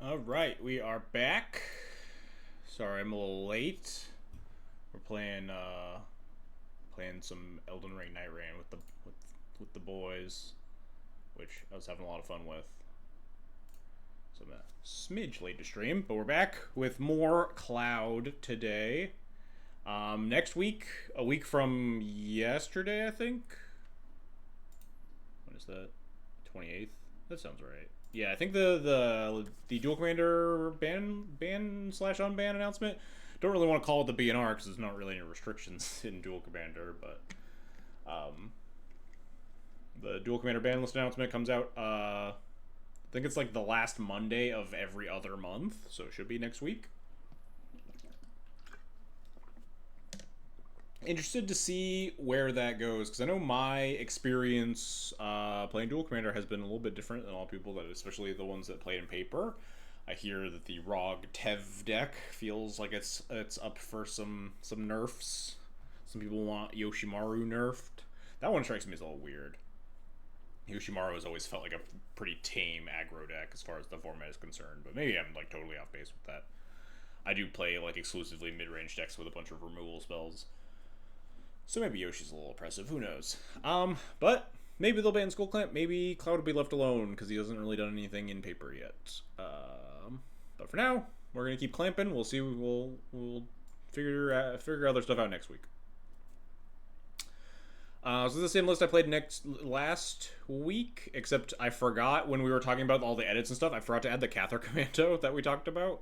All right, we are back. Sorry, I'm a little late. We're playing some Elden Ring Night Rain with the boys, which I was having a lot of fun with. So I'm a smidge late to stream, but we're back with more Cloud today. Next week, a week from yesterday, I think. When is that? 28th. That sounds right. Yeah, I think the dual commander ban slash unban announcement. Don't really want to call it the BNR because there's not really any restrictions in dual commander, but um, the dual commander ban list announcement comes out. I think it's like the last Monday of every other month, so it should be next week. Interested to see where that goes because I know my experience playing dual commander has been a little bit different than all people that, especially the ones that play in paper. I hear that the Rog Tev deck feels like it's up for some nerfs. Some people want Yoshimaru nerfed. That one strikes me as a little weird. Yoshimaru has always felt like a pretty tame aggro deck as far as the format is concerned, but maybe I'm like totally off base with that. I do play like exclusively mid-range decks with a bunch of removal spells. So maybe Yoshi's a little oppressive. Who knows? But maybe they'll ban Skull Clamp. Maybe Cloud will be left alone because he hasn't really done anything in paper yet. But for now, we're gonna keep clamping. We'll see. We'll figure other stuff out next week. So this is the same list I played last week, except I forgot when we were talking about all the edits and stuff. I forgot to add the Cathar Commando that we talked about.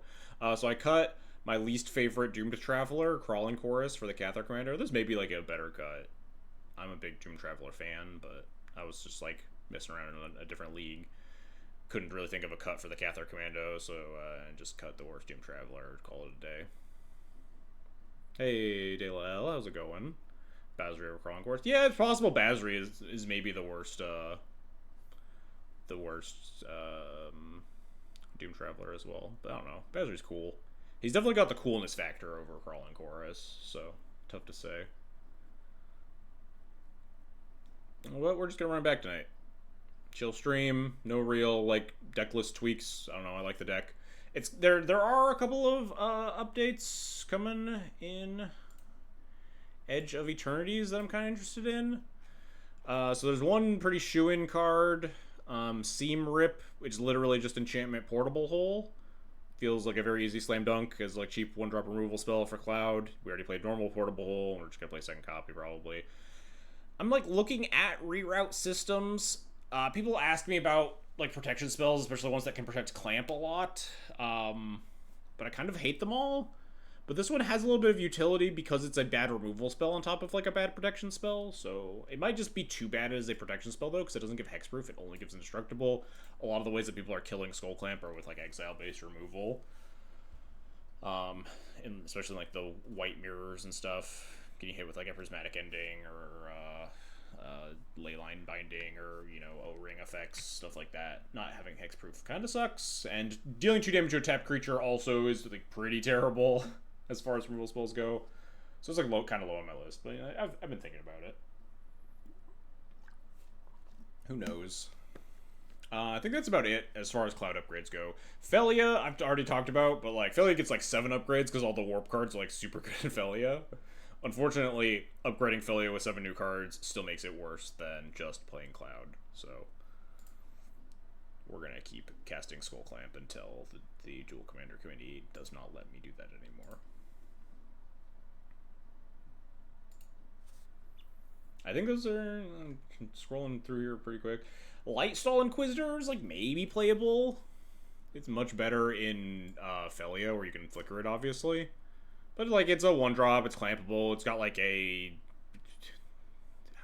So I cut my least favorite Doomed Traveler, Crawling Chorus, for the Cathar Commander. This may be like a better cut. I'm a big Doomed Traveler fan, but I was just like messing around in a different league. Couldn't really think of a cut for the Cathar Commando, so I just cut the worst Doomed Traveler, call it a day. Hey, De La L, how's it going? Basri over Crawling Chorus. Yeah, it's possible Basri is maybe the worst Doom Traveler as well. But I don't know. Basri's cool. He's definitely got the coolness factor over Crawling Chorus, so tough to say. But we're just gonna run back tonight. Chill stream, no real like deck list tweaks. I don't know. I like the deck. It's there. There are a couple of updates coming in Edge of Eternities that I'm kind of interested in. So there's one pretty shoe-in card, Seam Rip, which is literally just enchantment portable hole. Feels like a very easy slam dunk as like cheap one drop removal spell for Cloud. We already played normal portable hole, and we're just gonna play second copy probably. I'm like looking at reroute systems. People ask me about like protection spells, especially ones that can protect Clamp a lot. But I kind of hate them all. But this one has a little bit of utility because it's a bad removal spell on top of like a bad protection spell. So it might just be too bad as a protection spell though, because it doesn't give hexproof. It only gives indestructible. A lot of the ways that people are killing Skull Clamp are with like exile-based removal. And especially like the white mirrors and stuff, getting hit with like a prismatic ending or leyline binding or O-ring effects, stuff like that. Not having hexproof kind of sucks, and dealing 2 damage to a tapped creature also is like pretty terrible as far as removal spells go. So it's like kind of low on my list, but I've been thinking about it. Who knows? I think that's about it as far as Cloud upgrades go. Felia, I've already talked about, but like Felia gets like 7 upgrades because all the warp cards are like super good at Felia. Unfortunately, upgrading Felia with 7 new cards still makes it worse than just playing Cloud. So we're gonna keep casting Skull Clamp until the Dual Commander Committee does not let me do that anymore. I think those are scrolling through here pretty quick. Lightstall Inquisitor is like maybe playable. It's much better in Felia where you can flicker it, obviously. But like it's a 1-drop, it's clampable, it's got like a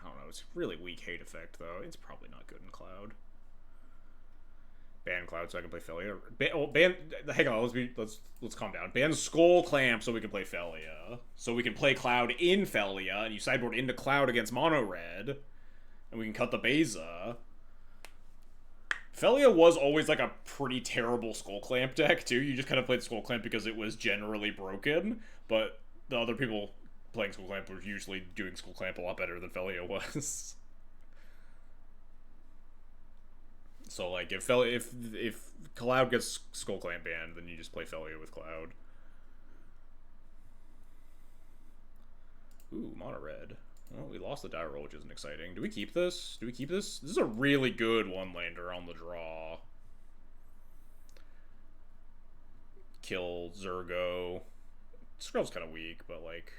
I don't know, it's really weak hate effect though. It's probably not good in Cloud. Ban Cloud so I can play Felia. Hang on, let's calm down. Ban Skull Clamp so we can play Felia. So we can play Cloud in Felia, and you sideboard into Cloud against Mono Red, and we can cut the Beza. Felia was always like a pretty terrible Skull Clamp deck too. You just kind of played Skull Clamp because it was generally broken, but the other people playing Skull Clamp were usually doing Skull Clamp a lot better than Felia was. So like if Cloud gets Skull Clamp banned, then you just play Felia with Cloud. Ooh, mono red. Well, we lost the die roll, which isn't exciting. Do we keep this? Do we keep this? This is a really good one-lander on the draw. Kill Zergo. Scroll's kind of weak, but like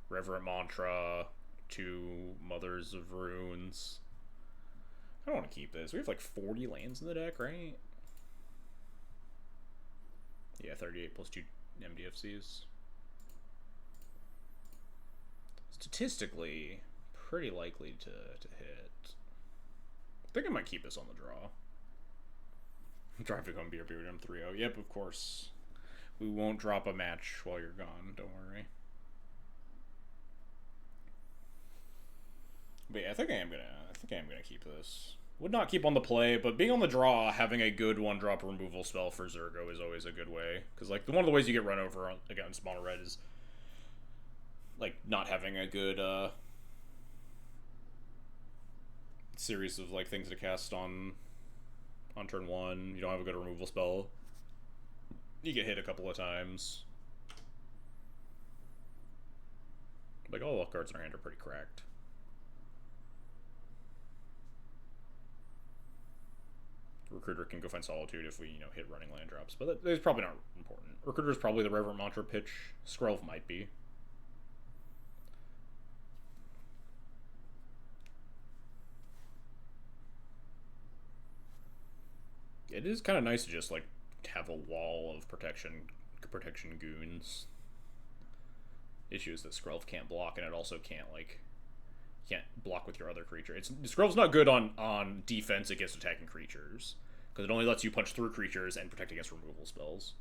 Reverent Mantra, 2 Mothers of Runes. I don't want to keep this. We have like 40 lands in the deck, right? Yeah, 38 plus 2 MDFCs. Statistically, pretty likely to hit. I think I might keep this on the draw. Drive to come beer beard M 3-0. Yep, of course. We won't drop a match while you're gone, don't worry. But yeah, I think I am gonna keep this. Would not keep on the play, but being on the draw, having a good 1-drop removal spell for Zergo is always a good way. Because like one of the ways you get run over against mono red is like not having a good series of like things to cast on turn 1. You don't have a good removal spell. You get hit a couple of times. Like all the cards in our hand are pretty cracked. Recruiter can go find Solitude if we, hit running land drops, but that's probably not important. Recruiter is probably the Reverent Mantra pitch. Skrelv might be. It is kind of nice to just like have a wall of protection goons. Issue is that Skrelv can't block, and it also can't block with your other creature. Skrelv's not good on defense against attacking creatures, because it only lets you punch through creatures and protect against removal spells,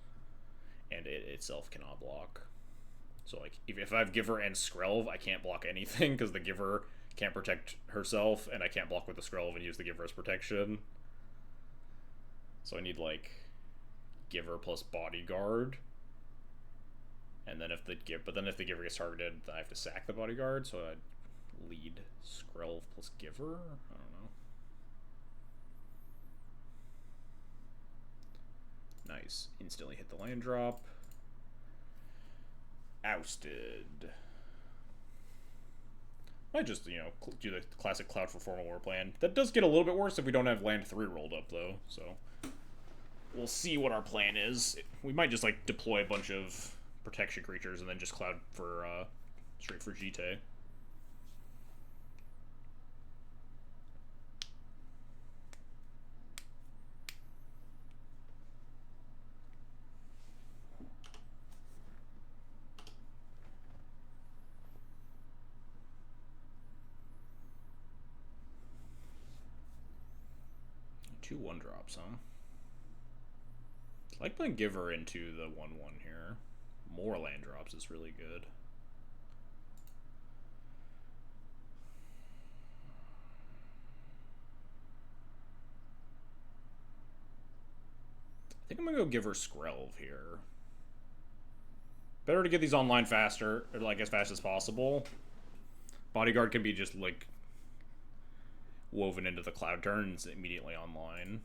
and it itself cannot block. So like if I have Giver and Skrelv, I can't block anything because the Giver can't protect herself, and I can't block with the Skrelv and use the Giver as protection. So I need like Giver plus Bodyguard. And then if the Giver gets targeted, then I have to sack the Bodyguard, so I'd lead Skrelv plus Giver? I don't know. Nice. Instantly hit the land drop. Ousted. Might just, do the classic Cloud for Formal War plan. That does get a little bit worse if we don't have land 3 rolled up, though, so we'll see what our plan is. We might just, deploy a bunch of protection creatures and then just Cloud for, straight for GT. Two 1-drops, huh? I like playing Giver into the 1/1 here. More land drops is really good. I think I'm gonna go Giver Skrelv here. Better to get these online faster, or as fast as possible. Bodyguard can be just woven into the Cloud turns immediately online.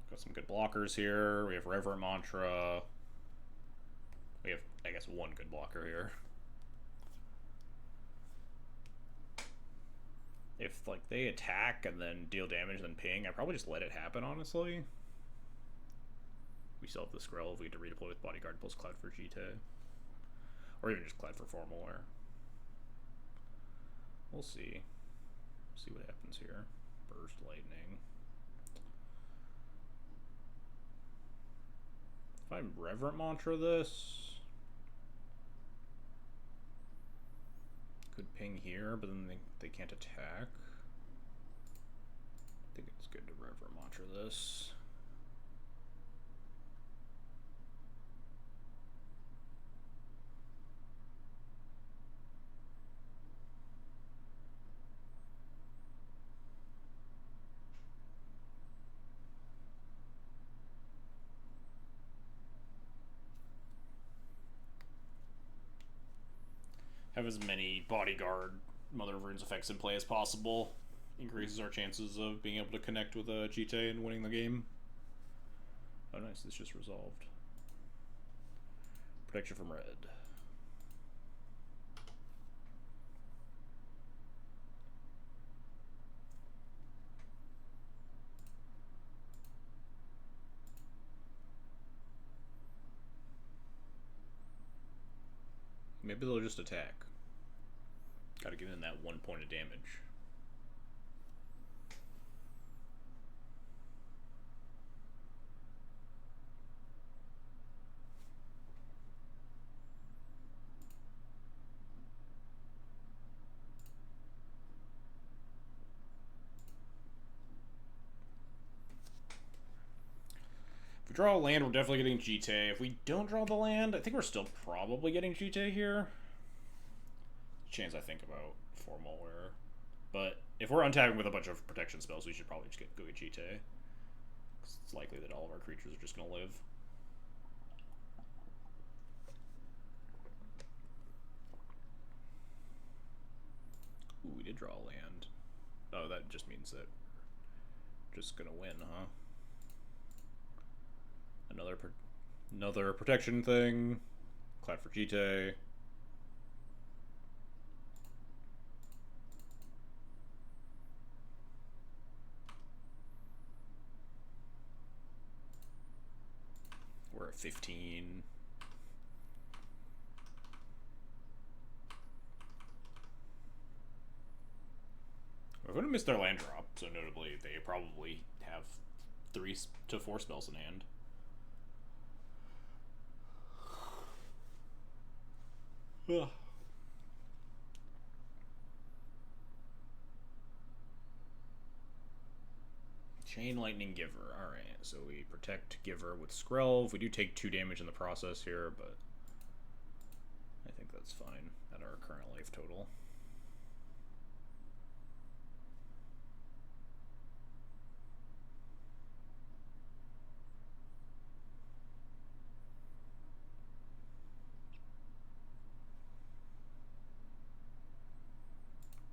Got some good blockers here. We have Reverent Mantra. We have, I guess, one good blocker here. If they attack and then deal damage and then ping, I probably just let it happen, honestly. We still have the Skrelv. We get to redeploy with Bodyguard plus Cloud for GT. Or even just Cloud for Formal Wear. We'll see. See what happens here. Burst Lightning. If I Reverent Mantra this, could ping here, but then they can't attack. I think it's good to Reverent Mantra this. Have as many bodyguard Mother of Runes effects in play as possible. Increases our chances of being able to connect with a Jite and winning the game. Oh nice, this just resolved. Protection from red. Maybe they'll just attack. Gotta get in that 1 point of damage. If we draw a land, we're definitely getting Jite. If we don't draw the land, I think we're still probably getting Jite here. Chance I think about formal wear. But if we're untapping with a bunch of protection spells, we should probably just go get Jite. It's likely that all of our creatures are just going to live. Ooh, we did draw a land. Oh, that just means that we're just going to win, huh? Another protection thing. Cloud for Jite. We're at 15. We're going to miss their land drop, so notably they probably have 3 to 4 spells in hand. Ugh. Chain Lightning Giver. Alright, so we protect Giver with Skrelv. We do take 2 damage in the process here, but I think that's fine at our current life total.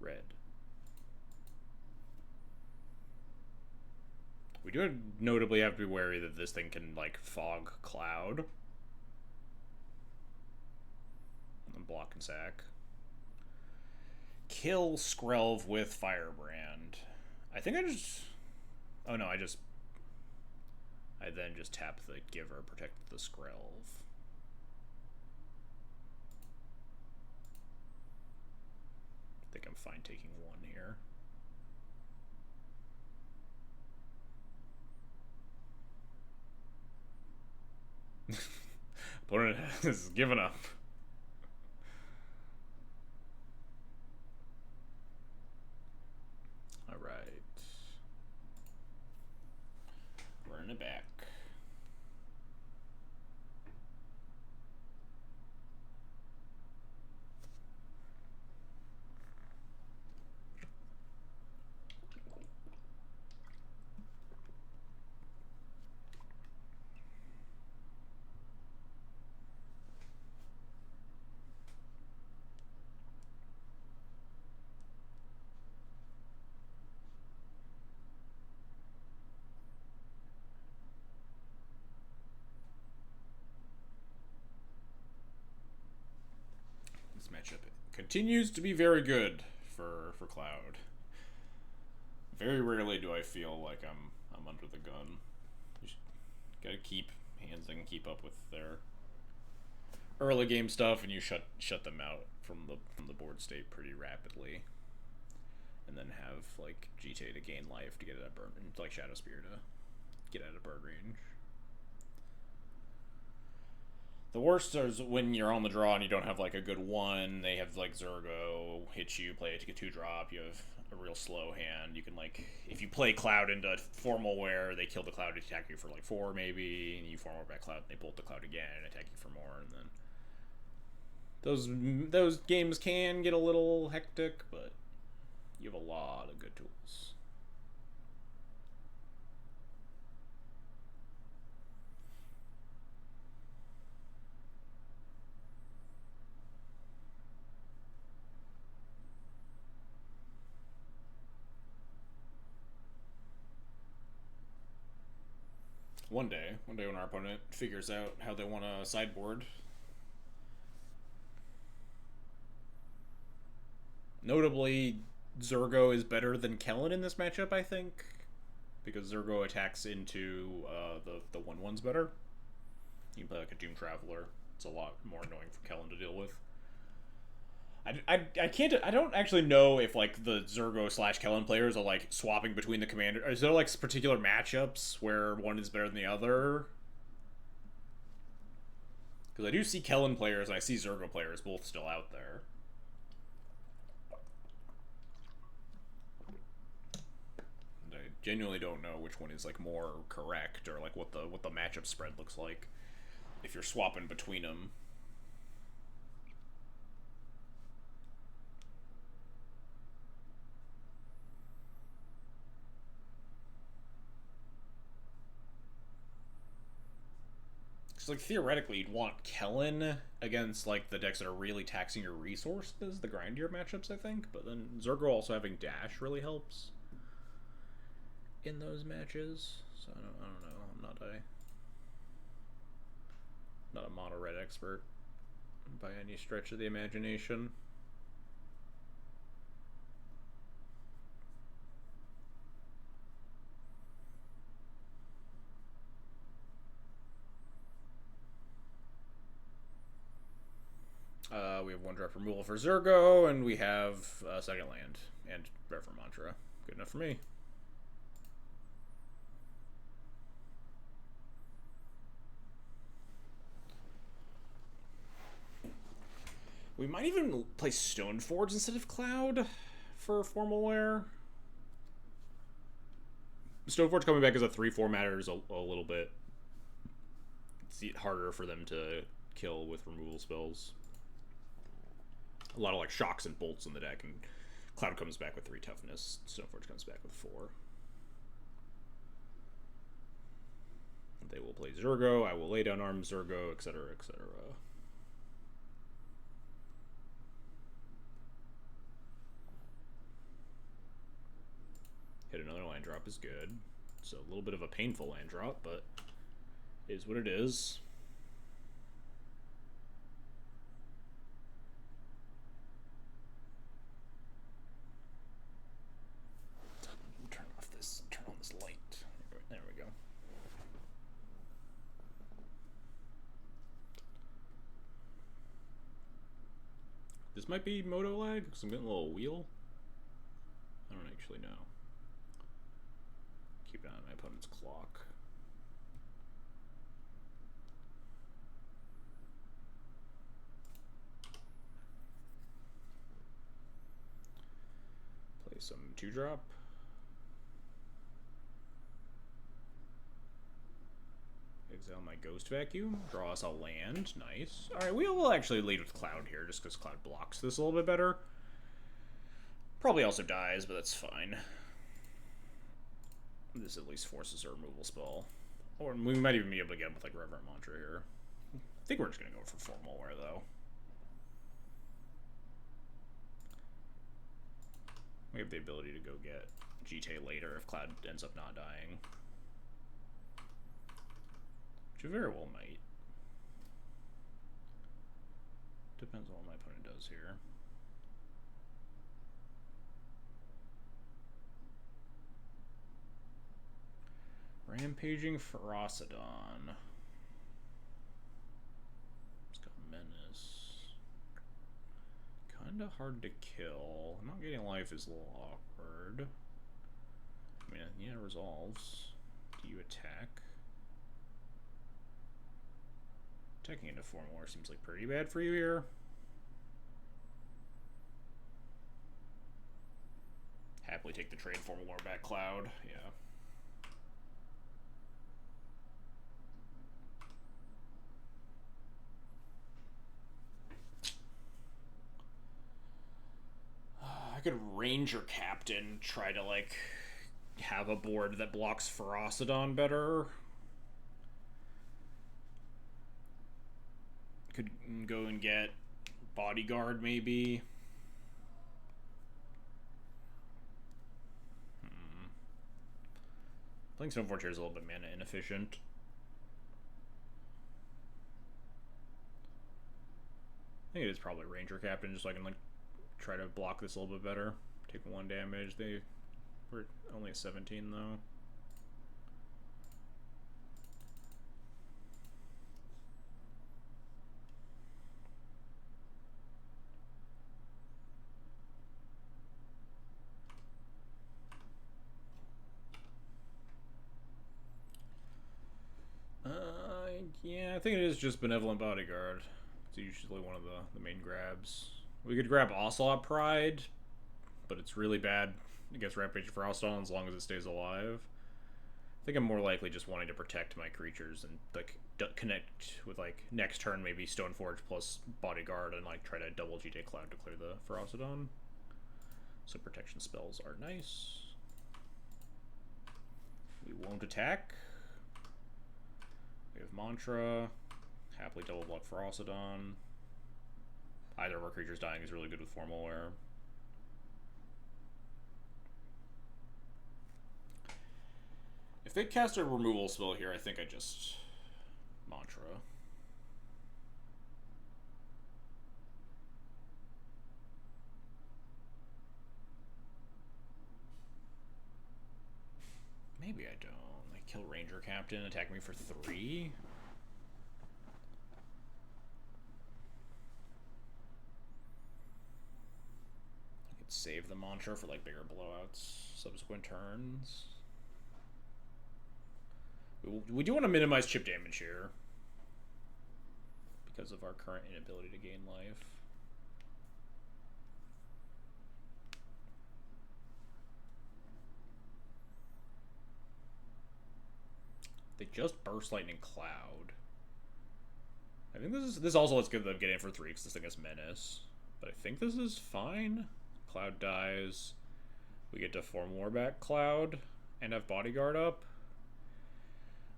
Red. We do notably have to be wary that this thing can, like, fog cloud. And then block and sack. Kill Skrelv with Firebrand. I think I just... Oh no, I then just tap the Giver, protect the Skrelv. I think I'm fine taking 1 here. Opponent has given up. Alright. We're in it back. This matchup continues to be very good for Cloud. Very rarely do I feel like I'm under the gun. You gotta keep hands and keep up with their early game stuff, and you shut them out from the board state pretty rapidly, and then have like Jite to gain life to get out of burn, like Shadow Spear to get out of burn range. The worst is when you're on the draw and you don't have like a good one. They have like Zergo hit you, play it to get 2-drop. You have a real slow hand. You can like, if you play Cloud into formal wear, they kill the Cloud to attack you for like 4 maybe, and you formal back Cloud, and they bolt the Cloud again and attack you for more, and then those games can get a little hectic, but you have a lot of good tools. One day when our opponent figures out how they want to sideboard. Notably, Zergo is better than Kellen in this matchup, I think, because Zergo attacks into the 1/1s better. You can play like a Doom Traveler. It's a lot more annoying for Kellen to deal with. I can't. I don't actually know if like the Zergo / Kellen players are like swapping between the commander. Is there like particular matchups where one is better than the other? Because I do see Kellen players and I see Zergo players both still out there. And I genuinely don't know which one is like more correct or like what the matchup spread looks like if you're swapping between them. Like theoretically, you'd want Kellen against like the decks that are really taxing your resources, the grindier matchups, I think. But then Zergo also having dash really helps in those matches. So I don't know. I'm not a mono red expert by any stretch of the imagination. We have 1-drop removal for Zergo, and we have second land and Reverend Mantra. Good enough for me. We might even play Stoneforge instead of Cloud for formal wear. Stoneforge coming back as a 3/4 matters a little bit. It's harder for them to kill with removal spells. A lot of like shocks and bolts in the deck, and Cloud comes back with 3 toughness. Stoneforge comes back with 4. They will play Zergo. I will lay down arm Zergo, etc., etc. Hit another land drop is good. So a little bit of a painful land drop, but is what it is. Turn on this light. There we go. This might be Moto lag, because I'm getting a little wheel. I don't actually know. Keep an eye on my opponent's clock. Play some 2-drop. Exile my Ghost Vacuum. Draw us a land. Nice. Alright, we will actually lead with Cloud here, just because Cloud blocks this a little bit better. Probably also dies, but that's fine. This at least forces a removal spell. Or we might even be able to get him with like Reverent Mantra here. I think we're just going to go for formal wear, though. We have the ability to go get GT later if Cloud ends up not dying. Which you very well might. Depends on what my opponent does here. Rampaging Ferocidon. It's got Menace. Kinda hard to kill. Not getting life is a little awkward. I mean, yeah, it resolves. Do you attack? Attacking into formal war seems like pretty bad for you here. Happily take the trade formal war back, Cloud. Yeah. I could Ranger Captain try to like have a board that blocks Ferocidon better. Could go and get Bodyguard maybe. Playing Stoneforge here is a little bit mana inefficient. think it is probably Ranger Captain, just so I can like try to block this a little bit better. Take 1 damage. They were only at 17 though. Yeah, I think it is just Benevolent Bodyguard. It's usually one of the main grabs. We could grab Ocelot Pride, but it's really bad against Rampage Frostdawn as long as it stays alive. I think I'm more likely just wanting to protect my creatures and like connect with like next turn maybe Stoneforge plus Bodyguard and like try to double GT Cloud to clear the Frostdawn. So protection spells are nice. We won't attack. We have Mantra. Happily double block Frostdawn. Either of our creatures dying is really good with Formal Wear. If they cast a removal spell here, I think I just Mantra. Maybe I don't. They kill Ranger Captain, attack me for 3. I could save the Mantra for like bigger blowouts subsequent turns. We do want to minimize chip damage here because of our current inability to gain life. They just Burst Lightning Cloud. I think this also lets give them get in for 3 because this thing is Menace. But I think this is fine. Cloud dies. We get to form Warback Cloud and have Bodyguard up.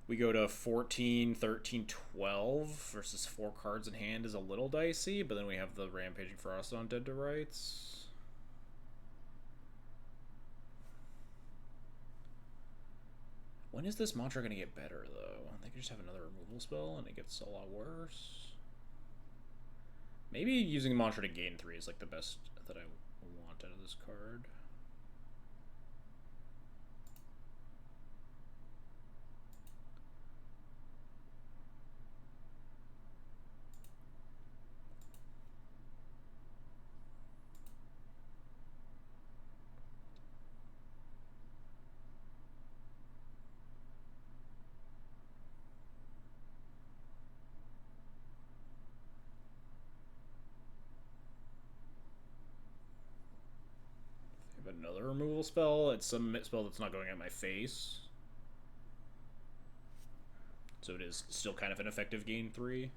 We go to 14, 13, 12 versus 4 cards in hand is a little dicey, but then we have the Rampaging Frost on Dead to Rights. When is this Mantra going to get better, though? They could just have another removal spell and it gets a lot worse. Maybe using Mantra to gain 3 is like the best that I want out of this card. Another removal spell. It's some spell that's not going at my face. So it is still kind of an effective gain 3.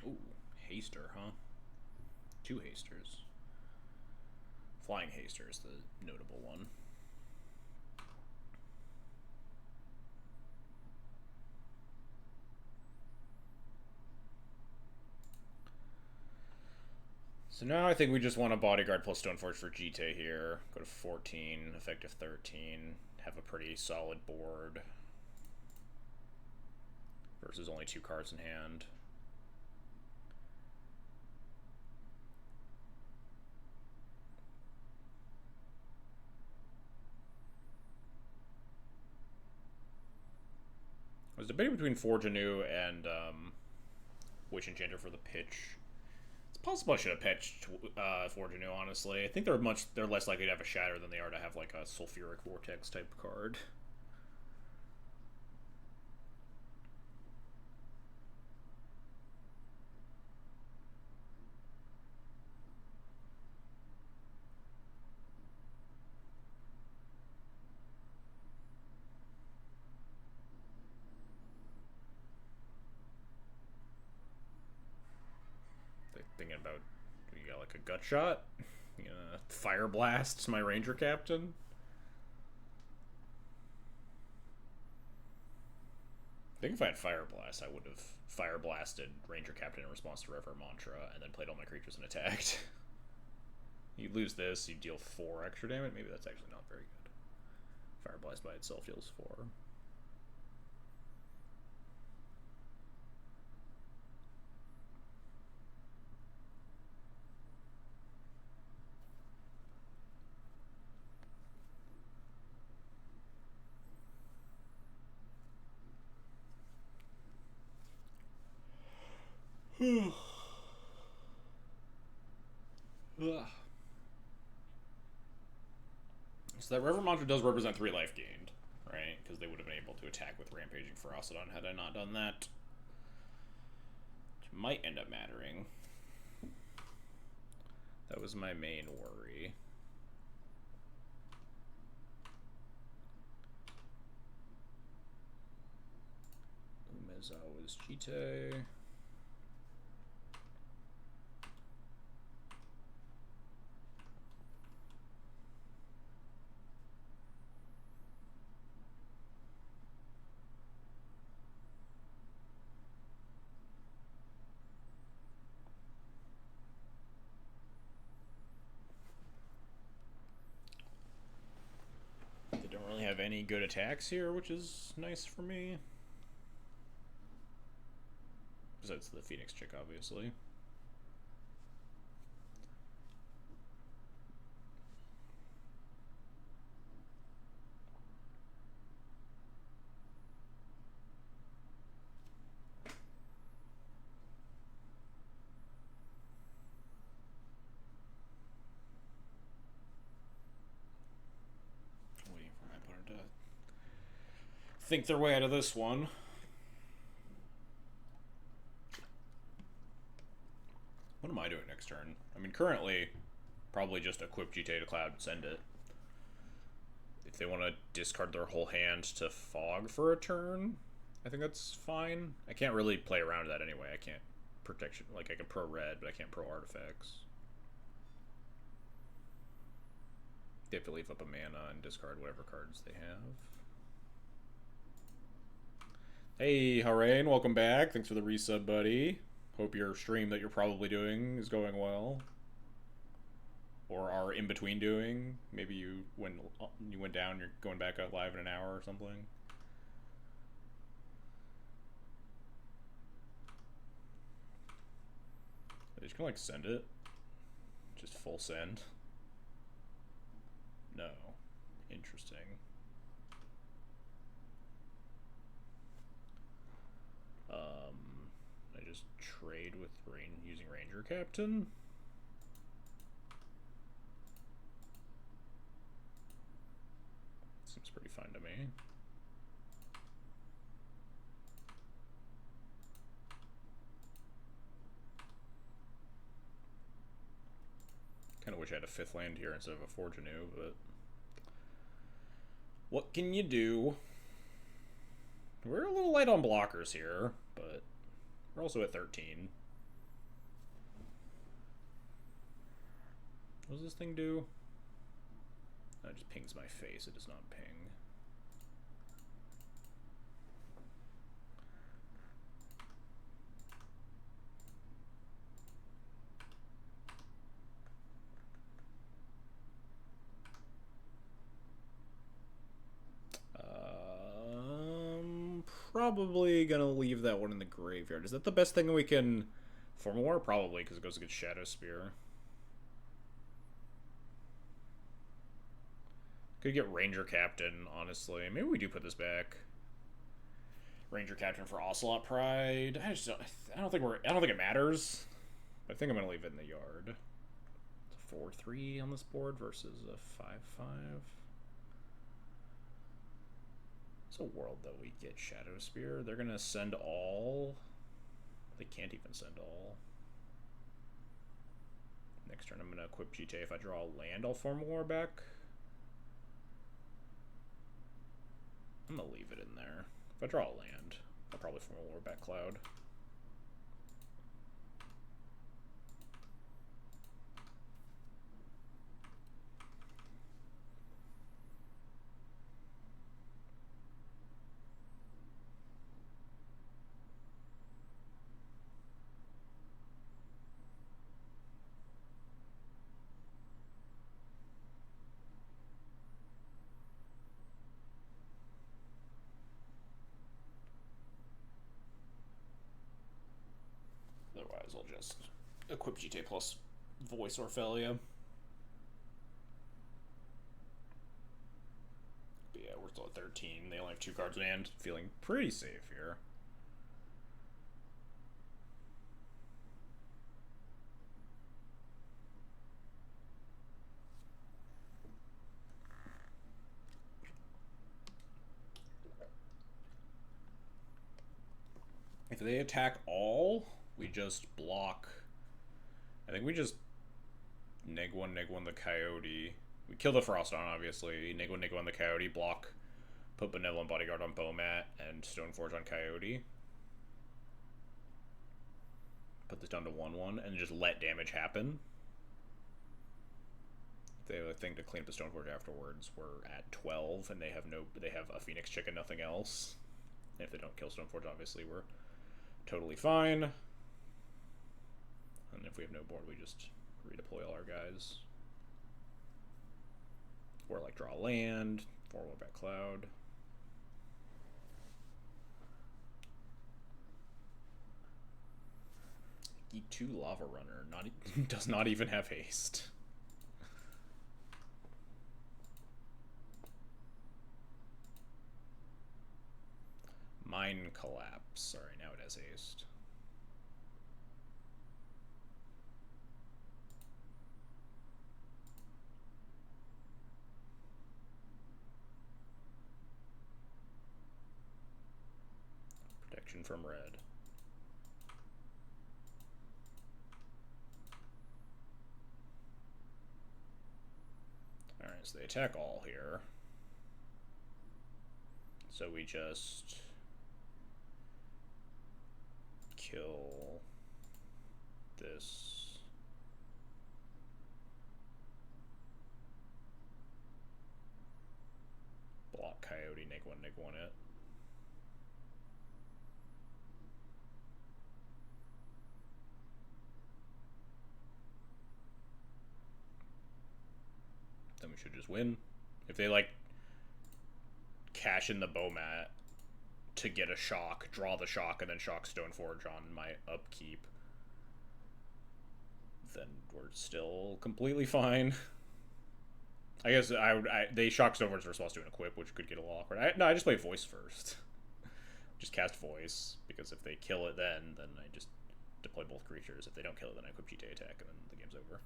Ooh, Haster, huh? 2 Hasters. Flying Haster is the notable one. So now I think we just want a Bodyguard plus Stoneforge for GT here. Go to 14, effective 13. Have a pretty solid board. Versus only 2 cards in hand. I was debating between Forge Anew and Witch Enchanter for the pitch. Possible I should have pitched Forge Anew, honestly. I think they're less likely to have a Shatter than they are to have like a Sulfuric Vortex type card. Thinking about, you got like a Gut Shot? Fire Blast my Ranger Captain? I think if I had Fire Blast, I would have Fire Blasted Ranger Captain in response to Rever Mantra, and then played all my creatures and attacked. You lose this, you deal 4 extra damage. Maybe that's actually not very good. Fire Blast by itself deals 4. So that Reverend Mantra does represent 3 life gained, right? Because they would have been able to attack with Rampaging Ferocidon had I not done that. Which might end up mattering. That was my main worry. Umezawa's Jite. They don't really have any good attacks here, which is nice for me. Besides the Phoenix chick, obviously. Waiting for my opponent to think their way out of this one. What am I doing next turn? I mean, currently, probably just equip GTA to Cloud and send it. If they want to discard their whole hand to Fog for a turn, I think that's fine. I can't really play around that anyway. I can't protection, like I can pro red, but I can't pro artifacts. They have to leave up a mana and discard whatever cards they have. Hey, Harain, welcome back. Thanks for the resub, buddy. Hope your stream that you're probably doing is going well. Or are in between doing. Maybe you when you went down, you're going back up live in an hour or something. Are they just gonna like send it? Just full send? No. Interesting. I just trade with using Ranger Captain. Seems pretty fine to me. Kind of wish I had a 5th land here instead of a Forge Anew, but what can you do? We're a little light on blockers here, but we're also at 13. What does this thing do? Oh, it just pings my face. It does not ping. Probably gonna leave that one in the graveyard. Is that the best thing we can form war? Probably, because it goes against Shadow Spear. Could get Ranger Captain, honestly. Maybe we do put this back. Ranger Captain for Ocelot Pride. I don't think it matters. I think I'm gonna leave it in the yard. It's a 4-3 on this board versus a 5-5. It's a world that we get Shadow Spear. They're gonna send all. They can't even send all. Next turn I'm gonna equip GTA. If I draw a land, I'll form war back. I'm gonna leave it in there. If I draw a land, I'll probably form a war back Cloud. just equip GT plus voice Orphelia. But yeah, we're still at 13. They only have 2 cards in hand. Feeling pretty safe here. If they attack all, we just block. I think we just neg1 the Coyote. We kill the Frostdawn, obviously. Neg1 the Coyote, block, put Benevolent Bodyguard on Bomat, and Stoneforge on Coyote. Put this down to 1/1, and just let damage happen. If they have a thing to clean up the Stoneforge afterwards, we're at 12, and they have a Phoenix Chick and nothing else. And if they don't kill Stoneforge, obviously we're totally fine. And if we have no board, we just redeploy all our guys. Or like draw land, forward back cloud. E2 Lava Runner does not even have haste. Mine Collapse. Sorry, now it has haste. Protection from red. Alright, so they attack all here. So we just kill this. Block Coyote, neg1 it. Then we should just win. If they like cash in the Bomat to get a shock, draw the shock, and then shock Stoneforge on my upkeep, then we're still completely fine. I guess they shock Stoneforge in response to an equip, which could get a little awkward. I just play voice first. Just cast voice, because if they kill it then I just deploy both creatures. If they don't kill it, then I equip GTA attack, and then the game's over.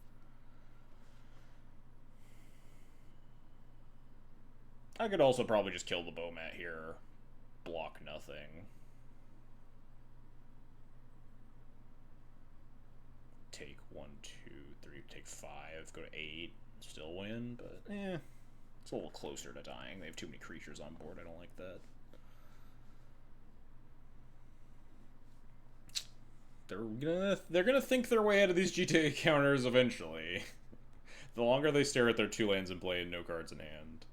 I could also probably just kill the Bomat here, block nothing. Take 1, 2, 3, take 5, go to 8, still win, but it's a little closer to dying. They have too many creatures on board, I don't like that. They're gonna think their way out of these GTA counters eventually. The longer they stare at their 2 lands in play and no cards in hand.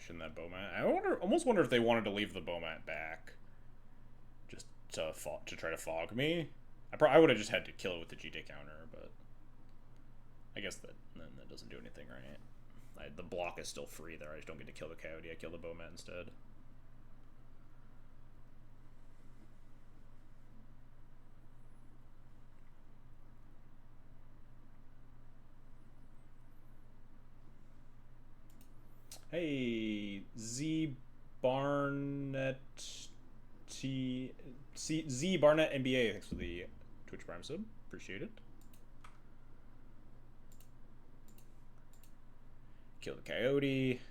In that Bomat. I almost wonder if they wanted to leave the Bomat back, just to try to fog me. I would have just had to kill it with the GT counter, but I guess that doesn't do anything, right? The block is still free there. I just don't get to kill the Coyote. I kill the Bomat instead. Hey, Z Barnett Z Barnett NBA, thanks for the Twitch Prime sub. Appreciate it. Kill the Coyote.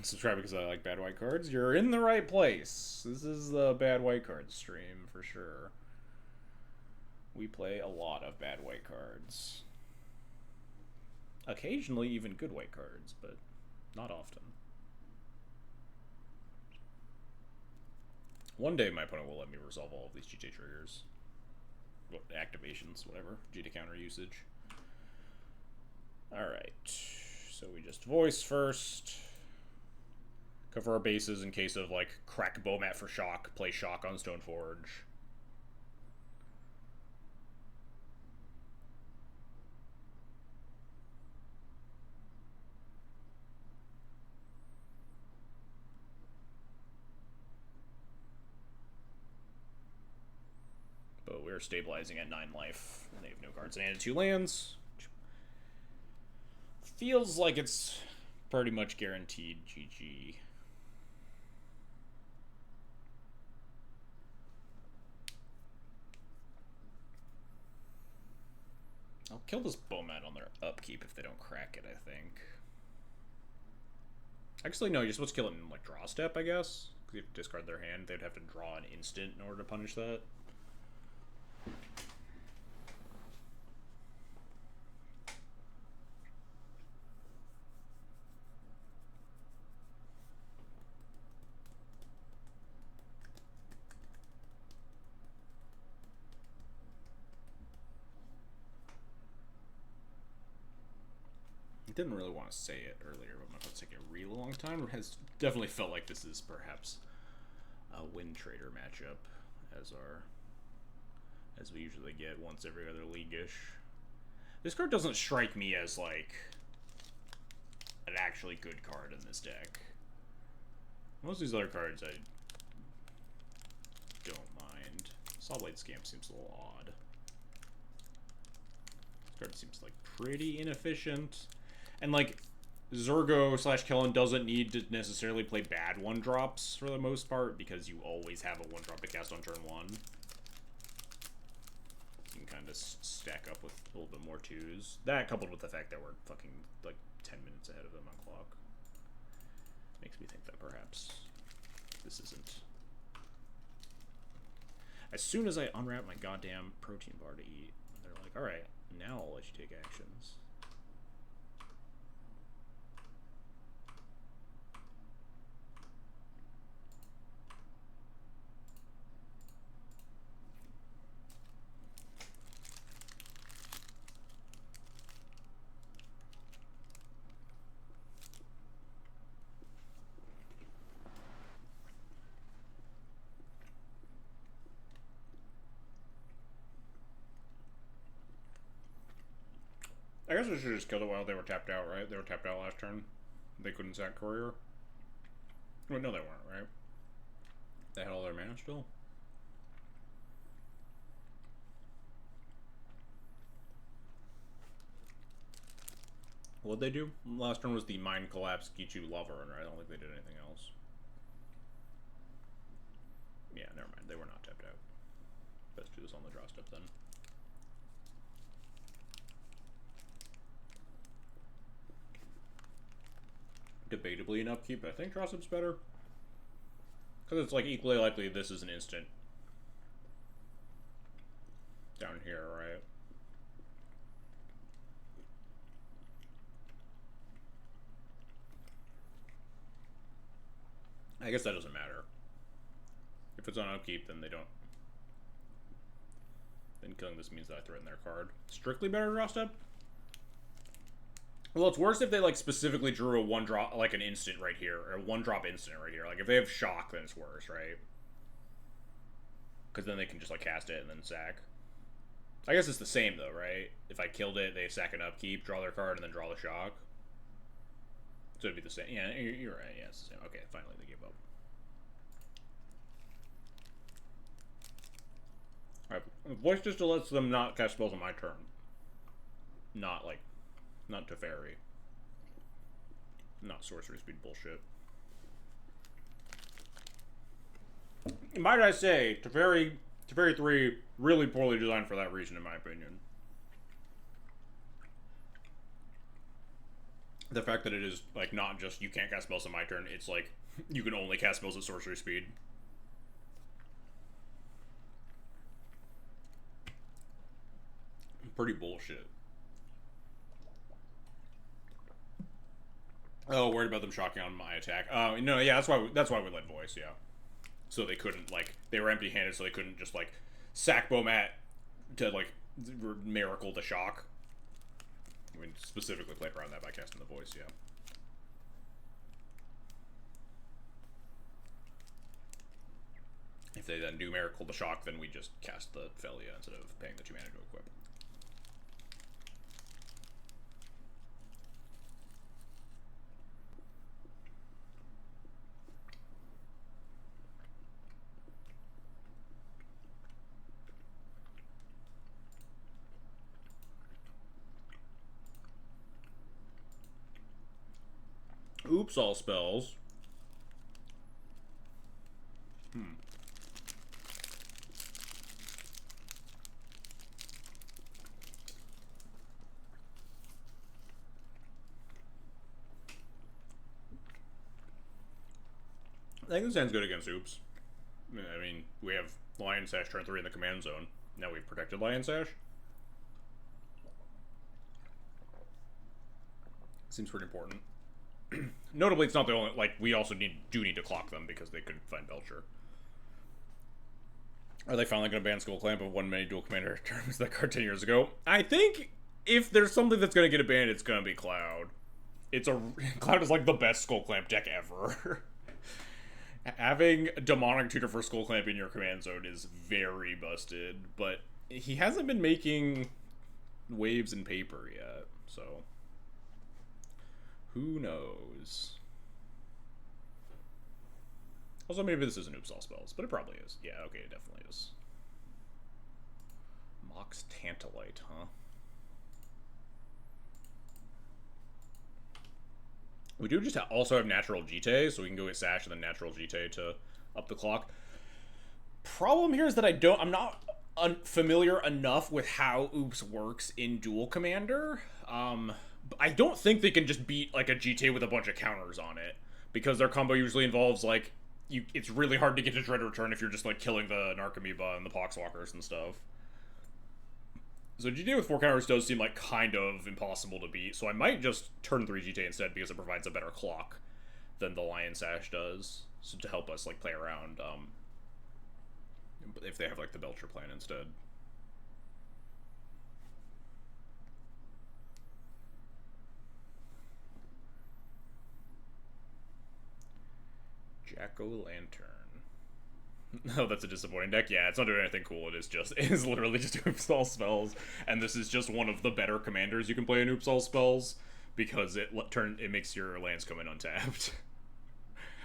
Subscribe because I like bad white cards. You're in the right place. This is the bad white cards stream for sure. We play a lot of bad white cards. Occasionally even good white cards, but not often. One day my opponent will let me resolve all of these GT triggers. Activations, whatever. GT counter usage. Alright. So we just voice first. Cover our bases in case of, like, crack Bowmat for shock. Play shock on Stoneforge. But we're stabilizing at 9 life. And they have no cards and 2 lands. Feels like it's pretty much guaranteed GG. I'll kill this Bowmat on their upkeep if they don't crack it, I think. Actually, no, you're supposed to kill it in, like, draw step, I guess. Because you have to discard their hand. They'd have to draw an instant in order to punish that. I didn't really want to say it earlier, but my opponent's taking a real long time. It has definitely felt like this is perhaps a Wind Trader matchup, as we usually get once every other league-ish. This card doesn't strike me as, like, an actually good card in this deck. Most of these other cards I don't mind. Sawblade Scamp seems a little odd. This card seems, like, pretty inefficient. And, like, Zergo / Kellen doesn't need to necessarily play bad 1-drops for the most part, because you always have a 1-drop to cast on turn 1. You can kind of stack up with a little bit more 2s. That, coupled with the fact that we're fucking, like, 10 minutes ahead of them on clock, makes me think that perhaps this isn't... As soon as I unwrap my goddamn protein bar to eat, they're like, alright, now I'll let you take actions. I guess I should have just killed it while they were tapped out, right? They were tapped out last turn. They couldn't sack Courier. Well, no, they weren't, right? They had all their mana still. What'd they do? Last turn was the Mind Collapse Gichu Lava Run, right? I don't think they did anything else. Yeah, never mind. They were not tapped out. Let's do this on the draw step then. Debatably an upkeep, but I think draw step's better. Because it's like equally likely this is an instant. Down here, right? I guess that doesn't matter. If it's on upkeep, then they don't. Then killing this means that I threaten their card. Strictly better draw step? Well, it's worse if they, like, specifically drew a 1-drop, like, an instant right here, or a 1-drop instant right here. Like, if they have shock, then it's worse, right? Because then they can just, like, cast it and then sack. I guess it's the same, though, right? If I killed it, they sack an upkeep, draw their card, and then draw the shock. So it'd be the same. Yeah, you're right. Yeah, it's the same. Okay, finally they gave up. Alright, voice just lets them not cast spells on my turn. Not, like, not Teferi. Not sorcery speed bullshit. Might I say, Teferi 3, really poorly designed for that reason, in my opinion. The fact that it is, like, not just you can't cast spells on my turn, it's like, you can only cast spells at sorcery speed. Pretty bullshit. Oh, worried about them shocking on my attack. Oh, no, yeah, that's why we let voice, yeah. so they couldn't, like, they were empty-handed, so they couldn't just, like, sack Bomat to, like, miracle the shock. I mean, specifically played around that by casting the voice, yeah. If they then do miracle the shock, then we just cast the Felia instead of paying the 2 mana to equip. Oops, all spells. I think this hand's good against Oops. I mean, we have Lion Sash turn 3 in the command zone. Now we've protected Lion Sash. Seems pretty important. Notably, it's not the only, like, we also do need to clock them because they could find Belcher. Are they finally going to ban Skull Clamp of 1 many dual commander terms that card 10 years ago? I think if there's something that's going to get a ban, it's going to be Cloud. Cloud is like the best Skull Clamp deck ever. Having Demonic Tutor for Skull Clamp in your command zone is very busted, but he hasn't been making waves in paper yet, so who knows? Also, maybe this isn't Oops All Spells, but it probably is. Yeah, okay, it definitely is. Mox Tantalite, huh? We do just also have natural GT, so we can go get Sash and then natural GT to up the clock. Problem here is that I'm not familiar enough with how Oops works in Duel Commander. I don't think they can just beat like a GT with a bunch of counters on it, because their combo usually involves like it's really hard to get to Dread Return if you're just like killing the Narcomoeba and the Poxwalkers and stuff. So GT with 4 counters does seem like kind of impossible to beat, so I might just turn 3 GT instead because it provides a better clock than the Lion Sash does, so to help us like play around if they have like the Belcher plan instead. Jack-o'-lantern. Oh, that's a disappointing deck. Yeah, it's not doing anything cool. It is literally just Oops All Spells, and this is just one of the better commanders you can play in Oops All Spells because it makes your lands come in untapped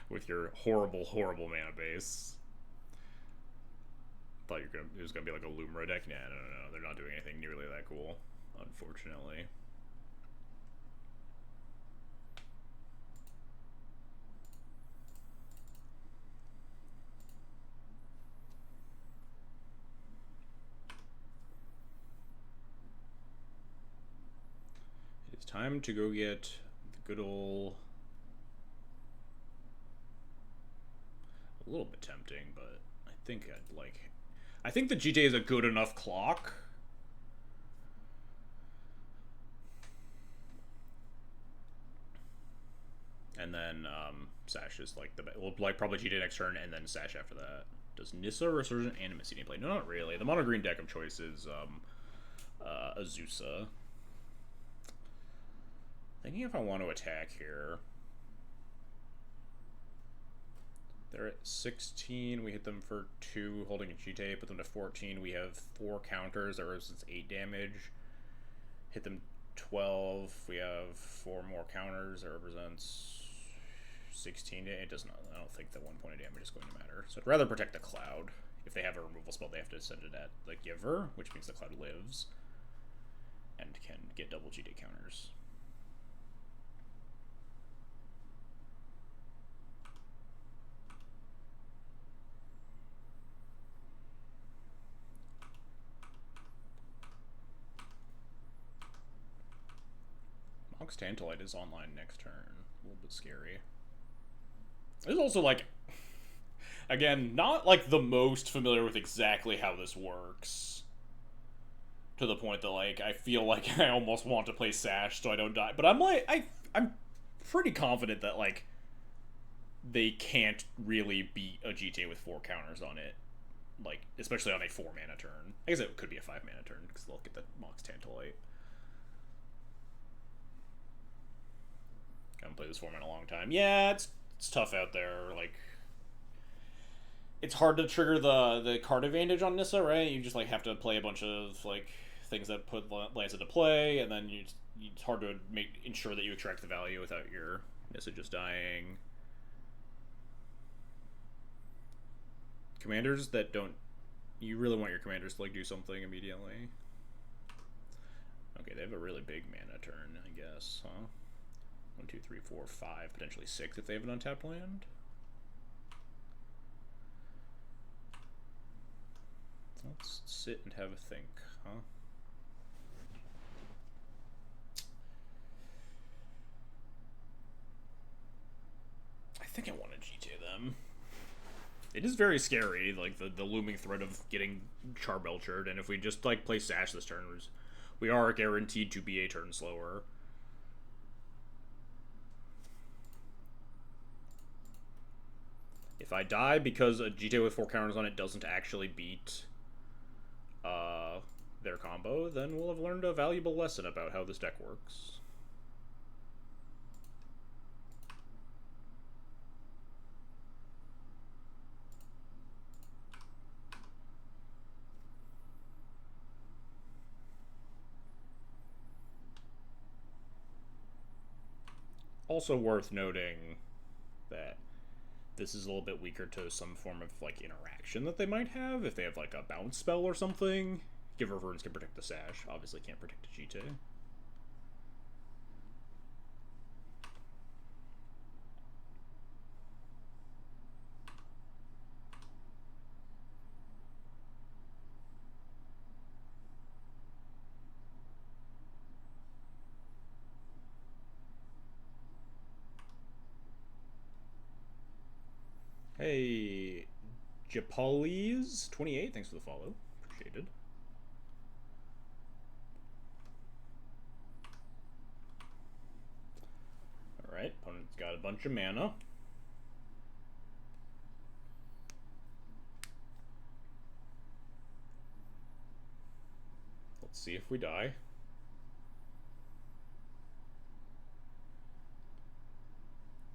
with your horrible mana base. Thought it was gonna be like a Lumra deck. Nah, no. They're not doing anything nearly that cool, unfortunately. It's time to go get the good old... A little bit tempting, but I think I'd like... I think the GT is a good enough clock. And then Sash is like we'll like probably GT next turn and then Sash after that. Does Nissa Resurgent Animus need play? No, not really. The mono green deck of choice is Azusa. Thinking if I want to attack here. They're at 16. We hit them for 2, holding a GT. Put them to 14. We have 4 counters. That represents 8 damage. Hit them 12. We have 4 more counters. That represents 16. It does not. I don't think that 1 point of damage is going to matter. So I'd rather protect the Cloud. If they have a removal spell, they have to send it at the Giver, which means the Cloud lives and can get double GT counters. Mox Tantalite is online next turn. A little bit scary. It's also like, again, not like the most familiar with exactly how this works. To the point that like I feel like I almost want to play Sash so I don't die. But I'm like I'm pretty confident that like they can't really beat a GTA with 4 counters on it. Like, especially on a 4 mana turn. I guess it could be a 5 mana turn, because they'll get the Mox Tantalite. I haven't played this format in a long time. Yeah, it's tough out there. Like, it's hard to trigger the card advantage on Nissa, right? You just like have to play a bunch of like things that put lands into play, and then it's hard to ensure that you extract the value without your Nissa just dying. Commanders that don't, you really want your commanders to like do something immediately. Okay, they have a really big mana turn, I guess, huh? 1, 2, 3, 4, 5, potentially 6 if they have an untapped land. Let's sit and have a think, huh? I think I want to GTA them. It is very scary, like the looming threat of getting Charbelchered, and if we just like play Sash this turn, we are guaranteed to be a turn slower. If I die because a GTA with 4 counters on it doesn't actually beat their combo, then we'll have learned a valuable lesson about how this deck works. Also worth noting that this is a little bit weaker to some form of like interaction that they might have if they have like a bounce spell or something. Giver of Runes can protect the Sash, obviously can't protect a GTA. Hey, Japolis28, thanks for the follow. Appreciated. Alright, opponent's got a bunch of mana. Let's see if we die.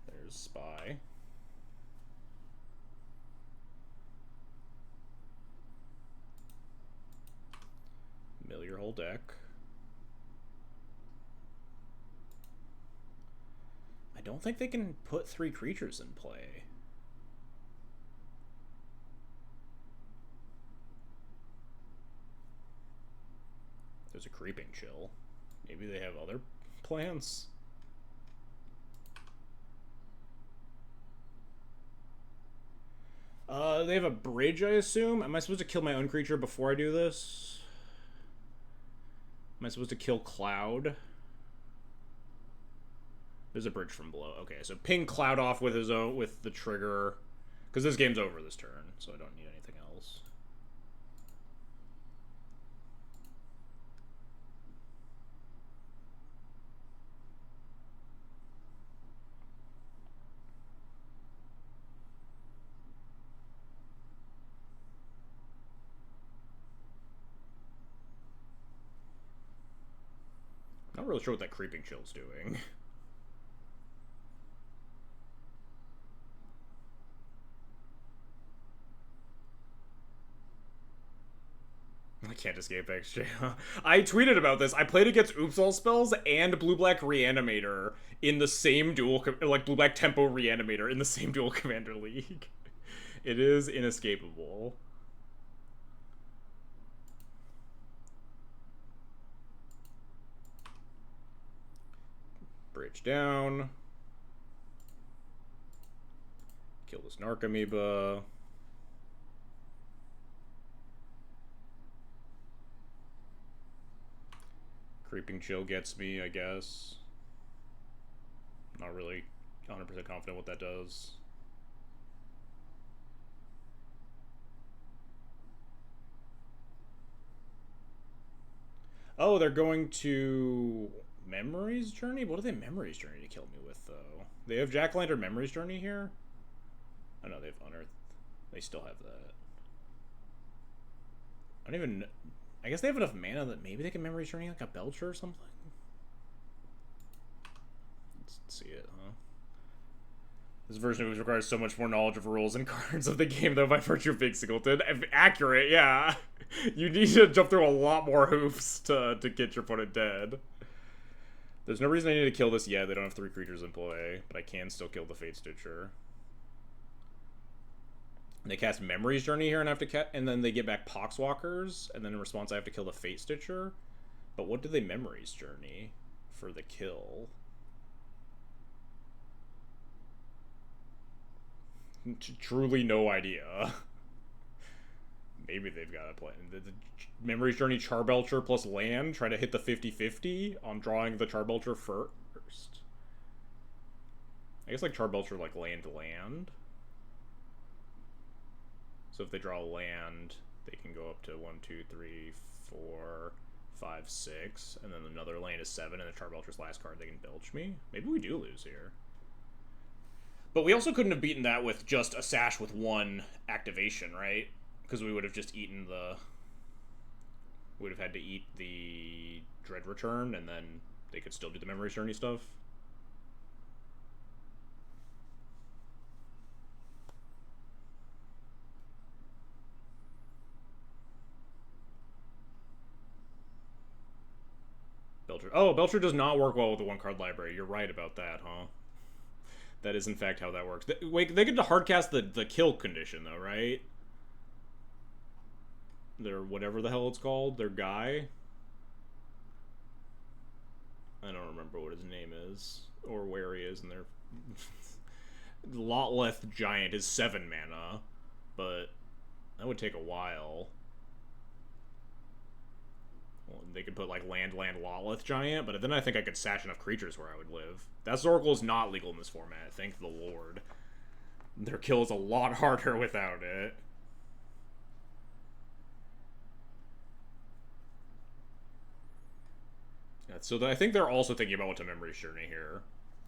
There's Spy. Mill your whole deck. I don't think they can put 3 creatures in play. There's a Creeping Chill. Maybe they have other plans? They have a bridge, I assume. Am I supposed to kill my own creature before I do this? Am I supposed to kill Cloud? There's a bridge from below. Okay, so ping Cloud off with his own, with the trigger, because this game's over this turn, so I don't need anything else. Not really sure what that Creeping Chill's doing. I can't escape XJ. I tweeted about this. I played against Oops All Spells and Blue-Black Reanimator in the same dual, like Blue-Black Tempo Reanimator in the same dual Commander League. It is inescapable. Bridge down. Kill this Narcomoeba. Creeping Chill gets me, I guess. Not really 100% confident what that does. Oh, they're going to Memories Journey? What are they Memories Journey to kill me with, though? They have Jack-O-Lantern Memories Journey here? Oh no, they've unearthed. They still have that. I don't even. I guess they have enough mana that maybe they can memory journey like a Belcher or something. Let's see it, huh? This version of it requires so much more knowledge of rules and cards of the game, though, by virtue of being Singleton. Accurate, yeah. You need to jump through a lot more hoops to get your opponent dead. There's no reason I need to kill this yet. They don't have 3 creatures in play, but I can still kill the Fate Stitcher. And they cast Memory's Journey here, and I have to and then they get back Poxwalkers, and then in response I have to kill the Fate Stitcher. But what do they Memory's Journey for the kill? Truly no idea. Maybe they've got a plan. The Memory's Journey Charbelcher plus land, try to hit the 50-50 on drawing the Charbelcher first. I guess like Charbelcher like land. So if they draw land, they can go up to 1, 2, 3, 4, 5, 6, and then another land is 7, and the Charbelcher's last card, they can belch me. Maybe we do lose here. But we also couldn't have beaten that with just a Sash with 1 activation, right? Because we would have just eaten the... We would have had to eat the Dread Return, and then they could still do the Memory Journey stuff. Belcher. Oh, Belcher does not work well with the 1-card library. You're right about that, huh? That is, in fact, how that works. Wait, they get to hardcast the kill condition, though, right? Their whatever the hell it's called. Their guy. I don't remember what his name is. Or where he is in their... Lotleth Giant is 7 mana. But that would take a while. They could put like land Lotleth Giant, but then I think I could sash enough creatures where I would live. That Zoracle is not legal in this format, thank the Lord. Their kill is a lot harder without it. Yeah, so I think they're also thinking about what to Memory Journey here.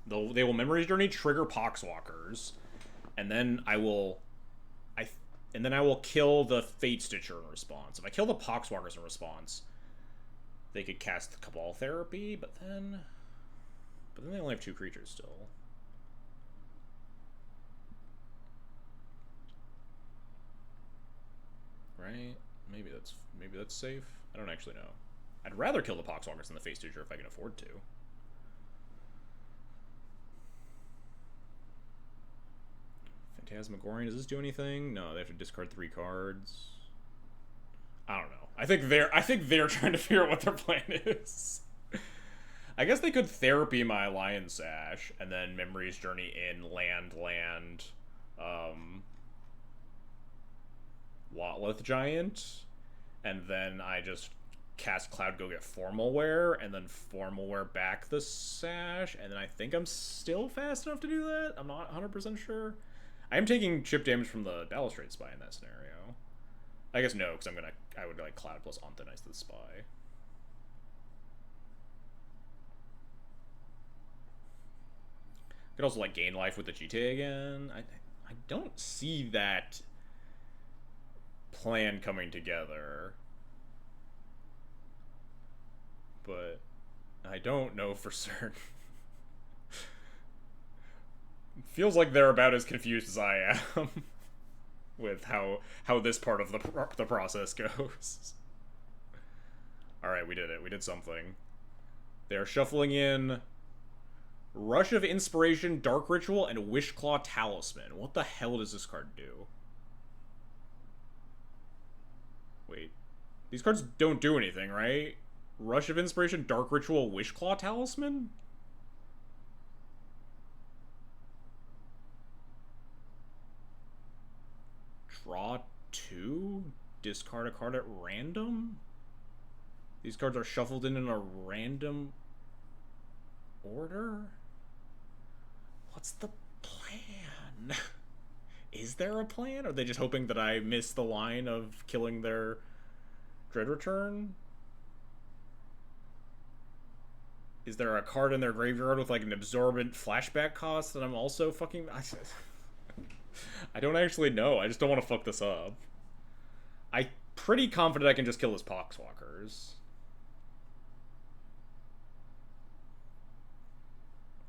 They will Memory Journey, trigger Poxwalkers, and then I will kill the Fate Stitcher in response. If I kill the Poxwalkers in response, they could cast the Cabal Therapy, but then they only have 2 creatures still. Right? Maybe that's safe. I don't actually know. I'd rather kill the Poxwalkers than the Face Stitcher if I can afford to. Phantasmagorian, does this do anything? No, they have to discard 3 cards. I don't know. I think they're trying to figure out what their plan is. I guess they could therapy my Lion Sash and then Memory's Journey in land, Lotleth Giant, and then I just cast Cloud Go get Formalware, and then Formalware back the Sash, and then I think I'm still fast enough to do that. I'm not 100% sure. I am taking chip damage from the Balustrade Spy in that scenario. I guess no, because I would like Cloud plus Anthonize the Spy. Could also like gain life with the GTA again. I don't see that plan coming together, but I don't know for certain. Feels like they're about as confused as I am. With how this part of the process goes. Alright, we did it. We did something. They're shuffling in Rush of Inspiration, Dark Ritual, and Wishclaw Talisman. What the hell does this card do? Wait. These cards don't do anything, right? Rush of Inspiration, Dark Ritual, Wishclaw Talisman? Draw 2? Discard a card at random? These cards are shuffled in a random order? What's the plan? Is there a plan? Or are they just hoping that I miss the line of killing their Dread Return? Is there a card in their graveyard with like an absorbent flashback cost that I'm also fucking... I don't actually know. I just don't want to fuck this up. I'm pretty confident I can just kill his Poxwalkers.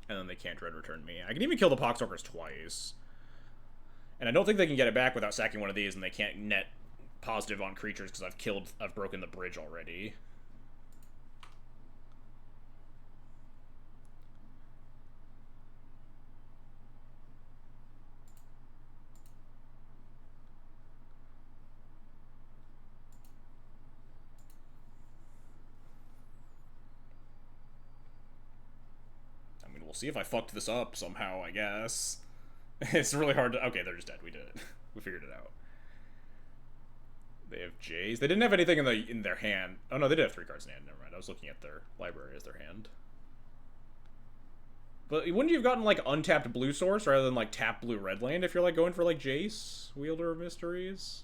And then they can't Dread Return me. I can even kill the Poxwalkers twice. And I don't think they can get it back without sacking one of these, and they can't net positive on creatures because I've broken the bridge already. I mean, we'll see if I fucked this up somehow, I guess. It's really hard to... Okay, they're just dead. We did it. We figured it out. They have Jays. They didn't have anything in their hand. Oh, no, they did have 3 cards in hand. Never mind. I was looking at their library as their hand. But wouldn't you have gotten, like, untapped blue source rather than, like, tap blue red land if you're, like, going for, like, Jace? Wielder of Mysteries?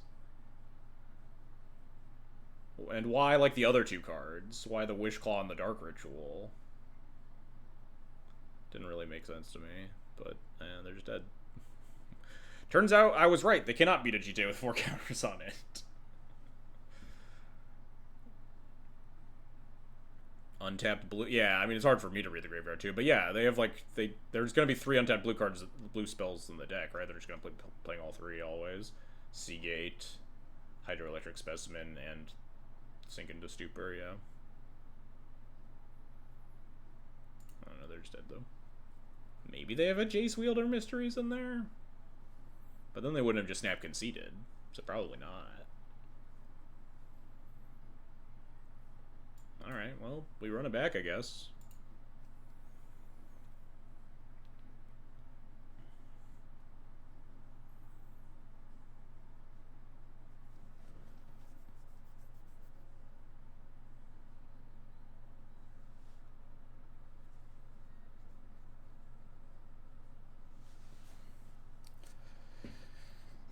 And why, like, the other 2 cards? Why the Wishclaw and the Dark Ritual? Didn't really make sense to me. But, they're just dead. Turns out I was right. They cannot beat a GTA with 4 counters on it. Untapped blue. Yeah, I mean, it's hard for me to read the graveyard, too. But yeah, they have, like, there's going to be 3 untapped blue cards, blue spells in the deck, right? They're just going to playing all 3 always. Seagate, Hydroelectric Specimen, and Sink into Stupor, yeah. I don't know, they're just dead, though. Maybe they have a Jace Wielder Mysteries in there? But then they wouldn't have just snap conceded, so probably not. Alright, well, we run it back, I guess.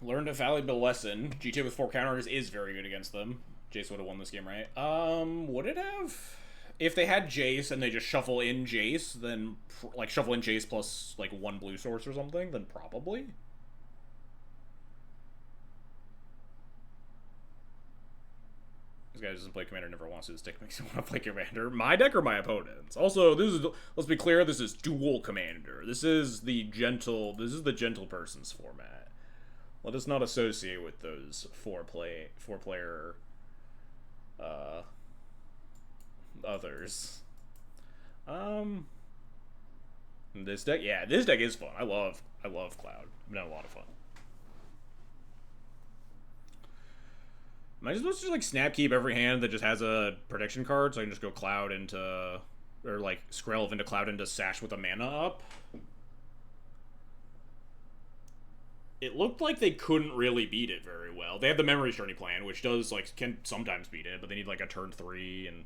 Learned a valuable lesson. GTA with 4 counters is very good against them. Jace would have won this game, right? Would it have? If they had Jace and they just shuffle in Jace, then, like, shuffle in Jace plus, like, 1 blue source or something, then probably. This guy doesn't play Commander, never wants to. This deck makes him want to play Commander. My deck or my opponent's? Also, this is, let's be clear, this is Duel Commander. This is the gentle person's format. Let us not associate with those four player others. This deck, yeah, this deck is fun. I love Cloud. I've had a lot of fun. Am I supposed to just, like, snap keep every hand that just has a protection card so I can just go Cloud into, or, like, Skrelv into Cloud into Sash with a mana up? It looked like they couldn't really beat it very well. They have the Memory Journey plan, which does, like, can sometimes beat it, but they need, like, a turn 3, and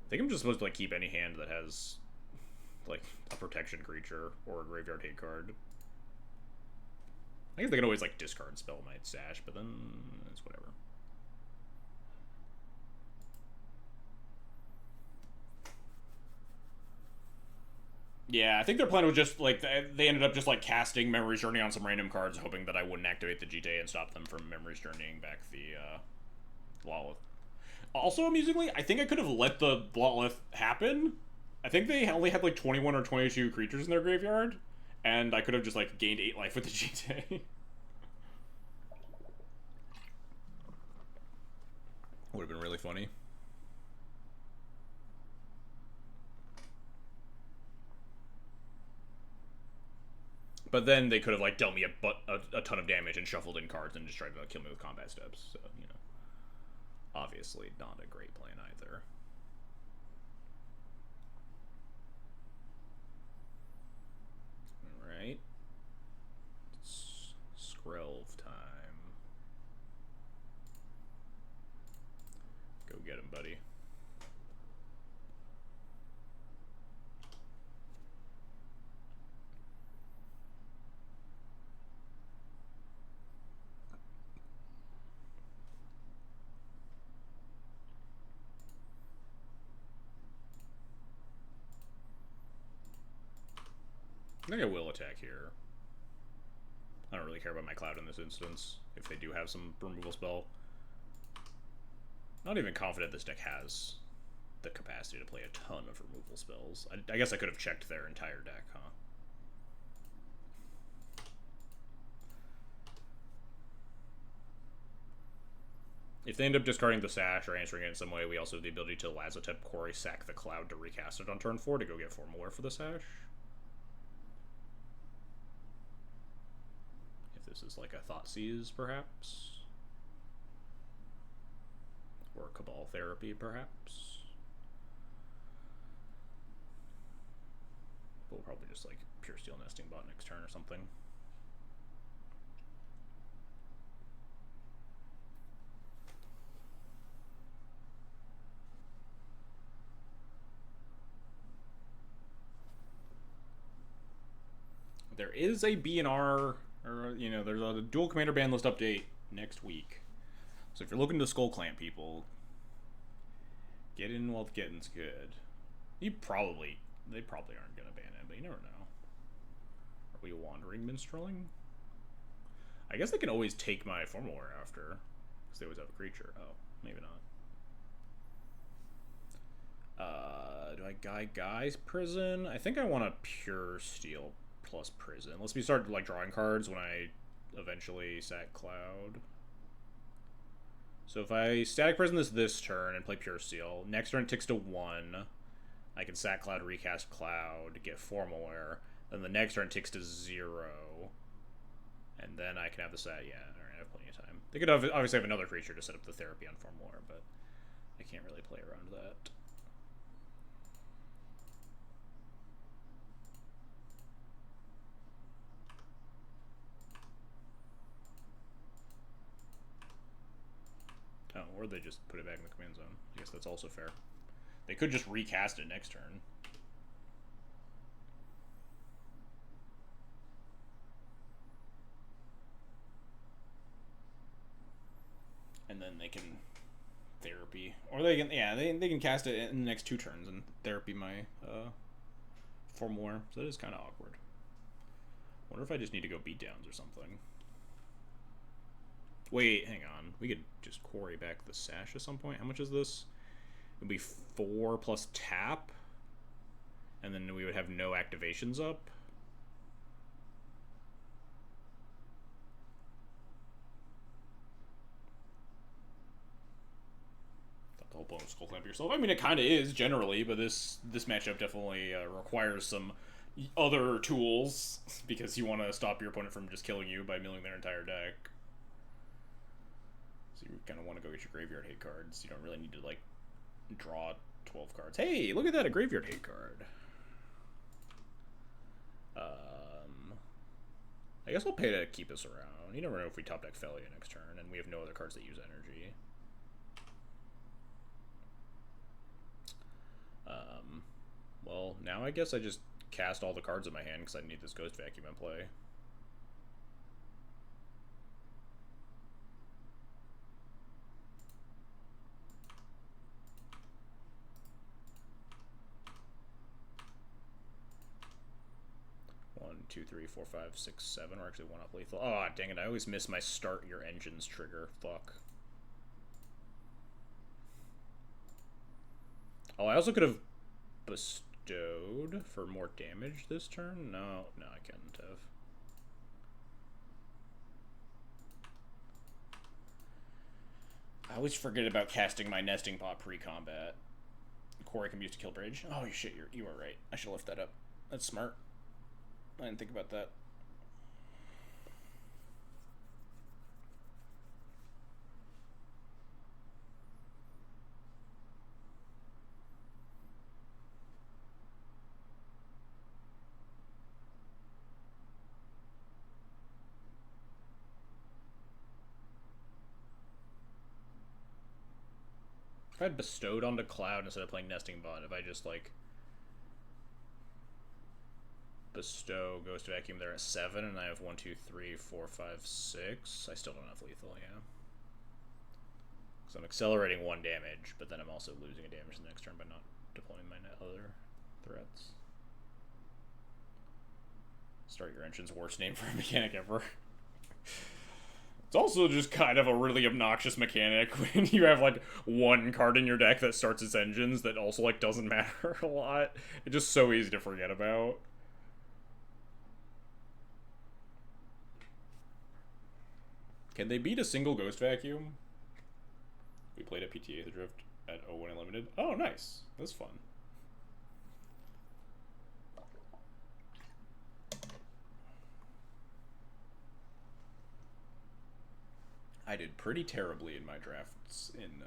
I think I'm just supposed to, like, keep any hand that has, like, a protection creature or a graveyard hate card. I guess they can always, like, discard Spell Knight Sash, but then it's whatever. Yeah, I think their plan was just, like, they ended up just, like, casting Memory's Journey on some random cards, hoping that I wouldn't activate the GTA and stop them from Memory's Journeying back the, Lawlith. Also, amusingly, I think I could have let the Lawlith happen. I think they only had, like, 21 or 22 creatures in their graveyard, and I could have just, like, gained 8 life with the GTA. Would have been really funny. But then they could have, like, dealt me a ton of damage and shuffled in cards and just tried to, like, kill me with combat steps. So, you know, obviously not a great plan either. All right, it's Skrelv time. Go get him, buddy. I think I will attack here. I don't really care about my Cloud in this instance, if they do have some removal spell. Not even confident this deck has the capacity to play a ton of removal spells. I guess I could have checked their entire deck, huh? If they end up discarding the Sash or answering it in some way, we also have the ability to Lazotep Quarry, sack the Cloud to recast it on turn 4 to go get Formalware for the Sash. If this is like a Thoughtseize, perhaps. Or Cabal Therapy, perhaps. We'll probably just like Pure Steel Nesting Bot next turn or something. There is a BNR, or, you know, there's a Dual Commander ban list update next week. So if you're looking to Skull Clamp people, get in while the getting's good. They probably aren't going to ban it, but you never know. Are we Wandering Minstreling? I guess they can always take my Formalware after, because they always have a creature. Oh, maybe not. Do I Guy's Prison? I think I want a Pure Steel plus Prison. Let's be start like drawing cards when I eventually sack Cloud. So if I Static Prison this turn and play Pure Steel, next turn it ticks to 1. I can sack Cloud, recast Cloud, get Formalware. Then the next turn it ticks to 0. And then I can have the set. Yeah, alright, I have plenty of time. They could obviously have another creature to set up the therapy on Formalware, but I can't really play around that. Oh, or they just put it back in the command zone. I guess that's also fair. They could just recast it next turn. And then they can therapy. Or they can, yeah, they can cast it in the next 2 turns and therapy my Formalware. So that is kind of awkward. Wonder if I just need to go beatdowns or something. Wait, hang on. We could just quarry back the Sash at some point. How much is this? It would be 4 plus tap. And then we would have no activations up. Thought the whole point was Skull Clamp yourself. I mean, it kind of is, generally, but this matchup definitely requires some other tools. Because you want to stop your opponent from just killing you by milling their entire deck. So you kind of want to go get your graveyard hate cards. You don't really need to, like, draw 12 cards. Hey, look at that, a graveyard hate card. I guess I'll pay to keep this around. You never know if we top deck Felia next turn, and we have no other cards that use energy. Well, now I guess I just cast all the cards in my hand because I need this Ghost Vacuum in play. One, two, three, four, five, six, seven. We're actually 1 up lethal. Oh, dang it. I always miss my start your engines trigger. Fuck. Oh, I also could have bestowed for more damage this turn. No, I couldn't have. I always forget about casting my nesting pot pre-combat. Quarry can be used to kill bridge. Oh shit, you are right. I should lift that up. That's smart. I didn't think about that. If I had bestowed onto Cloud instead of playing Nesting Bot, if I just, like, bestow Ghost Vacuum there at 7, and I have 1, 2, 3, 4, 5, 6, I still don't have lethal, yeah. So I'm accelerating 1 damage, but then I'm also losing a damage the next turn by not deploying my other threats. Start your engine's worst name for a mechanic ever. It's also just kind of a really obnoxious mechanic when you have like one card in your deck that starts its engines that also like doesn't matter a lot. It's just so easy to forget about. Can they beat a single Ghost Vacuum? We played at PTA the Drift at 01 Unlimited. Oh, nice. That's fun. I did pretty terribly in my drafts in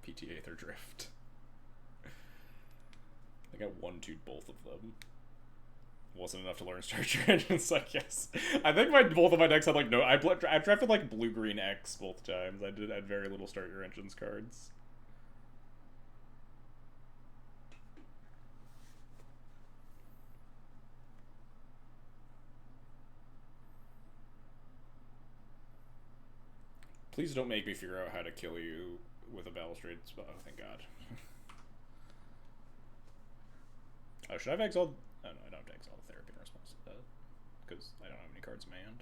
PTA Aether Drift. I got 1-2'd both of them. Wasn't enough to learn start your engines, I guess. I think both of my decks had like no. I drafted like blue green X both times. I had very little start your engines cards. Please don't make me figure out how to kill you with a balustrade spell. Oh, thank God. Oh, should I have exiled? Oh, no, I don't have to exile the therapy in response to that. Because I don't have any cards in my hand.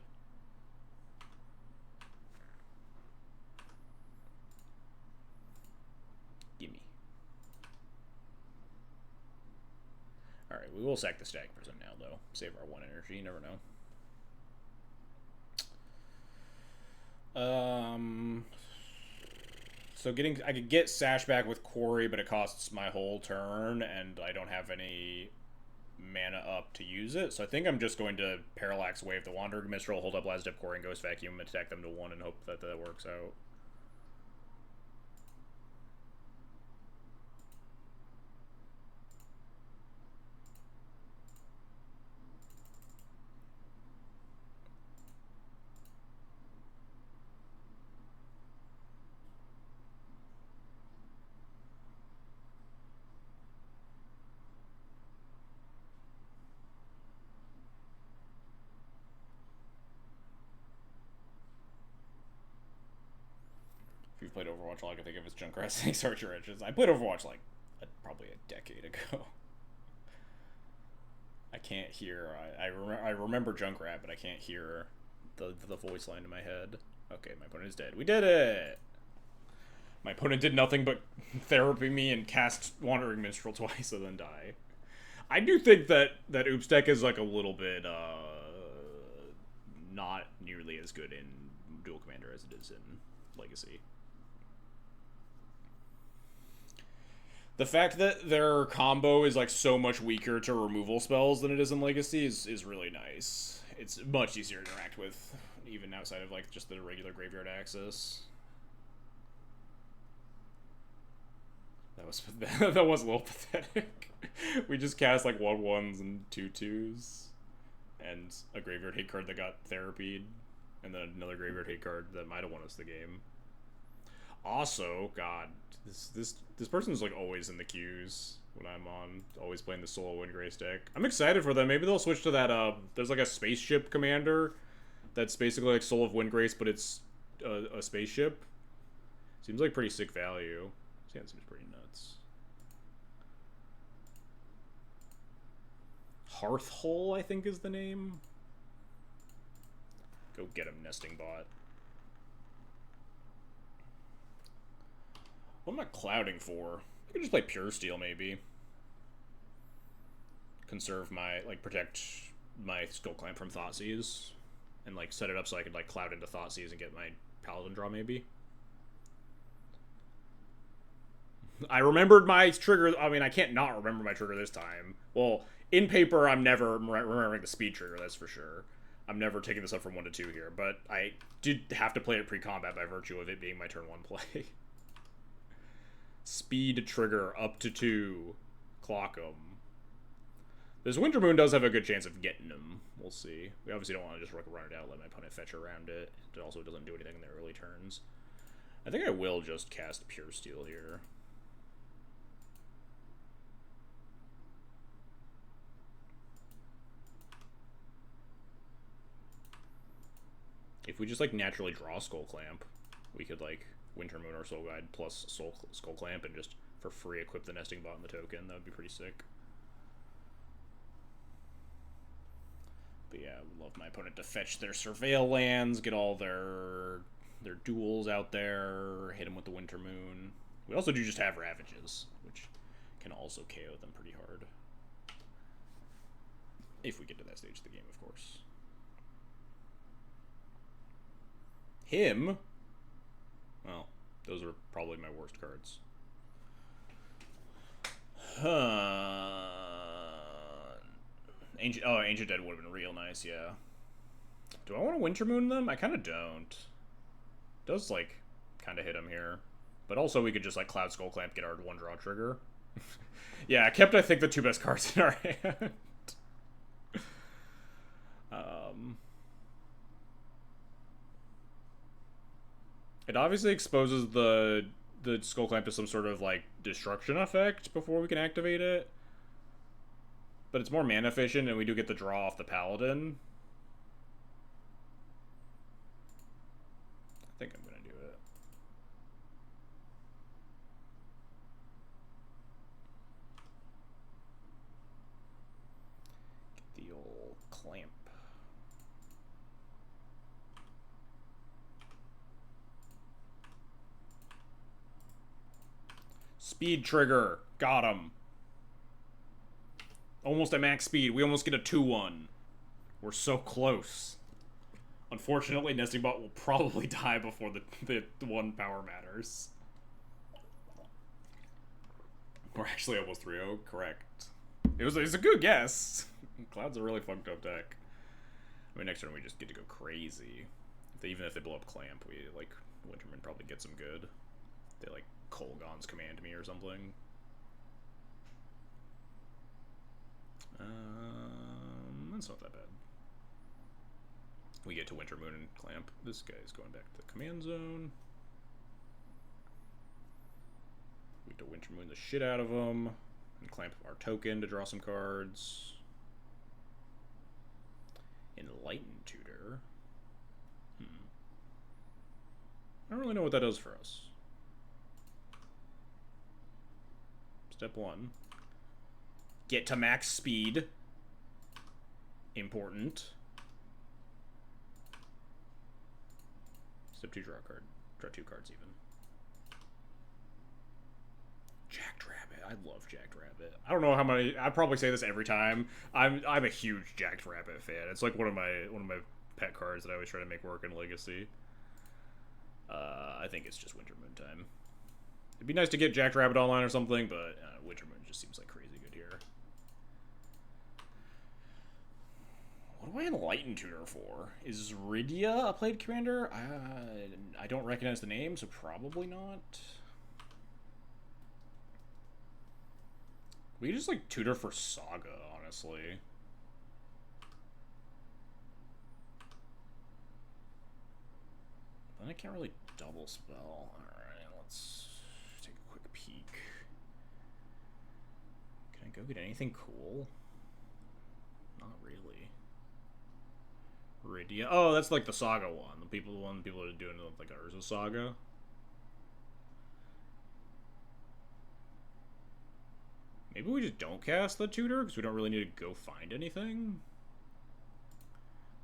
Gimme. Alright, we will sack the Stag Prison now, though. Save our 1 energy, you never know. So I could get Sash back with Quarry, but it costs my whole turn, and I don't have any mana up to use it. So I think I'm just going to Parallax Wave the Wandering Mistral, hold up Last Dip, Quarry, and Ghost Vacuum, attack them to 1, and hope that that works out. If you've played Overwatch, all I can think of is Junkrat saying Search Your Engines. I played Overwatch like probably a decade ago. I can't hear. I remember Junkrat, but I can't hear the voice line in my head. Okay, my opponent is dead. We did it! My opponent did nothing but therapy me and cast Wandering Minstrel twice and then die. I do think that Oops deck is like a little bit not nearly as good in Dual Commander as it is in Legacy. The fact that their combo is like so much weaker to removal spells than it is in Legacy is really nice. It's much easier to interact with, even outside of like just the regular graveyard access. That was a little pathetic. We just cast like 1/1s and 2/2s, and a graveyard hate card that got therapied, and then another graveyard hate card that might have won us the game. Also, God, this person's like always in the queues when I'm on, always playing the solo Windgrace deck. I'm excited for them. Maybe they'll switch to that. There's like a spaceship commander that's basically like Soul of Windgrace, but it's a spaceship. Seems like pretty sick value. Yeah, it seems pretty nuts. Hearthhole, I think, is the name. Go get him, Nesting Bot. What am I clouding for? I could just play Pure Steel, maybe. Conserve my, like, protect my Skull Clamp from Thoughtseize. And, like, set it up so I could, like, cloud into Thoughtseize and get my Paladin draw, maybe. I remembered my trigger. I mean, I can't not remember my trigger this time. Well, in paper, I'm never remembering the speed trigger, that's for sure. I'm never taking this up from 1 to 2 here, but I did have to play it pre-combat by virtue of it being my turn 1 play. Speed trigger up to 2. Clock 'em. This Winter Moon does have a good chance of getting them. We'll see. We obviously don't want to just run it out, let my opponent fetch around it. It also doesn't do anything in the early turns. I think I will just cast Pure Steel here. If we just, like, naturally draw Skull Clamp, we could, like, Winter Moon or Soul Guide plus Skull Clamp and just, for free, equip the Nesting Bot and the token. That would be pretty sick. But yeah, I would love my opponent to fetch their Surveil lands, get all their duels out there, hit them with the Winter Moon. We also do just have Ravages, which can also KO them pretty hard. If we get to that stage of the game, of course. Him? Well, those are probably my worst cards. Ancient Dead would have been real nice, yeah. Do I want to Winter Moon them? I kind of don't. It does, like, kind of hit him here. But also we could just, like, Cloud Skull Clamp, get our one-draw trigger. Yeah, I kept, I think, the two best cards in our hand. It obviously exposes the Skull Clamp to some sort of, like, destruction effect before we can activate it. But it's more mana efficient, and we do get the draw off the Paladin. I think I'm gonna do it. Get the old clamp. Speed trigger. Got him. Almost at max speed. We almost get a 2-1. We're so close. Unfortunately, Nesting Bot will probably die before the 1 power matters. We're actually almost 3-0. Correct. It was a good guess. Cloud's a really fucked up deck. I mean, next turn we just get to go crazy. Even if they blow up Clamp, we, like, Winterman probably gets them good. They, like, Kolgon's Command me or something. That's not that bad. We get to Winter Moon and Clamp. This guy's going back to the command zone. We get to Winter Moon the shit out of him. And Clamp our token to draw some cards. Enlighten Tutor. I don't really know what that does for us. Step 1. Get to max speed. Important. Step 2, draw a card. Draw 2 cards even. Jacked Rabbit. I love Jacked Rabbit. I don't know how many. I probably say this every time. I'm a huge Jacked Rabbit fan. It's like one of my pet cards that I always try to make work in Legacy. I think it's just Winter Moon time. It'd be nice to get Jacked Rabbit online or something, but Winter Moon just seems like crazy good here. What do I Enlighten Tutor for? Is Rydia a played commander? I don't recognize the name, so probably not. We could just, like, tutor for Saga, honestly. Then I can't really double spell. Alright, let's take a quick peek. Can I go get anything cool? Not really. Rydia. Oh, that's like the Saga one. The one people are doing like Urza Saga. Maybe we just don't cast the tutor because we don't really need to go find anything.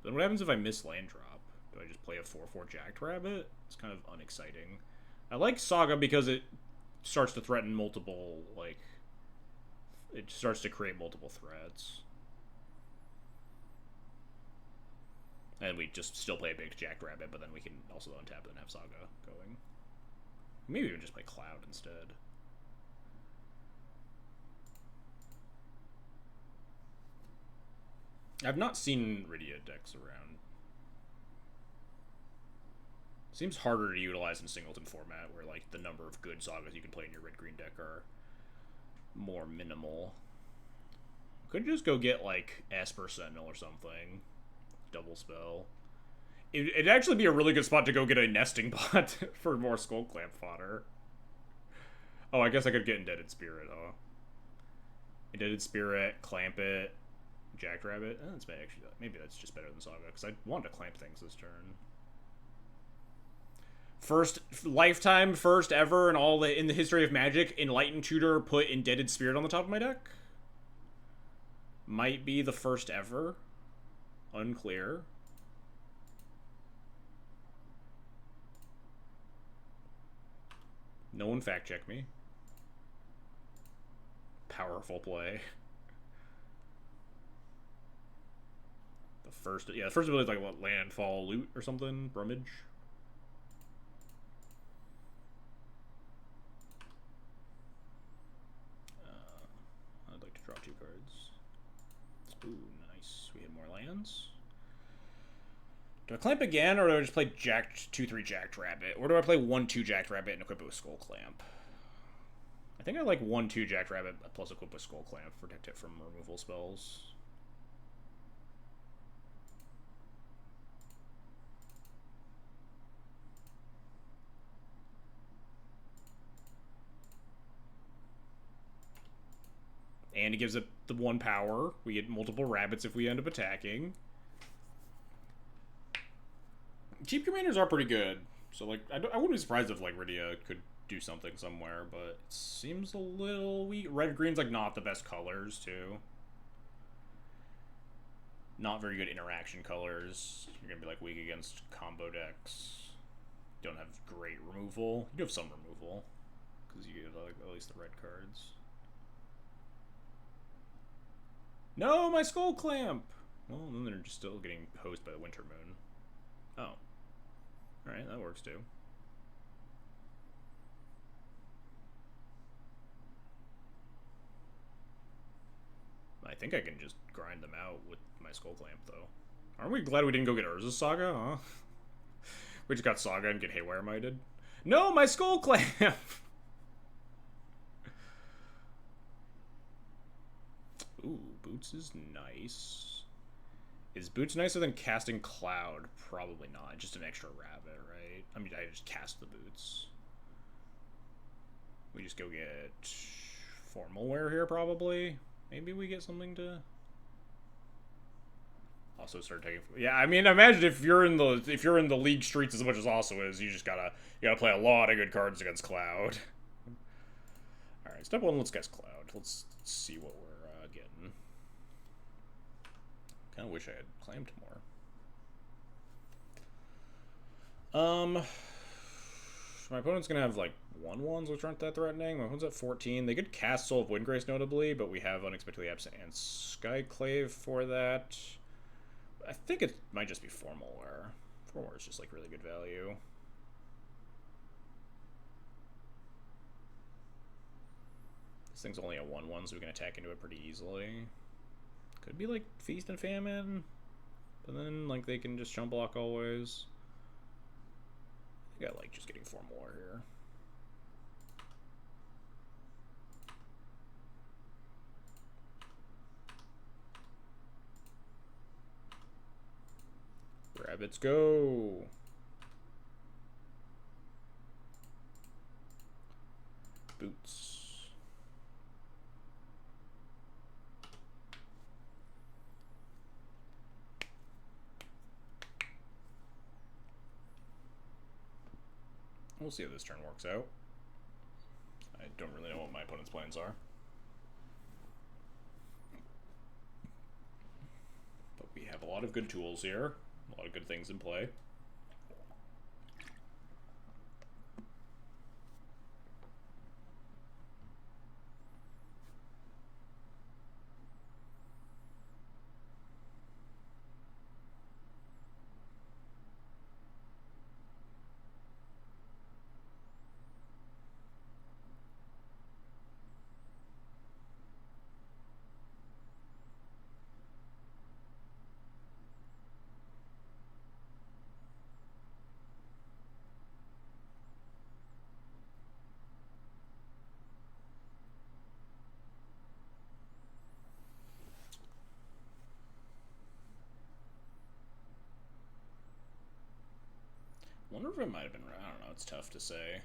Then what happens if I miss land drop? Do I just play a 4/4 Jacked Rabbit? It's kind of unexciting. I like Saga because it starts to threaten multiple, like, it starts to create multiple threats. And we just still play a big Jacked Rabbit, but then we can also untap and have Saga going. Maybe we would just play Cloud instead. I've not seen Rydia decks around. Seems harder to utilize in singleton format, where like the number of good Sagas you can play in your red-green deck are more minimal. Could just go get like Esper Sentinel or something. Double spell. It'd actually be a really good spot to go get a Nesting Bot for more Skull Clamp fodder. Oh, I guess I could get Indebted Spirit, huh? Indebted Spirit, Clamp it, Jacked Rabbit. That's actually, maybe that's just better than Saga, because I wanted to clamp things this turn. First lifetime, first ever in the history of Magic, Enlightened Tutor put Indebted Spirit on the top of my deck. Might be the first ever. Unclear. No one fact check me. Powerful play. The first ability is like what, landfall loot or something? Brummage. I'd like to draw 2 cards. Ooh, nice. We have more lands. Do I clamp again, or do I just play Jacked 2/3 Jacked Rabbit? Or do I play 1/2 Jacked Rabbit and equip it with Skull Clamp? I think I like 1/2 Jacked Rabbit plus equip with Skull Clamp, protect it from removal spells. And it gives it the 1 power. We get multiple rabbits if we end up attacking. Cheap commanders are pretty good. So, like, I wouldn't be surprised if, like, Rydia could do something somewhere, but it seems a little weak. Red-green's, like, not the best colors, too. Not very good interaction colors. You're gonna be, like, weak against combo decks. Don't have great removal. You do have some removal, because you get, like, at least the red cards. No, my Skull Clamp! Well, then they're just still getting posed by the Winter Moon. Oh. Alright, that works too. I think I can just grind them out with my Skull Clamp, though. Aren't we glad we didn't go get Urza's Saga, huh? We just got Saga and get Haywire Mighted. No, my Skull Clamp! Ooh, Boots is nice. Is Boots nicer than casting Cloud? Probably not. Just an extra rabbit, right? I mean, I just cast the Boots. We just go get Formal Wear here, probably. Maybe we get something to also start taking. Yeah, I mean, imagine if you're in the league streets as much as also is, you gotta play a lot of good cards against Cloud. All right, step 1. Let's guess Cloud. Let's see what we're getting. Kind of wish I had claimed more. My opponent's gonna have like 1/1s, which aren't that threatening. My opponent's at 14. They could cast Soul of Windgrace notably, but we have Unexpectedly Absent and Skyclave for that. I think it might just be Formal Wear. Formal Wear is just like really good value. This thing's only a 1/1, so we can attack into it pretty easily. Could be like Feast and Famine, but then like they can just chump block always. I think I like just getting 4 more here. Rabbits go. Boots. We'll see how this turn works out. I don't really know what my opponent's plans are. But we have a lot of good tools here. A lot of good things in play. Wonder if it might have been, I don't know, it's tough to say.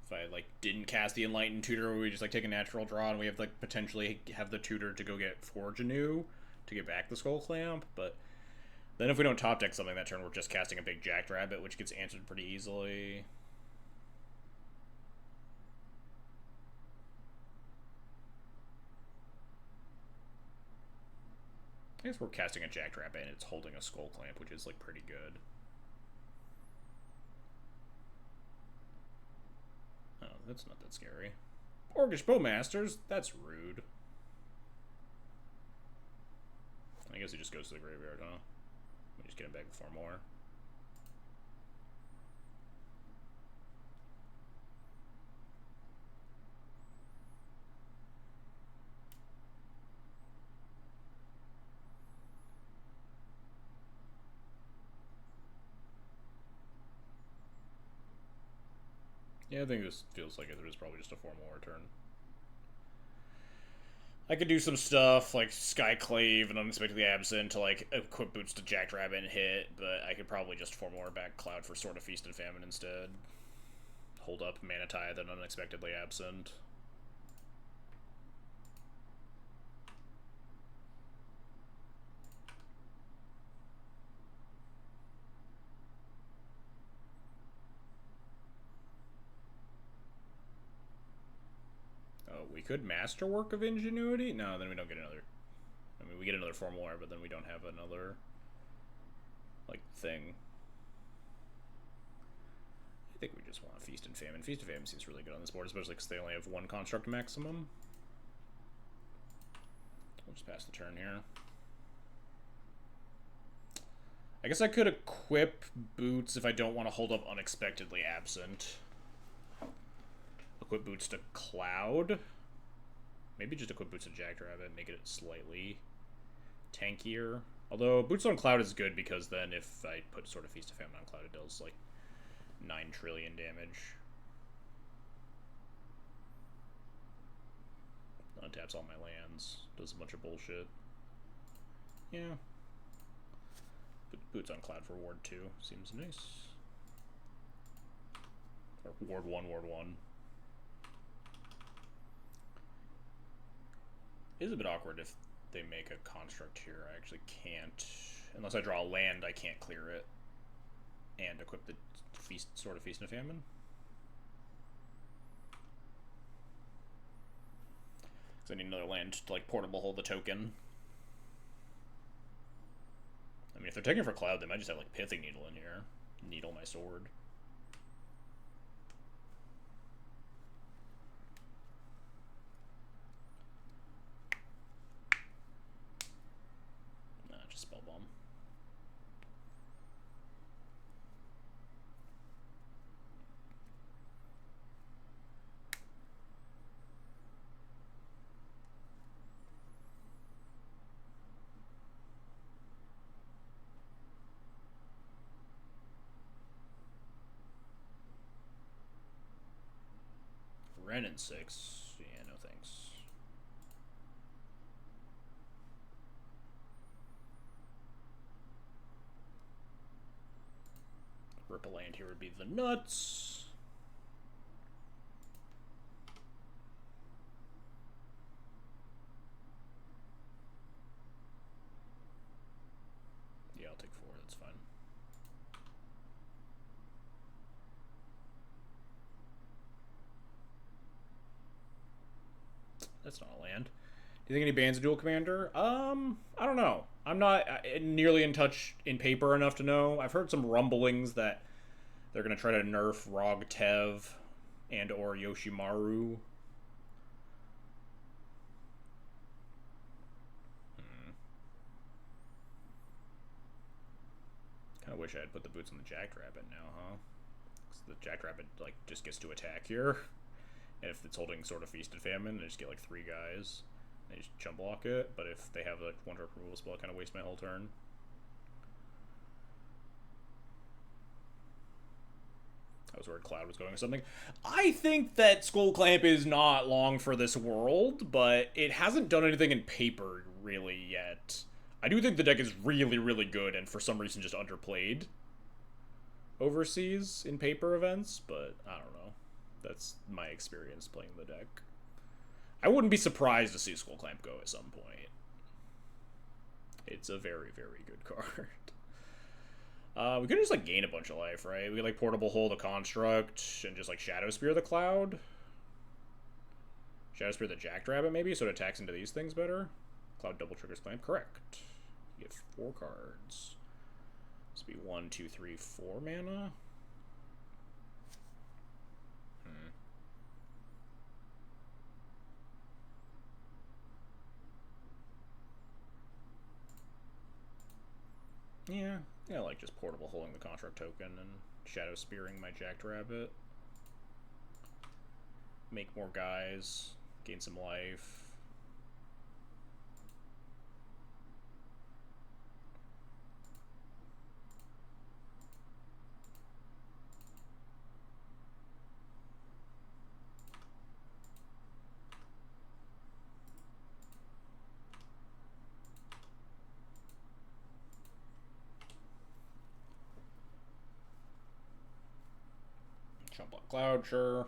If I like didn't cast the Enlightened Tutor, we just like take a natural draw and we have like potentially have the tutor to go get Forge Anew to get back the Skull Clamp, but then if we don't top deck something that turn, we're just casting a big Jacked Rabbit, which gets answered pretty easily. I guess we're casting a Jackrabbit and it's holding a Skull Clamp, which is, like, pretty good. Oh, that's not that scary. Orcish Bowmasters? That's rude. I guess he just goes to the graveyard, huh? We just get him back with 4 more. Yeah, I think this feels like it was probably just a 4 more turn. I could do some stuff like Skyclave and Unexpectedly Absent to like equip boots to Jackrabbit and hit, but I could probably just 4 more back Cloud for Sword of Feast and Famine instead. Hold up Mana Tithe and Unexpectedly Absent. Oh, we could Masterwork of Ingenuity? No, then we don't get another. I mean, we get another 4 more, but then we don't have another, like, thing. I think we just want Feast and Famine. Feast and Famine seems really good on this board, especially because they only have 1 construct maximum. We'll just pass the turn here. I guess I could equip Boots if I don't want to hold up Unexpectedly Absent. Equip Boots to Cloud. Maybe just equip Boots to Jackrabbit, make it slightly tankier. Although Boots on Cloud is good because then if I put Sword of Feast of Famine on Cloud, it does like 9 trillion damage. Untaps all my lands. Does a bunch of bullshit. Yeah. Boots on Cloud for Ward 2 seems nice. Or Ward 1, Ward 1. It is a bit awkward if they make a construct here. I actually can't. Unless I draw a land, I can't clear it. And equip the Sword of Feast and Famine. Because I need another land to, like, portable hold the token. I mean, if they're taking for Cloud, they might just have, like, Pithing Needle in here. Needle my sword. Nah, just Spell Bomb. Ren and 6. Yeah, no thanks. Rip a land here would be the nuts. Yeah, I'll take 4, that's fine. That's not a land. Do you think any bans a Duel Commander? I don't know. I'm not nearly in touch in paper enough to know. I've heard some rumblings that they're going to try to nerf Rog Tev and or Yoshimaru. Kind of wish I had put the boots on the Jackrabbit now, huh? Because the Jackrabbit, like, just gets to attack here. And if it's holding Sword of Feast and Famine, they just get like 3 guys. They just chump block it. But if they have like 1 drop removal spell, I kind of waste my whole turn. I was worried Cloud was going to something. I think that Skull Clamp is not long for this world, but it hasn't done anything in paper really yet. I do think the deck is really, really good and for some reason just underplayed overseas in paper events, but I don't know. That's my experience playing the deck. I wouldn't be surprised to see Skull Clamp go at some point. It's a very, very good card. We could just, like, gain a bunch of life, right? We could, like, Portable Hold a Construct and just, like, Shadow Spear the Cloud. Shadow Spear the Jackrabbit, maybe, so it attacks into these things better. Cloud double triggers Clamp. Correct. You get 4 cards. This would be 1, 2, 3, 4 mana. Yeah, I like just portable holding the construct token and shadow spearing my Jackrabbit. Make more guys, gain some life. Jump on Cloud, sure.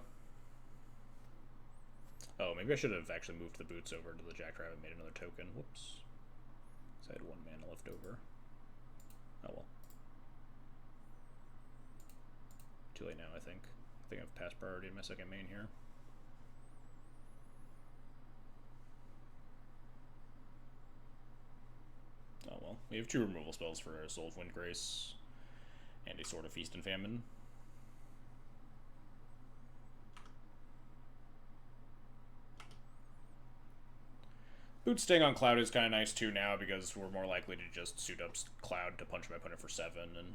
Oh, maybe I should have actually moved the boots over to the Jackrabbit and made another token. Whoops. Because I had 1 mana left over. Oh well. Too late now, I think. I think I've passed priority in my second main here. Oh well. We have 2 removal spells for Soul of Windgrace and a Sword of Feast and Famine. Boot staying on Cloud is kind of nice too now because we're more likely to just suit up Cloud to punch my opponent for 7, and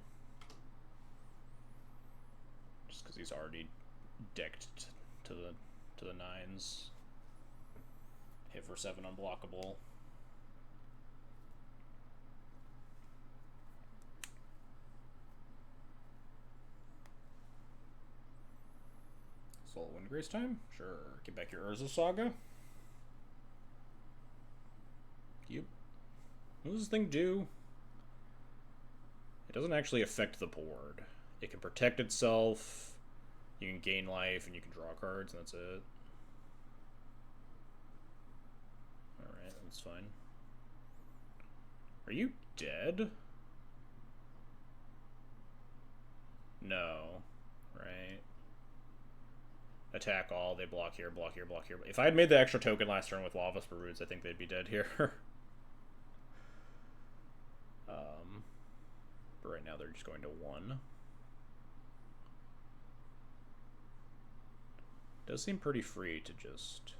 just because he's already decked to the 9s. Hit for 7 unblockable. Soul Windgrace time? Sure. Get back your Urza Saga. Yep. What does this thing do? It doesn't actually affect the board. It can protect itself, you can gain life, and you can draw cards, and that's it. Alright, that's fine. Are you dead? No. Right. Attack all, they block here, block here, block here. If I had made the extra token last turn with Lava Spur Roots, I think they'd be dead here. But right now they're just going to 1. Does seem pretty free to just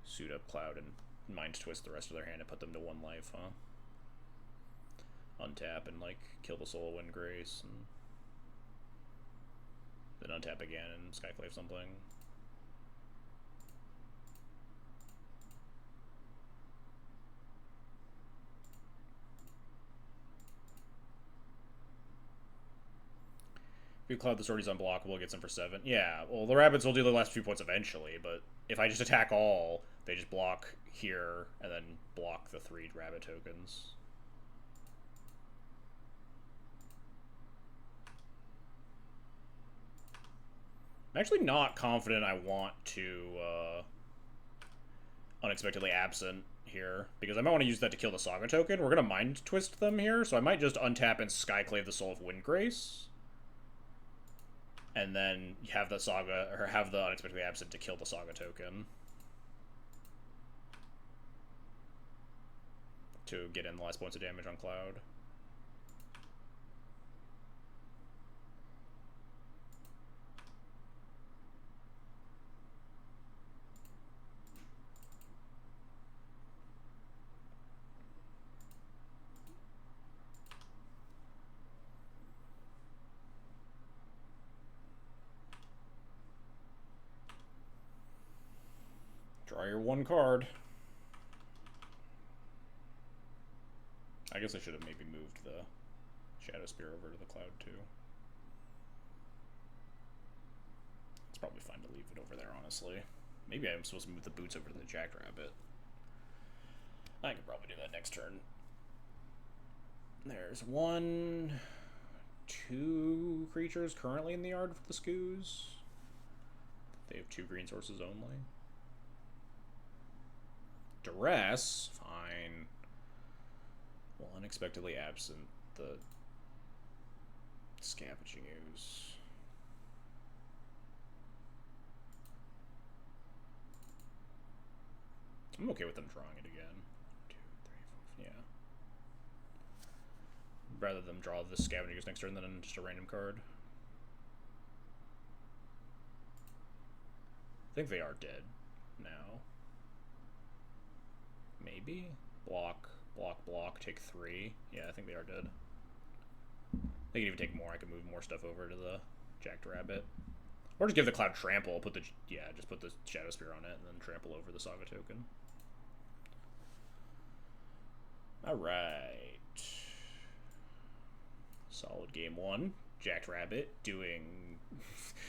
suit up Cloud and Mind Twist the rest of their hand and put them to 1 life, huh? Untap and, like, kill the Soul of Windgrace, and then untap again and Skyclave something. If you Cloud the Sword, he's unblockable, gets him for 7. Yeah, well, the rabbits will do the last few points eventually, but if I just attack all, they just block here and then block the 3 rabbit tokens. I'm actually not confident I want to Unexpectedly Absent here, because I might want to use that to kill the Saga token. We're going to Mind Twist them here, so I might just untap and Skyclave the Soul of Windgrace. And then have the Saga, or have the Unexpectedly Absent to kill the Saga token. To get in the last points of damage on Cloud. Draw your 1 card. I guess I should have maybe moved the Shadow Spear over to the Cloud too. It's probably fine to leave it over there, honestly. Maybe I'm supposed to move the boots over to the Jackrabbit. I could probably do that next turn. There's 1, 2 creatures currently in the yard for the Skoos. They have 2 green sources only. Duress, fine. Well, Unexpectedly Absent the Scavenging Ooze. I'm okay with them drawing it again. 1, 2, 3, 4, yeah. rather than draw the scavengers next turn than just a random card. I think they are dead now. Maybe? Block, block, block, take 3. Yeah, I think they are dead. They can even take more. I can move more stuff over to the Jacked Rabbit. Or just give the Cloud Trample. Put the just put the Shadow Spear on it and then trample over the Saga token. Alright. Solid game 1. Jacked Rabbit doing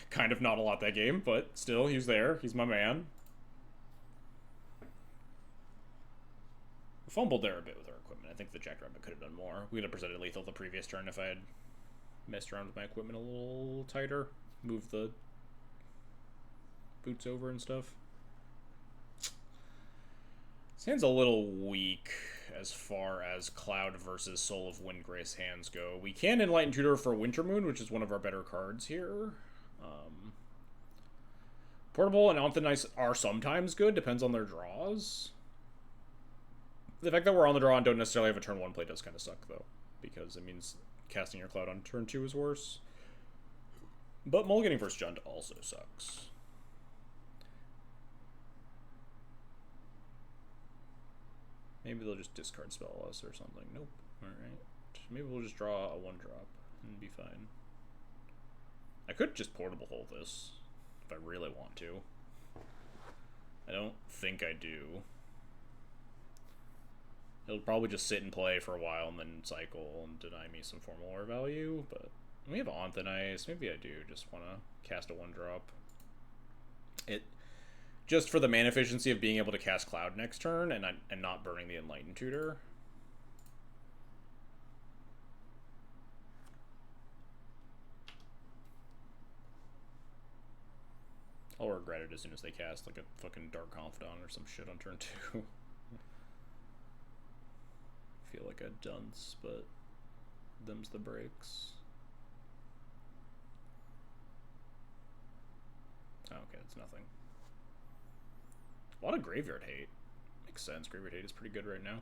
kind of not a lot that game, but still, he's there. He's my man. We fumbled there a bit with our equipment. I think the Jacked Rabbit could have done more. We would have presented lethal the previous turn if I had messed around with my equipment a little tighter. Moved the boots over and stuff. This hand's a little weak as far as Cloud versus Soul of Windgrace hands go. We can Enlighten Tutor for Wintermoon, which is one of our better cards here. Portable and Anthonyce are sometimes good, depends on their draws. The fact that we're on the draw and don't necessarily have a turn 1 play does kind of suck, though, because it means casting your Cloud on turn 2 is worse. But mulliganing first Jund also sucks. Maybe they'll just discard spell us or something. Nope. Alright. Maybe we'll just draw a 1-drop and be fine. I could just portable hold this if I really want to. I don't think I do. It'll probably just sit and play for a while and then cycle and deny me some formal or value, but we have Anthonyce. Maybe I do just want to cast a 1-drop. Just for the mana efficiency of being able to cast Cloud next turn and not burning the Enlightened Tutor. I'll regret it as soon as they cast like a fucking Dark Confidant or some shit on turn 2. Feel like a dunce, but them's the breaks. Oh, okay, it's nothing. A lot of Graveyard Hate. Makes sense. Graveyard Hate is pretty good right now.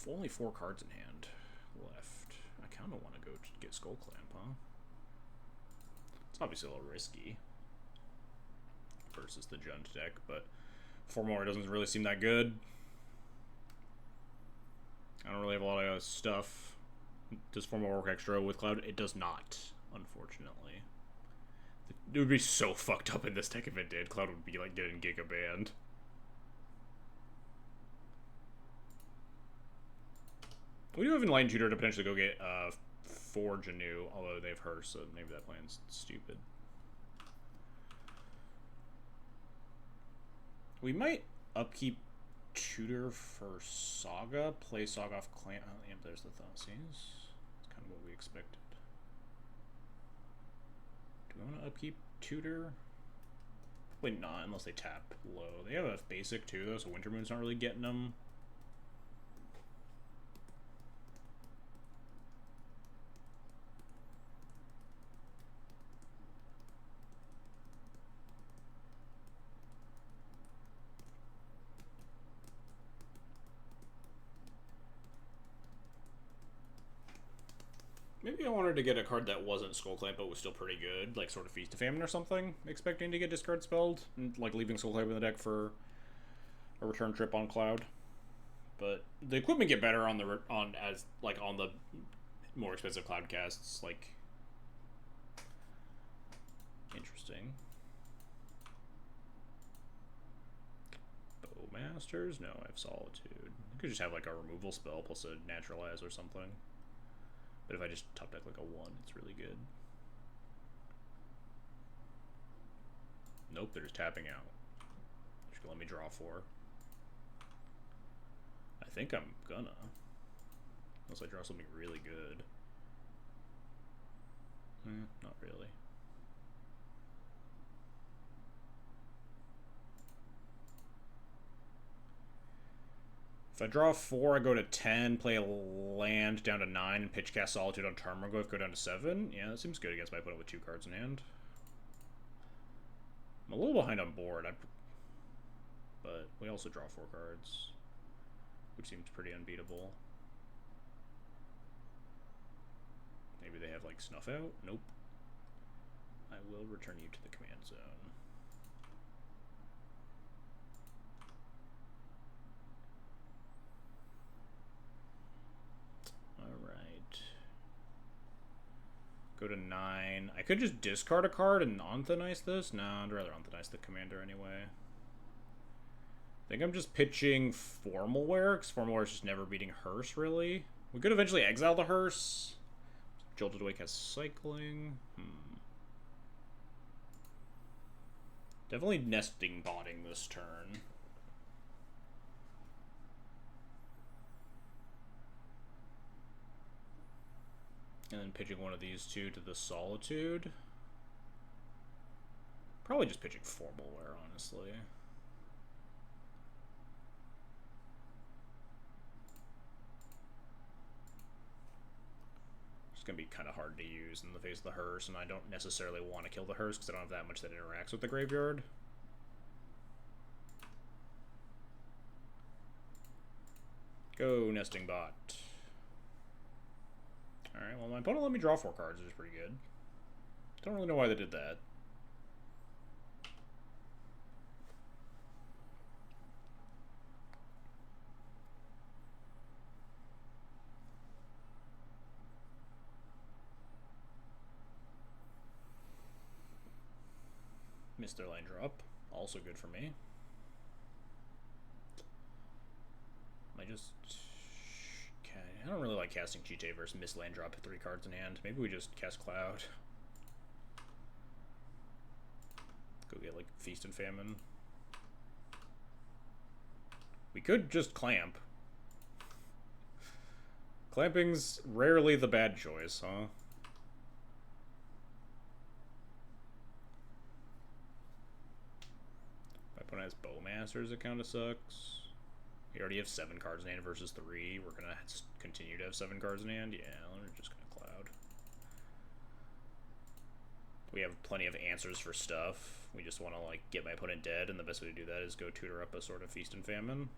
Only 4 cards in hand left. I kind of want to go get Skull Clamp, huh? It's obviously a little risky versus the Jund deck, but 4 more doesn't really seem that good. I don't really have a lot of stuff. Does 4 more work extra with Cloud? It does not, unfortunately. It would be so fucked up in this deck if it did. Cloud would be like getting Giga Banned. We do have Enlightened Tutor to potentially go get 4 Janu, although they have her, so maybe that plan's stupid. We might upkeep Tutor for Saga, play Saga off Clan. Oh, yeah, there's the Thoughtseize. That's kind of what we expected. Do we want to upkeep Tutor? Probably not, unless they tap low. They have a basic too, though, so Wintermoon's not really getting them. Maybe I wanted to get a card that wasn't Skull Clamp but was still pretty good, like sort of Feast of Famine or something, expecting to get discard spelled, and like leaving Skull Clamp in the deck for a return trip on Cloud. But the equipment get better on the on the more expensive Cloud casts. Like, interesting. Bowmasters? No, I have Solitude. I could just have like a removal spell plus a Naturalize or something. But if I just top deck like a 1, it's really good. Nope, they're just tapping out. Just gonna let me draw 4. I think I'm gonna. Unless I draw something really good. Not really. If I draw 4, I go to 10, play a land down to 9, and pitch cast Solitude on Tarmogoyf, go down to 7. Yeah, that seems good against my opponent with 2 cards in hand. I'm a little behind on board. but we also draw 4 cards, which seems pretty unbeatable. Maybe they have, like, Snuff Out? Nope. I will return you to the command zone. Alright. Go to 9. I could just discard a card and Anthonize this? No, I'd rather Anthonize the commander anyway. I think I'm just pitching Formalware, because Formalware is just never beating Hearse, really. We could eventually exile the Hearse. Jolted Awake has cycling. Definitely nesting botting this turn. And then pitching one of these two to the Solitude. Probably just pitching Formalware, honestly. It's going to be kind of hard to use in the face of the Hearse, and I don't necessarily want to kill the Hearse because I don't have that much that interacts with the graveyard. Go, Nesting Bot. Alright, well, my opponent let me draw 4 cards, which is pretty good. Don't really know why they did that. Missed their line drop. Also good for me. I don't really like casting Cheat versus miss land drop at 3 cards in hand. Maybe we just cast Cloud. Go get, like, Feast and Famine. We could just Clamp. Clamping's rarely the bad choice, huh? My opponent has Bowmasters, it kind of sucks. We already have 7 cards in hand versus 3. We're going to continue to have 7 cards in hand. Yeah, we're just going to Cloud. We have plenty of answers for stuff. We just want to, like, get my opponent dead, and the best way to do that is go tutor up a sort of Feast and Famine.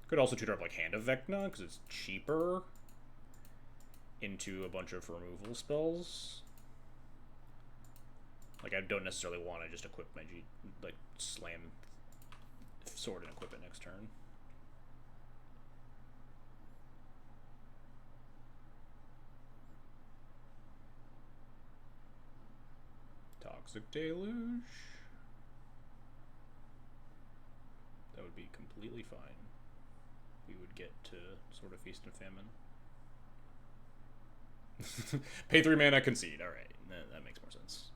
Could also tutor up, like, Hand of Vecna, because it's cheaper into a bunch of removal spells. Like, I don't necessarily want to just equip my slam sword and equip it next turn. Toxic Deluge. That would be completely fine. We would get to sort of Feast and Famine. Pay 3 mana, concede. Alright, that makes more sense.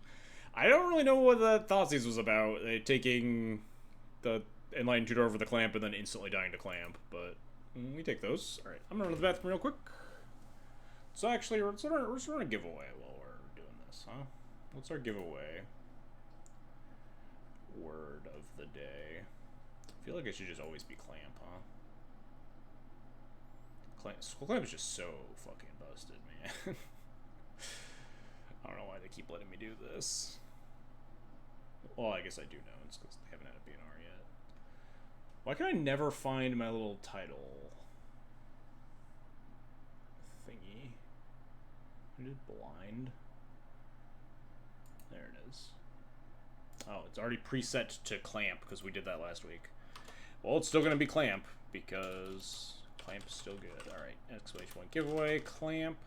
I don't really know what the Thoughtseize was about, taking the Enlightened Tutor over the Clamp and then instantly dying to Clamp, but we take those. Alright, I'm gonna run to the bathroom real quick. So actually, we're just gonna giveaway while we're doing this, huh? What's our giveaway? Word of the day. I feel like it should just always be Clamp, huh? Clamp is just so fucking busted, man. I don't know why they keep letting me do this. Well, I guess I do know. It's because they haven't had a BNR yet. Why can I never find my little title thingy? I did blind. There it is. Oh, it's already preset to Clamp because we did that last week. Well, it's still going to be Clamp because Clamp is still good. Alright, exclamation point giveaway, Clamp.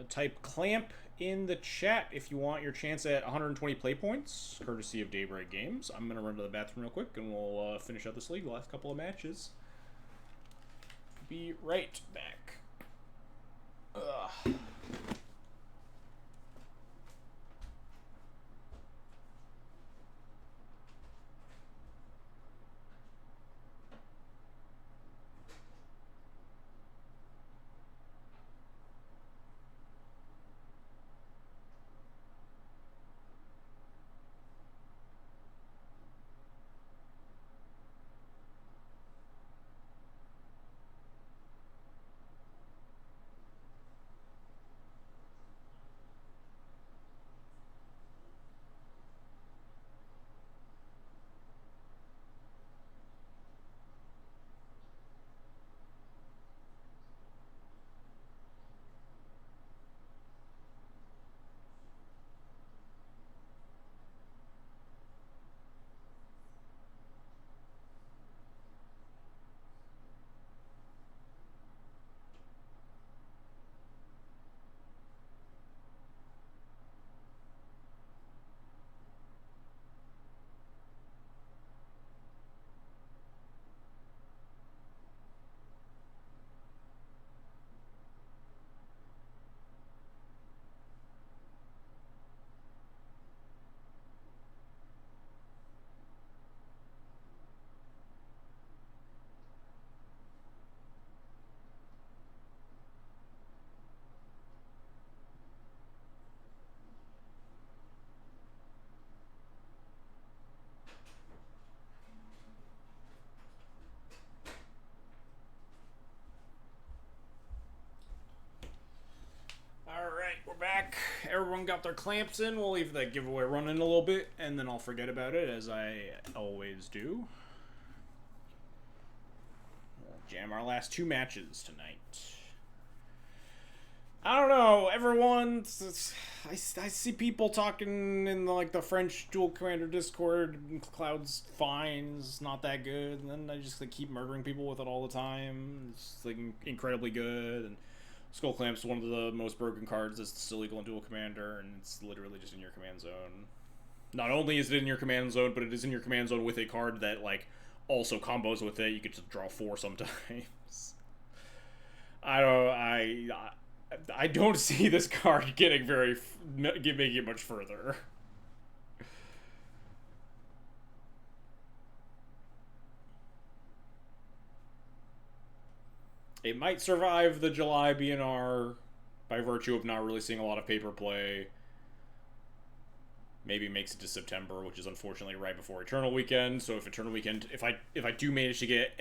Type Clamp in the chat if you want your chance at 120 play points, courtesy of Daybreak Games. I'm going to run to the bathroom real quick, and we'll finish out this league, the last couple of matches. Be right back. Ugh. everyone got their clamps in, we'll leave that giveaway running a little bit, and then I'll forget about it, as I always do. We'll jam our last 2 matches tonight. I don't know, everyone, I see people talking in the French Duel Commander Discord, Cloud's fine, it's not that good, and then I just keep murdering people with it all the time. It's incredibly good, and Skull Clamp's one of the most broken cards that's still legal in Duel Commander, and it's literally just in your command zone. Not only is it in your command zone, but it is in your command zone with a card that, also combos with it. You get to draw 4 sometimes. I don't see this card getting making it much further. It might survive the July BNR by virtue of not really seeing a lot of paper play. Maybe makes it to September, which is unfortunately right before Eternal Weekend. So if Eternal Weekend, if I do manage to get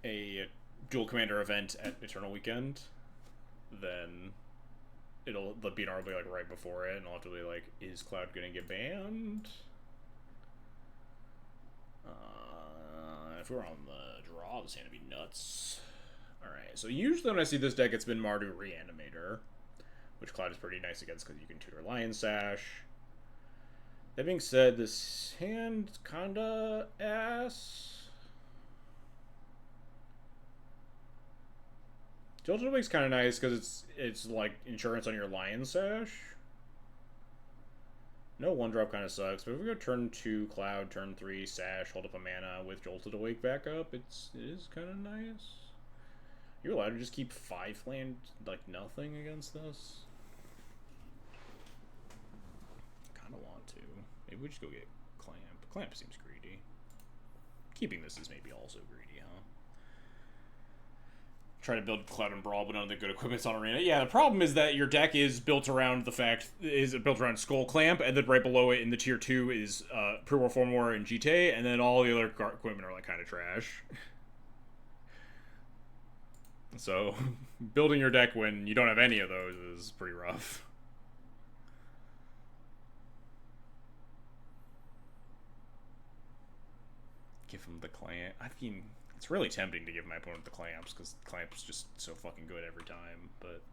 a Duel Commander event at Eternal Weekend, then the BNR will be right before it, and I'll have to be is Cloud gonna get banned? If we're on the draw, this is gonna be nuts. Alright, so usually when I see this deck, it's been Mardu Reanimator, which Cloud is pretty nice against because you can tutor Lion Sash. That being said, this hand kinda ass. Jolted Awake's kind of nice because it's like insurance on your Lion Sash. No 1-drop kind of sucks, but if we go turn 2 Cloud, turn 3 Sash, hold up a mana with Jolted Awake backup, it is kind of nice. You're allowed to just keep 5 land nothing against this. Kind of want to. Maybe we just go get Clamp. Clamp seems greedy. Keeping this is maybe also greedy, huh? Try to build Cloud and Brawl, but none of the good equipment's on Arena. Yeah, the problem is that your deck is built around built around Skull Clamp, and then right below it in the tier 2 is Pre-War, Form War, and GT, and then all the other equipment are kind of trash. So, building your deck when you don't have any of those is pretty rough. Give him the Clamp. I mean, it's really tempting to give my opponent the Clamps, because Clamps just so fucking good every time, but...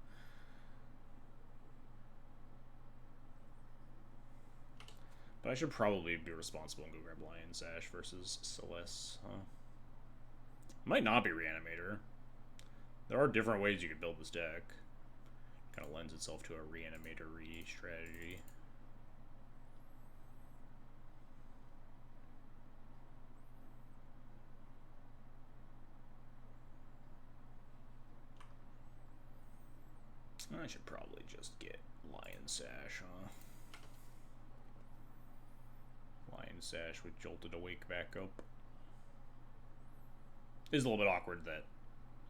But I should probably be responsible and go grab Lion Sash versus Celeste, huh? Might not be Reanimator. There are different ways you could build this deck. Kind of lends itself to a Reanimator-y strategy. I should probably just get Lion Sash, huh? Lion Sash with Jolted Awake backup. It is a little bit awkward that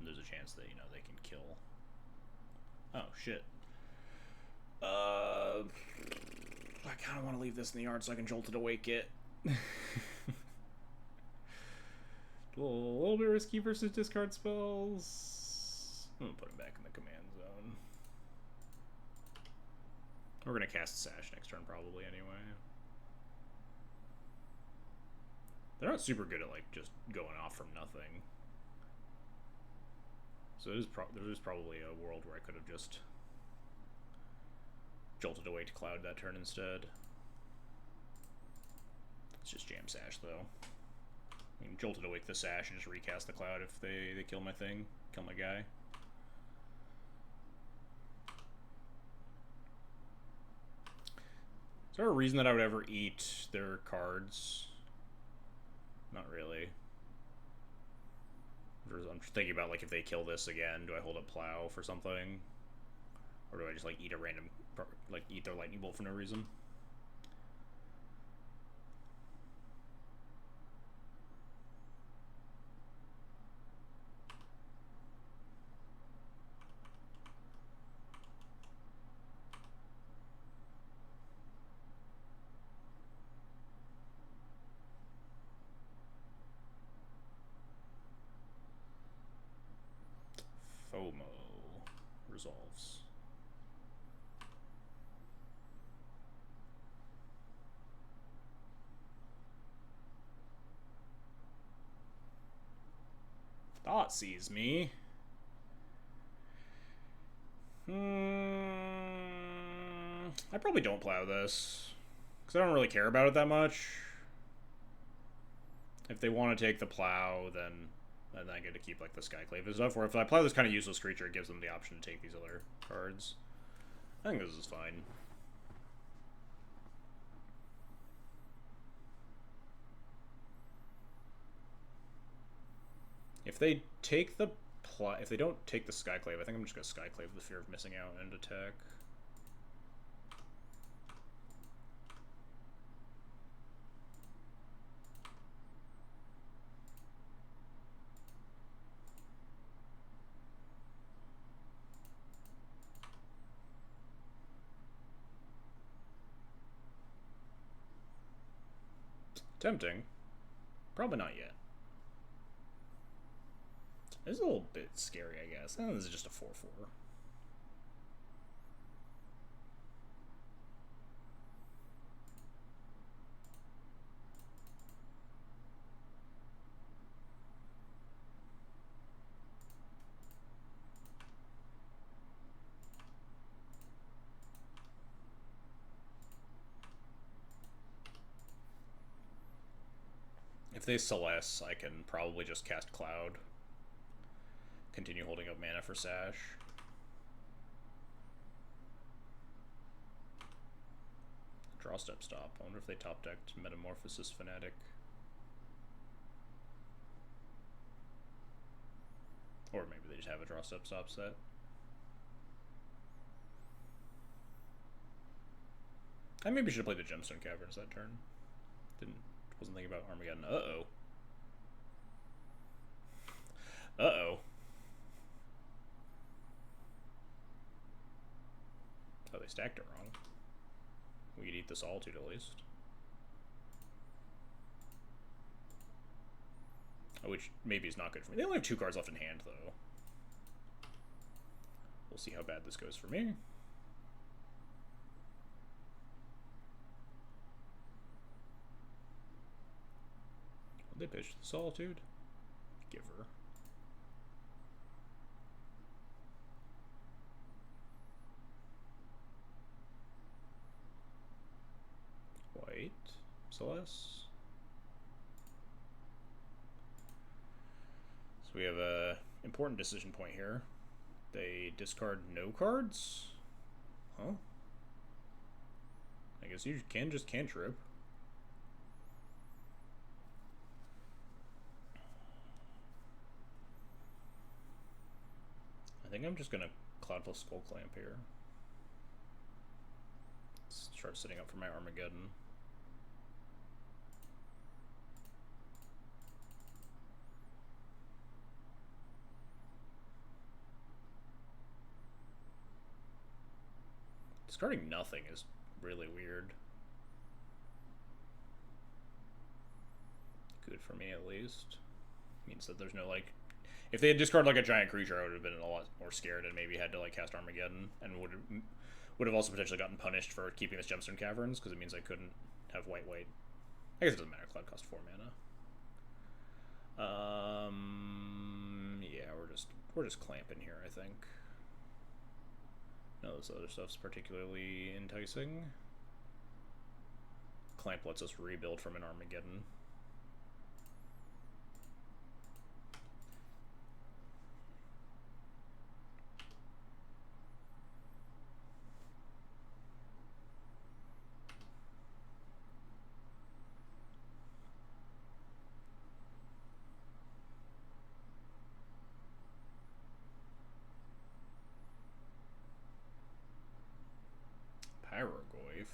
there's a chance that, they can kill. Oh, shit. I kind of want to leave this in the yard so I can Jolted Awake it. A little bit risky versus discard spells. I'm going to put him back in the command zone. We're going to cast Sash next turn probably anyway. They're not super good at, just going off from nothing. So there is probably a world where I could have just Jolted Away to Cloud that turn instead. Let's just jam Sash, though. I mean, Jolted Awake the Sash and just recast the Cloud if they kill my thing, kill my guy. Is there a reason that I would ever eat their cards? Not really. I'm just thinking about, if they kill this again, do I hold up Plow for something? Or do I just, eat a random, eat their Lightning Bolt for no reason? FOMO resolves. Thought sees me. I probably don't plow this. Because I don't really care about it that much. If they want to take the plow, then I get to keep like the Skyclave and stuff. Or if I plow this kind of useless creature, it gives them the option to take these other cards. I think this is fine. If they take the if they don't take the Skyclave, I think I'm just gonna Skyclave the fear of missing out and attack. Tempting. Probably not yet. This is a little bit scary, I guess. Oh, this is just a 4/4. If they Celeste, I can probably just cast Cloud. Continue holding up mana for Sash. Draw step stop. I wonder if they top decked Metamorphosis Fanatic. Or maybe they just have a draw step stop set. I maybe should have played the Gemstone Caverns that turn. Wasn't thinking about Armageddon. Uh-oh. Uh-oh. Oh, they stacked it wrong. We could eat the Solitude at least. Oh, which maybe is not good for me. They only have 2 cards left in hand, though. We'll see how bad this goes for me. They pitched the Solitude. Giver. White. Celeste. So we have a important decision point here. They discard no cards? Huh? I guess you can just cantrip. I think I'm just gonna Cloudful Skull Clamp here. Start setting up for my Armageddon. Discarding nothing is really weird. Good for me, at least. Means that there's no, like... If they had discarded, like, a giant creature, I would have been a lot more scared and maybe had to, like, cast Armageddon. And would have also potentially gotten punished for keeping this Gemstone Caverns, because it means I couldn't have white. I guess it doesn't matter. Cloud cost 4 mana. Yeah, we're just clamping here, I think. No, this other stuff's particularly enticing. Clamp lets us rebuild from an Armageddon. Pyrogoyf.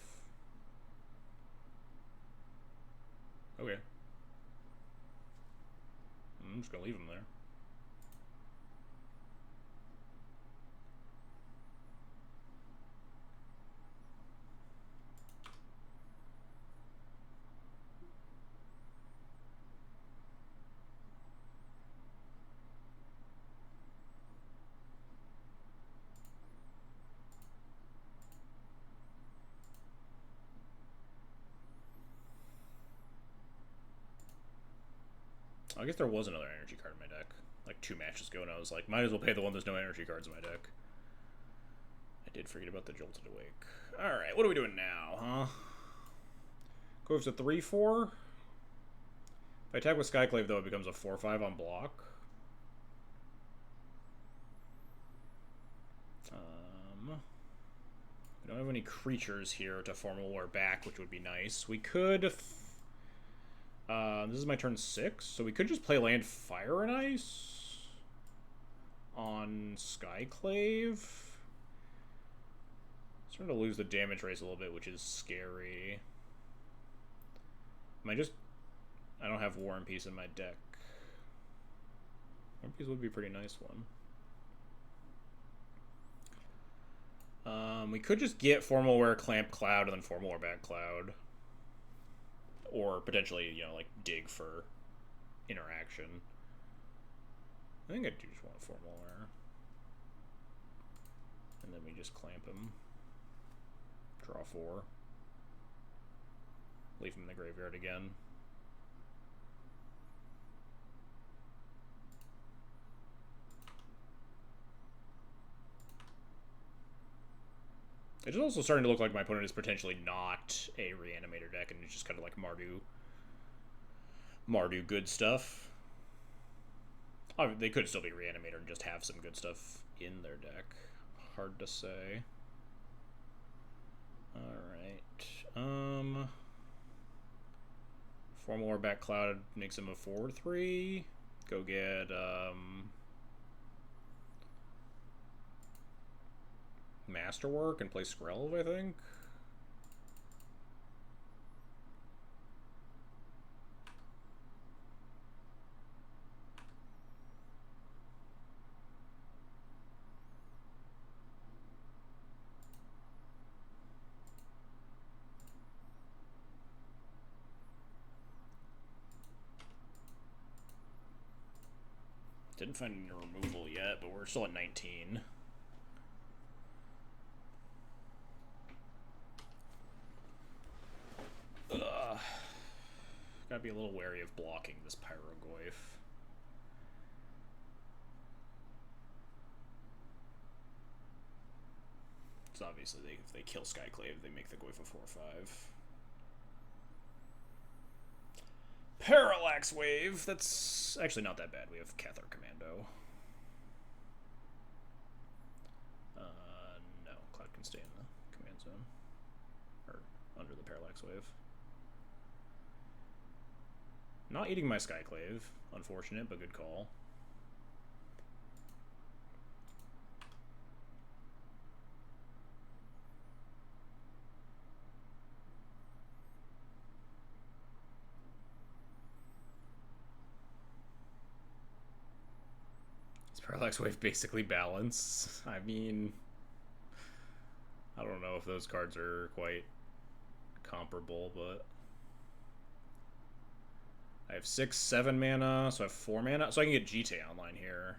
Okay. I'm just gonna leave him there. I guess there was another energy card in my deck. like 2 matches ago, and I was like, might as well pay the one there's no energy cards in my deck. I did forget about the Jolted Awake. Alright, what are we doing now, huh? Goes to 3-4. If I attack with Skyclave, though, it becomes a 4-5 on block. We don't have any creatures here to Formal War back, which would be nice. We could... this is my turn 6, so we could just play land Fire and Ice on Skyclave. Starting to lose the damage race a little bit, which is scary. I don't have War and Peace in my deck. War and Peace would be a pretty nice one. We could just get Formal Wear, Clamp Cloud, and then Formal Wear back Cloud. Or potentially, you know, like dig for interaction. I think I do just want Formal Wear. And then we just clamp him. Draw 4. Leave him in the graveyard again. It's also starting to look like my opponent is potentially not a reanimator deck, and it's just kind of like Mardu good stuff. They could still be reanimator and just have some good stuff in their deck. Hard to say. Alright. Formal War back Cloud makes him a 4-3. Go get, Masterwork and play Skrelv, I think. Didn't find any removal yet, but we're still at 19. Gotta be a little wary of blocking this Pyrogoyf. So obviously if they kill Skyclave, they make the Goyf a 4-5. Parallax Wave! That's actually not that bad. We have Cathar Commando. No. Cloud can stay in the command zone. Or under the Parallax Wave. Not eating my Skyclave. Unfortunate, but good call. Is Parallax Wave basically balance? I mean, I don't know if those cards are quite comparable, but... I have 6, 7 mana, so I have 4 mana. So I can get Jite online here.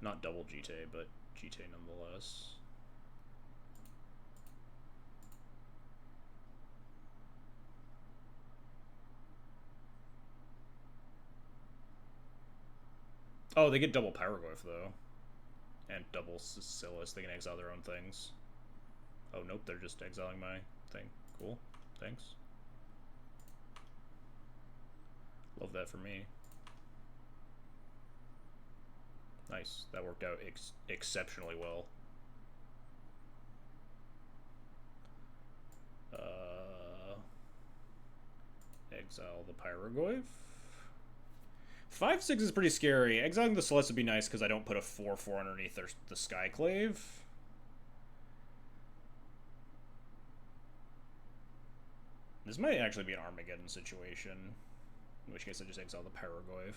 Not double Jite, but Jite nonetheless. Oh, they get double Pyrogoyf, though. And double Sicilus. They can exile their own things. Oh, nope, they're just exiling my thing. Cool. Thanks. Love that for me. Nice. That worked out exceptionally well. Exile the Pyrogoyf. 5/6 is pretty scary. Exiling the Celeste would be nice because I don't put a 4/4 underneath the Skyclave. This might actually be an Armageddon situation. In which case I just exile the Pyrogoyf.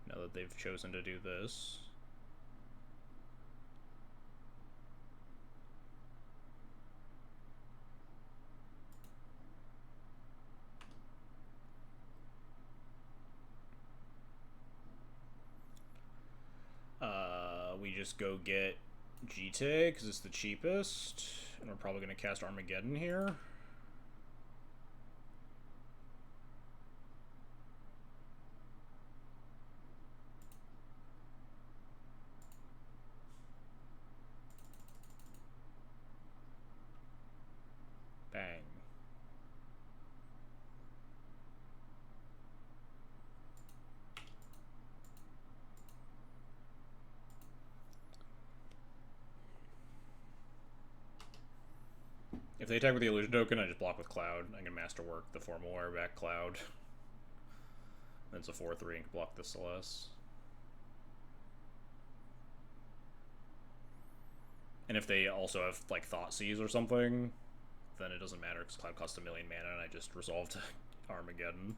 Now that they've chosen to do this. We just go get Jite because it's the cheapest. And we're probably going to cast Armageddon here. they attack with the illusion token, I just block with Cloud. I can masterwork the formal wear back Cloud. Then it's a 4/3 and can block the Celeste. And if they also have like Thought Seize or something, then it doesn't matter because Cloud costs 1,000,000 mana and I just resolve to Armageddon.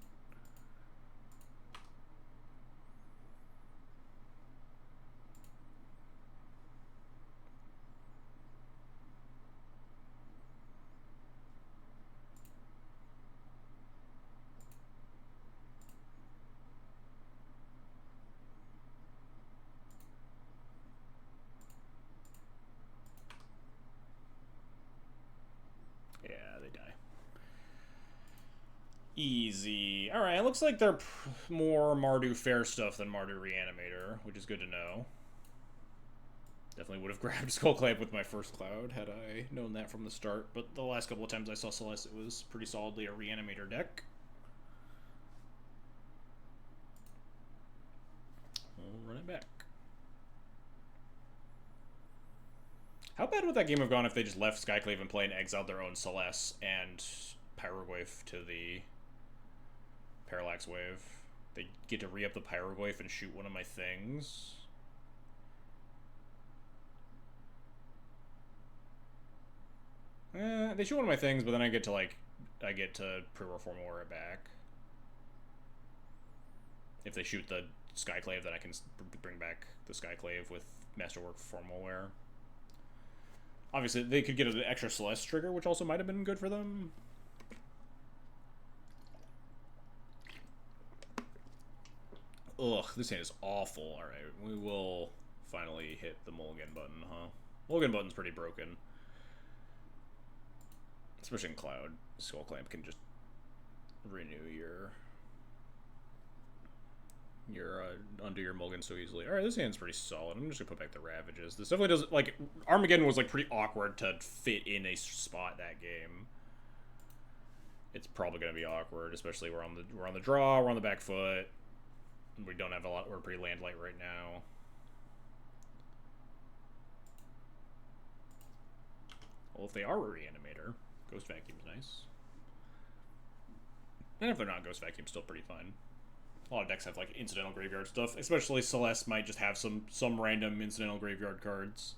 Easy. Alright, it looks like they're more Mardu fair stuff than Mardu reanimator, which is good to know. Definitely would have grabbed Skull Clamp with my first Cloud had I known that from the start, but the last couple of times I saw Celeste, it was pretty solidly a reanimator deck. We'll run it back. How bad would that game have gone if they just left Skyclave in play and exiled their own Celeste and Pyroglyph to the Parallax Wave? They get to re-up the Pyroglyph and shoot one of my things. They shoot one of my things, but then I get to pre-reform Aura it back. If they shoot the Skyclave, then I can bring back the Skyclave with Masterwork Formalware. Obviously, they could get an extra Celeste trigger, which also might have been good for them. Ugh, this hand is awful. Alright, we will finally hit the mulligan button, huh? Mulligan button's pretty broken. Especially in Cloud. Skull Clamp can just renew your undo your mulligan so easily. Alright, this hand's pretty solid. I'm just gonna put back the Ravages. This definitely doesn't, like, Armageddon was, like, pretty awkward to fit in a spot that game. It's probably gonna be awkward, especially we're on the draw, we're on the back foot. We don't have a lot, we're pretty land light right now. Well, if they are a reanimator, Ghost Vacuum's nice. And if they're not Ghost Vacuum, still pretty fun. A lot of decks have like incidental graveyard stuff, especially Celeste might just have some random incidental graveyard cards.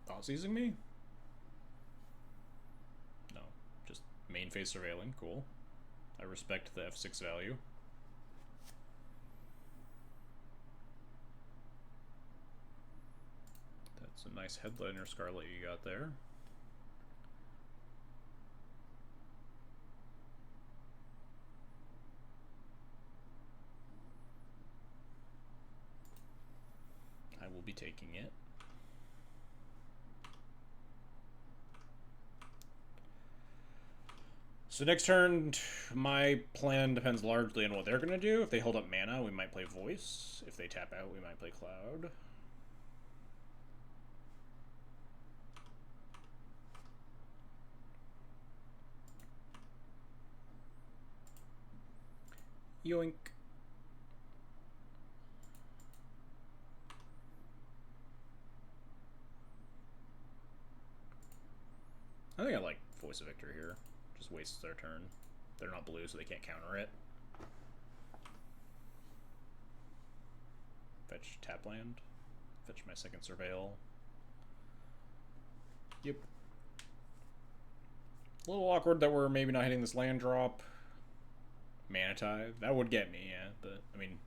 Thought seizing me? No, just main phase surveilling. Cool. I respect the F6 value. That's a nice headliner Scarlet you got there. I will be taking it. So next turn, my plan depends largely on what they're going to do. If they hold up mana, we might play Voice. If they tap out, we might play Cloud. Yoink. I think I like Voice of Victor here. Just wastes their turn. They're not blue, so they can't counter it. Fetch tap land. Fetch my second Surveil. Yep. A little awkward that we're maybe not hitting this land drop. Mana Tithe. That would get me, yeah. But, I mean,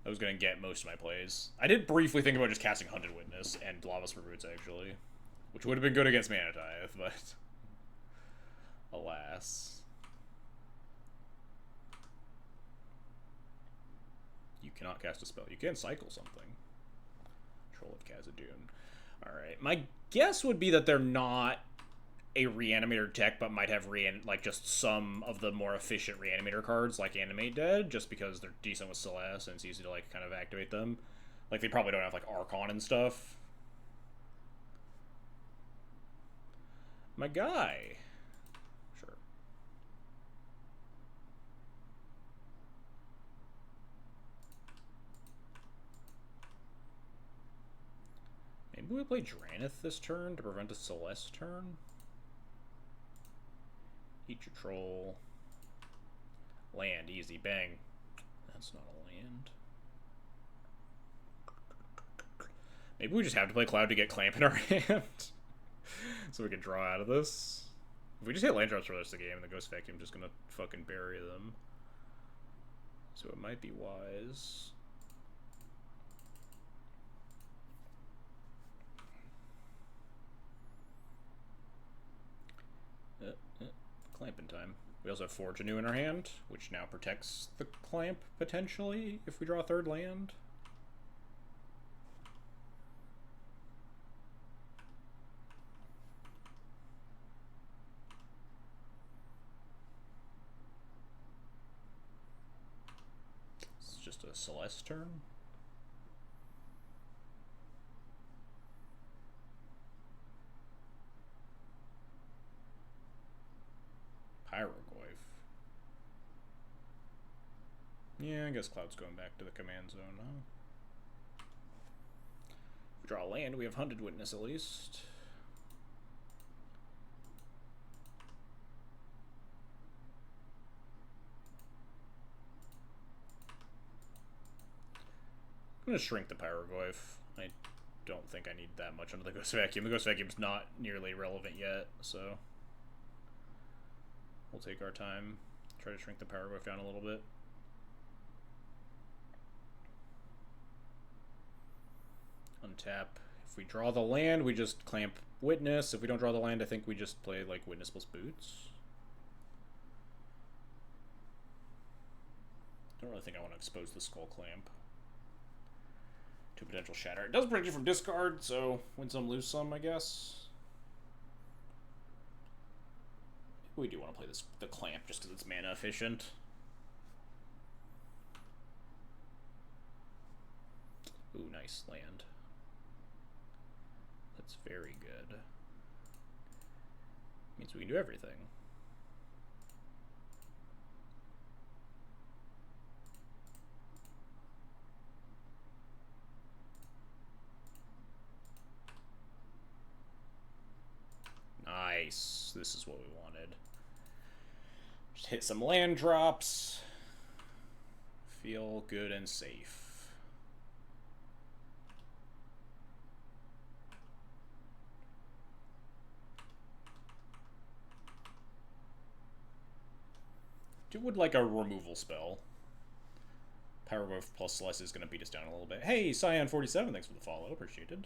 that was going to get most of my plays. I did briefly think about just casting Hunted Witness and Lava Spur Roots, actually. Which would have been good against Mana Tithe, but alas. You cannot cast a spell. You can cycle something. Troll of Khazad-dûn. Alright. My guess would be that they're not a reanimator deck, but might have like just some of the more efficient reanimator cards, like Animate Dead, just because they're decent with Celeste and it's easy to like kind of activate them. Like they probably don't have like Archon and stuff. My guy. Sure. Maybe we play Dranith this turn to prevent a Celeste turn? Eat your troll. Land, easy, bang. That's not a land. Maybe we just have to play Cloud to get Clamp in our hand. So we can draw out of this. If we just hit land drops for the rest of the game, the Ghost Vacuum just gonna fucking bury them. So it might be wise. Clamping time. We also have Forge Anew in our hand, which now protects the Clamp, potentially, if we draw a third land. It's just a Celeste turn. Pyroglyph. Yeah, I guess Cloud's going back to the command zone now. If we draw a land, we have Hunted Witness at least. I'm gonna shrink the Pyroglyph. I don't think I need that much under the Ghost Vacuum. The Ghost Vacuum's not nearly relevant yet, so we'll take our time. Try to shrink the Pyroglyph down a little bit. Untap. If we draw the land, we just Clamp Witness. If we don't draw the land, I think we just play like Witness plus Boots. Don't really think I want to expose the Skull Clamp to potential shatter. It does protect you from discard, so win some, lose some, I guess. We do want to play the Clamp just because it's mana efficient. Ooh, nice land. That's very good. Means we can do everything. Nice. This is what we wanted. Just hit some land drops. Feel good and safe. Would like a removal spell. Pyroglyph plus Celeste is going to beat us down a little bit. Hey, Cyan47, thanks for the follow. Appreciated.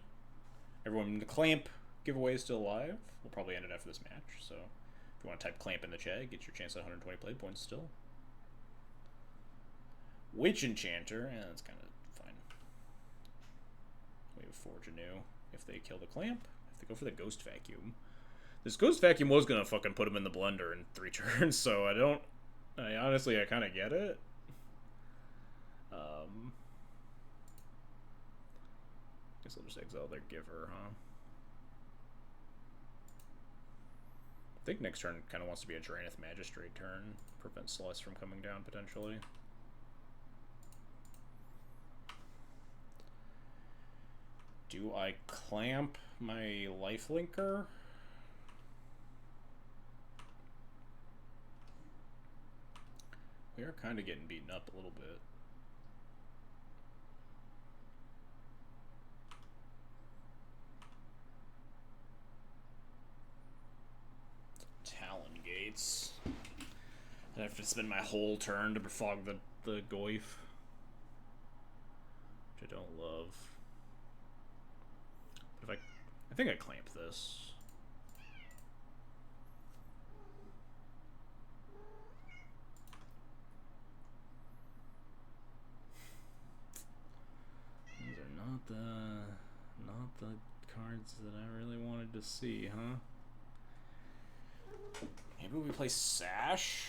Everyone, the Clamp giveaway is still alive. We'll probably end it after this match, so if you want to type Clamp in the chat, get your chance at 120 play points still. Witch Enchanter, that's kind of fine. We have Forge Anew if they kill the Clamp. If they go for the Ghost Vacuum. This Ghost Vacuum was going to fucking put him in the blender in 3 turns, so I honestly kind of get it. Guess I'll just exile their Giver, huh? I think next turn kind of wants to be a Dranith Magistrate turn. Prevent Celeste from coming down, potentially. Do I Clamp my Lifelinker? We are kind of getting beaten up a little bit. Talon Gates. I have to spend my whole turn to befog the Goyf. Which I don't love. But if I think I Clamp this. Not the cards that I really wanted to see, huh? Maybe we play Sash?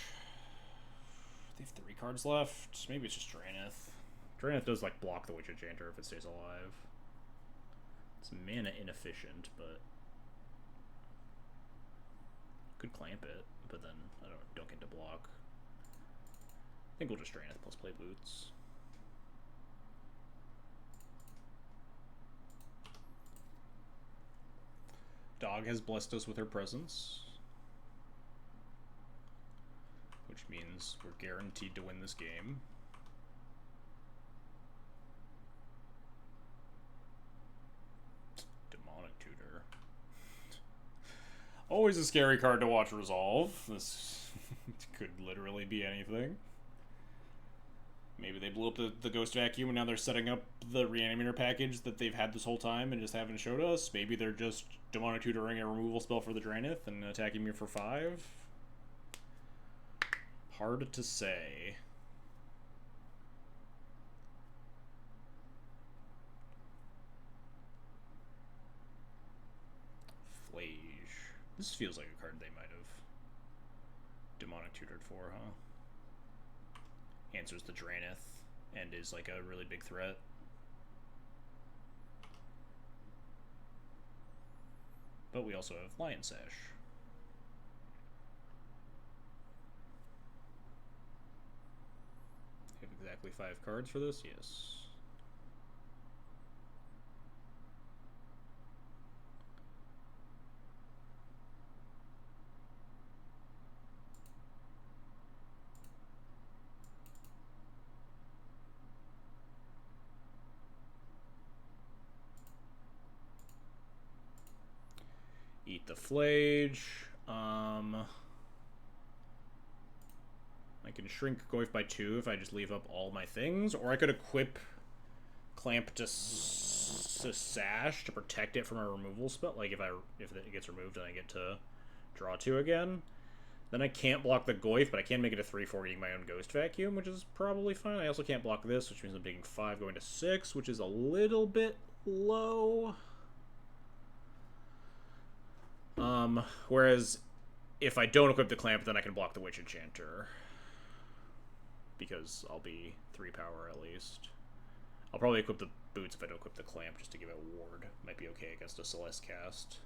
They have 3 cards left. Maybe it's just Dranith. Dranith does like block the Witch Enchanter if it stays alive. It's mana inefficient, but Could clamp it, but then I don't get to block. I think we'll just drain it plus play boots. Dog has blessed us with her presence, which means we're guaranteed to win this game. Demonic Tutor. Always a scary card to watch resolve. This could literally be anything. Maybe they blew up the Ghost Vacuum and now they're setting up the Reanimator package that they've had this whole time and just haven't showed us. Maybe they're just Demonic Tutoring a removal spell for the Draenith and attacking me for 5. Hard to say. Flage. This feels like a card they might have Demonic Tutored for, huh? Answers the Draenith and is like a really big threat. But we also have Lion Sash. We have exactly 5 cards for this? Yes. Eat the Flage. I can shrink Goyf by 2 if I just leave up all my things, or I could equip Clamp to Sash to protect it from a removal spell. Like if it gets removed and I get to draw 2 again, then I can't block the Goyf, but I can make it a 3/4 eating my own Ghost Vacuum, which is probably fine. I also can't block this, which means I'm taking 5 going to 6, which is a little bit low. Whereas if I don't equip the Clamp, then I can block the Witch Enchanter. Because I'll be 3 power at least. I'll probably equip the boots if I don't equip the Clamp just to give it ward. Might be okay against a Celeste cast.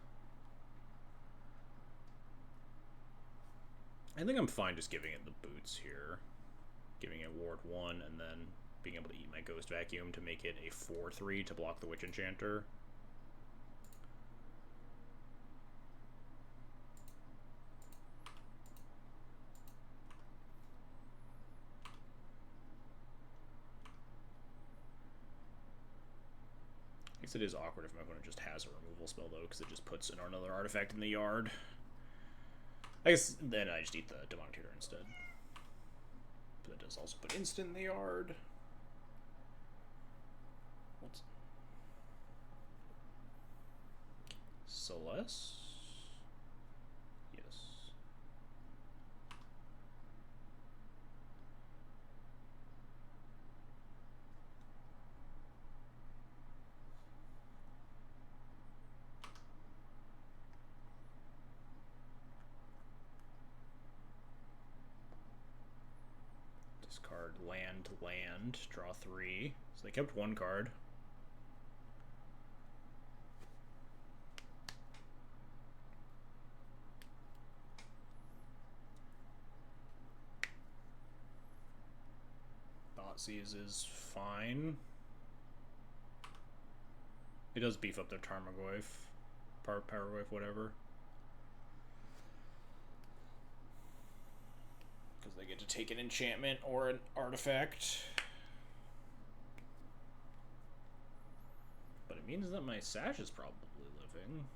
I think I'm fine just giving it the boots here. Giving it ward 1 and then being able to eat my Ghost Vacuum to make it a 4/3 to block the Witch Enchanter. I guess it is awkward if my opponent just has a removal spell, though, because it just puts another artifact in the yard. I guess then I just eat the Demonic Tutor instead. But that does also put instant in the yard. What's... Celeste? Yes. Discard land, draw 3. So they kept 1 card. Thoughtseize is fine. It does beef up their Tarmogoyf, Paragoyf, whatever. Because they get to take an enchantment or an artifact. But it means that my Sash is probably living.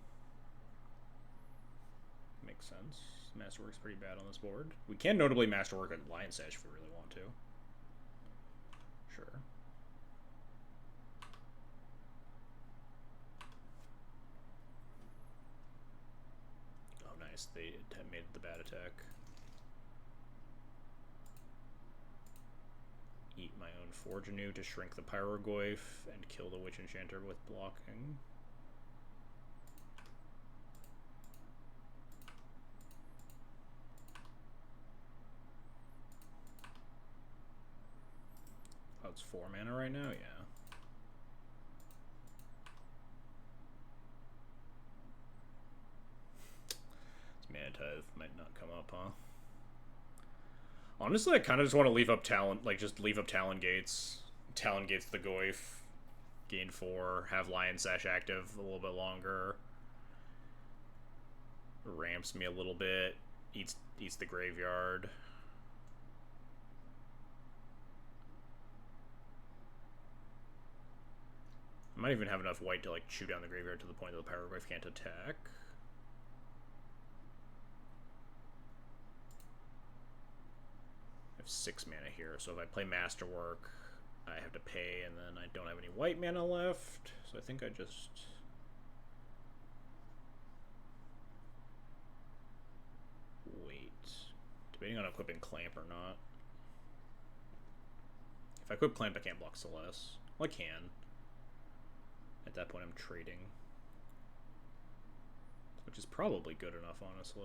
Makes sense. Masterwork's pretty bad on this board. We can notably Masterwork a Lion Sash if we really want to. Sure. Oh, nice. They made the bad attack. Eat my own Forge Anew to shrink the Pyrogoyf and kill the Witch Enchanter with blocking. Oh, it's 4 mana right now? Yeah. It's Mana Tithe. Might not come up, huh? Honestly, I kind of just want to leave up Talon, like, just leave up Talon Gates. Talon Gates the Goyf. Gain 4, have Lion Sash active a little bit longer. Ramps me a little bit. Eats the graveyard. I might even have enough white to, like, chew down the graveyard to the point that the Pyroglyph can't attack. I have 6 mana here, so if I play Masterwork, I have to pay, and then I don't have any white mana left, so I think I just... wait. Debating on equipping Clamp or not. If I equip Clamp, I can't block Celeste. Well, I can. At that point, I'm trading. Which is probably good enough, honestly.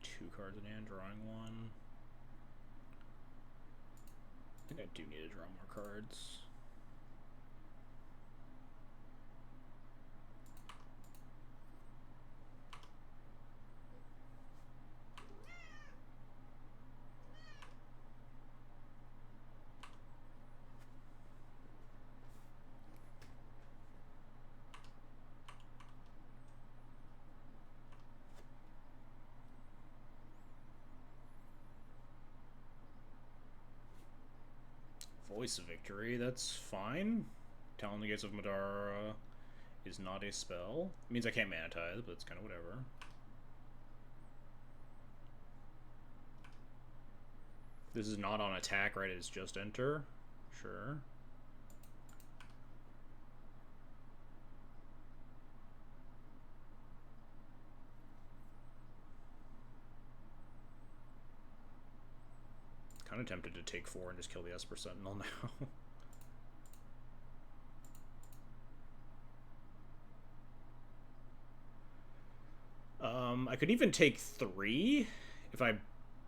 2 cards in hand, drawing 1. I think I do need to draw more cards. Voice of Victory, that's fine. Talon the Gates of Madara is not a spell. It means I can't Manitize, but it's kind of whatever. This is not on attack, right? It's just enter. Sure. Kind of tempted to take 4 and just kill the Esper Sentinel now. I could even take 3 if I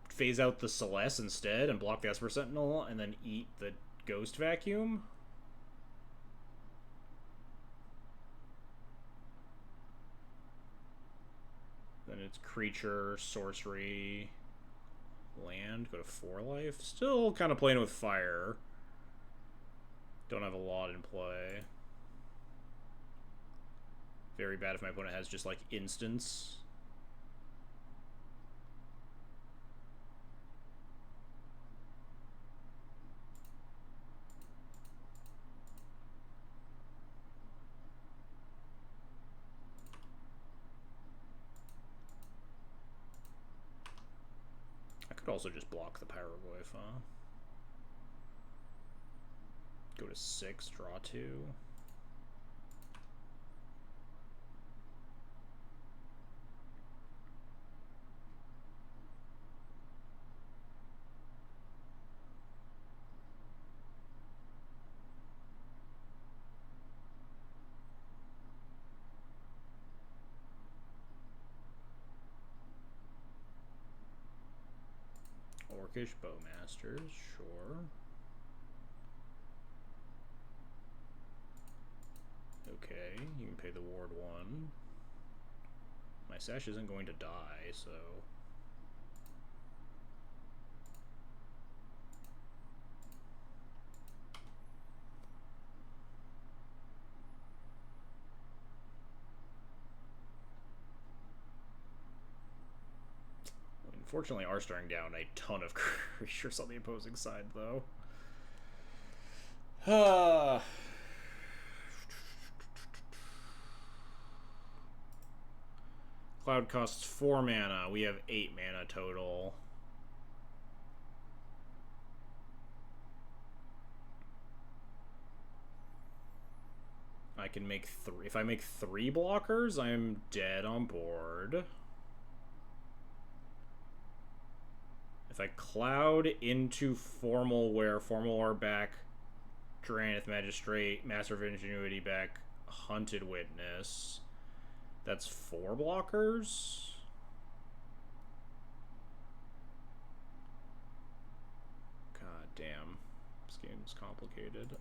phase out the Celeste instead and block the Esper Sentinel and then eat the Ghost Vacuum. Then it's creature, sorcery, land, go to 4 life. Still kind of playing with fire. Don't have a lot in play. Very bad if my opponent has just like instants. Also just block the Pyroglyph, huh? Go to 6, draw 2. Orcish Bowmasters, sure. Okay, you can pay the ward 1. My Sash isn't going to die, so... Unfortunately, are staring down a ton of creatures on the opposing side, though. Cloud costs 4 mana. We have 8 mana total. I can make 3. If I make 3 blockers, I'm dead on board. If I cloud into Formal Wear back, Drannith Magistrate, Master of Ingenuity back, Hunted Witness, that's 4 blockers? God damn. This game's complicated.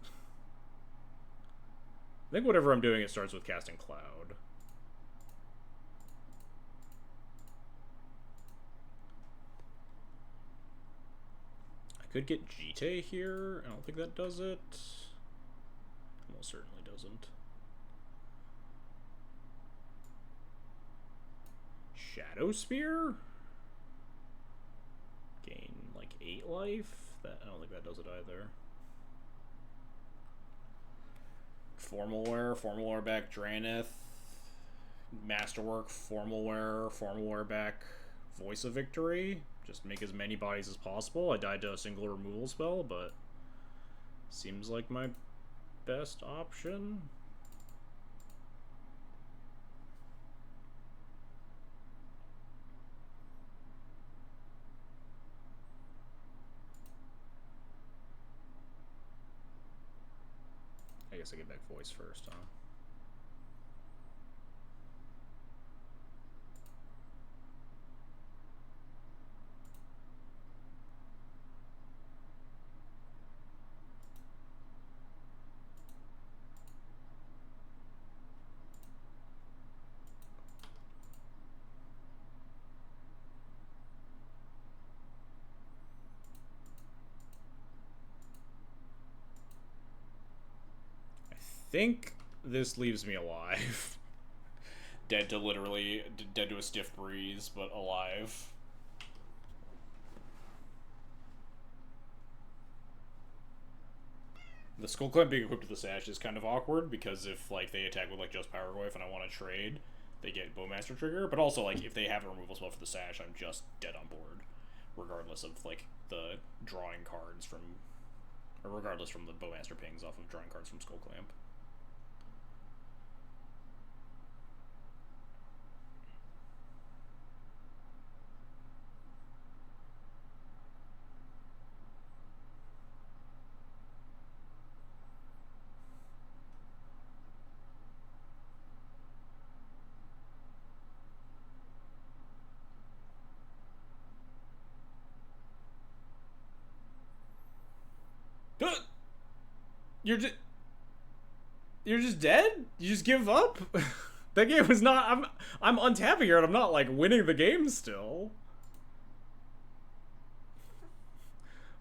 I think whatever I'm doing, it starts with casting Cloud. I could get Jite here. I don't think that does it. Almost certainly doesn't. Shadow Spear? Gain like 8 life? I don't think that does it either. Formalware back Draneth. Masterwork, Formalware back Voice of Victory. Just make as many bodies as possible. I died to a single removal spell, but seems like my best option. I guess I get back Voice first, huh? I think this leaves me alive. Dead to a stiff breeze, but alive. The Skull Clamp being equipped with the Sash is kind of awkward, because if like they attack with like just Power Glaive and I want to trade, they get Bowmaster trigger. But also like if they have a removal spell for the Sash, I'm just dead on board, regardless of like the drawing cards from, or regardless from the Bowmaster pings off of drawing cards from Skull Clamp. You're just dead? You just give up? That game was not. I'm untapping here and I'm not like winning the game still.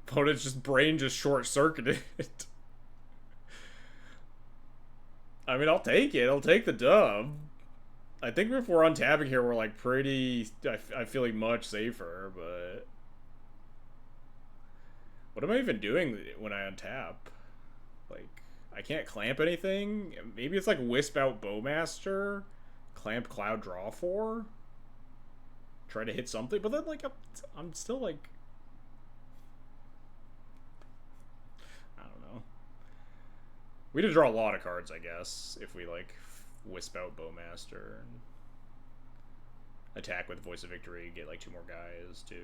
Opponent's just brain just short circuited. I mean, I'll take it. I'll take the dub. I think if we're untapping here, we're like pretty. I feel like much safer, but what am I even doing when I untap? Like, I can't clamp anything. Maybe it's like Wisp out Bowmaster, clamp Cloud draw 4, try to hit something, but then like I'm still like, I don't know. We did draw a lot of cards, I guess, if we like Wisp out Bowmaster and attack with Voice of Victory, get like 2 more guys to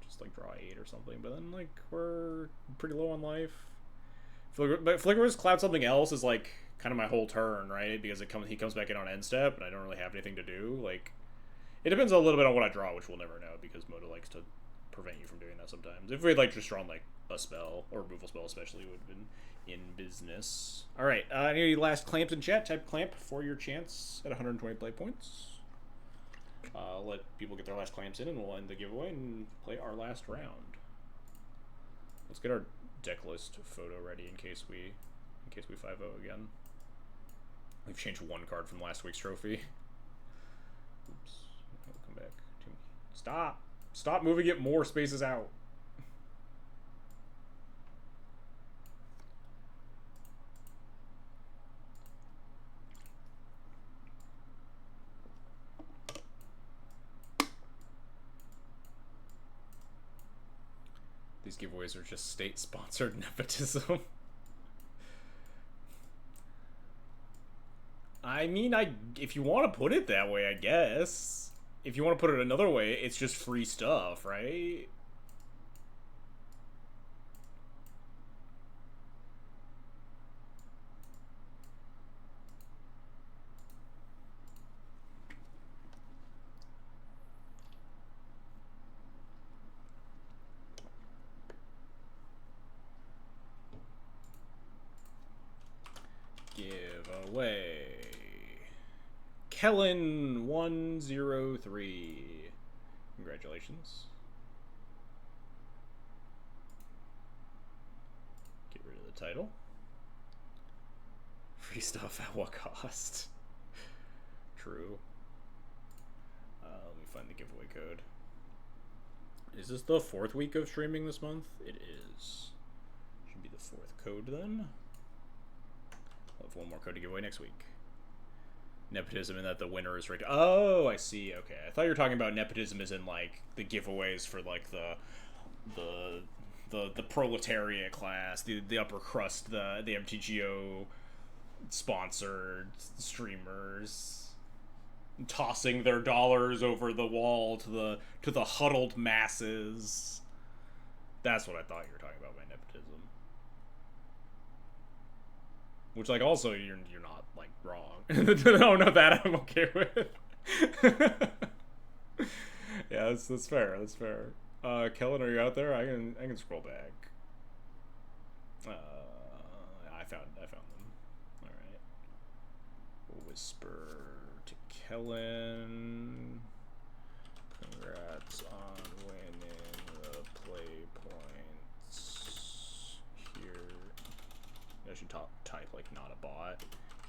just like draw 8 or something. But then like we're pretty low on life. But Flicker's Cloud something else is like kind of my whole turn, right? Because he comes back in on end step, and I don't really have anything to do. Like, it depends a little bit on what I draw, which we'll never know because Moto likes to prevent you from doing that sometimes. If we had like just drawn like a spell or removal spell, especially, would have been in business. All right, any last clamps in chat? Type clamp for your chance at 120 play points. Let people get their last clamps in, and we'll end the giveaway and play our last round. Let's get our deck list photo ready in case we 5-0 again. We've changed 1 card from last week's trophy. Oops. I'll come back to me. Stop moving it more spaces out. These giveaways are just state-sponsored nepotism. I mean, if you want to put it that way, I guess. If you want to put it another way, it's just free stuff, right? Give Giveaway. Kellen 103. Congratulations. Get rid of the title. Free stuff at what cost? True. Let me find the giveaway code. Is this the 4th week of streaming this month? It is. Should be the 4th code then. I'll have one more code to give away next week. Nepotism in that the winner is right. Oh, I see. Okay, I thought you were talking about nepotism as in like the giveaways for like the proletariat class, the upper crust, the MTGO sponsored streamers tossing their dollars over the wall to the huddled masses. That's what I thought you were talking about by nepotism. Which, like, also you're not like wrong. No, that I'm okay with. Yeah, that's fair. That's fair. Kellen, are you out there? I can scroll back. I found them. All right. Whisper to Kellen. Congrats on winning the play points. Here, I should type like not a bot.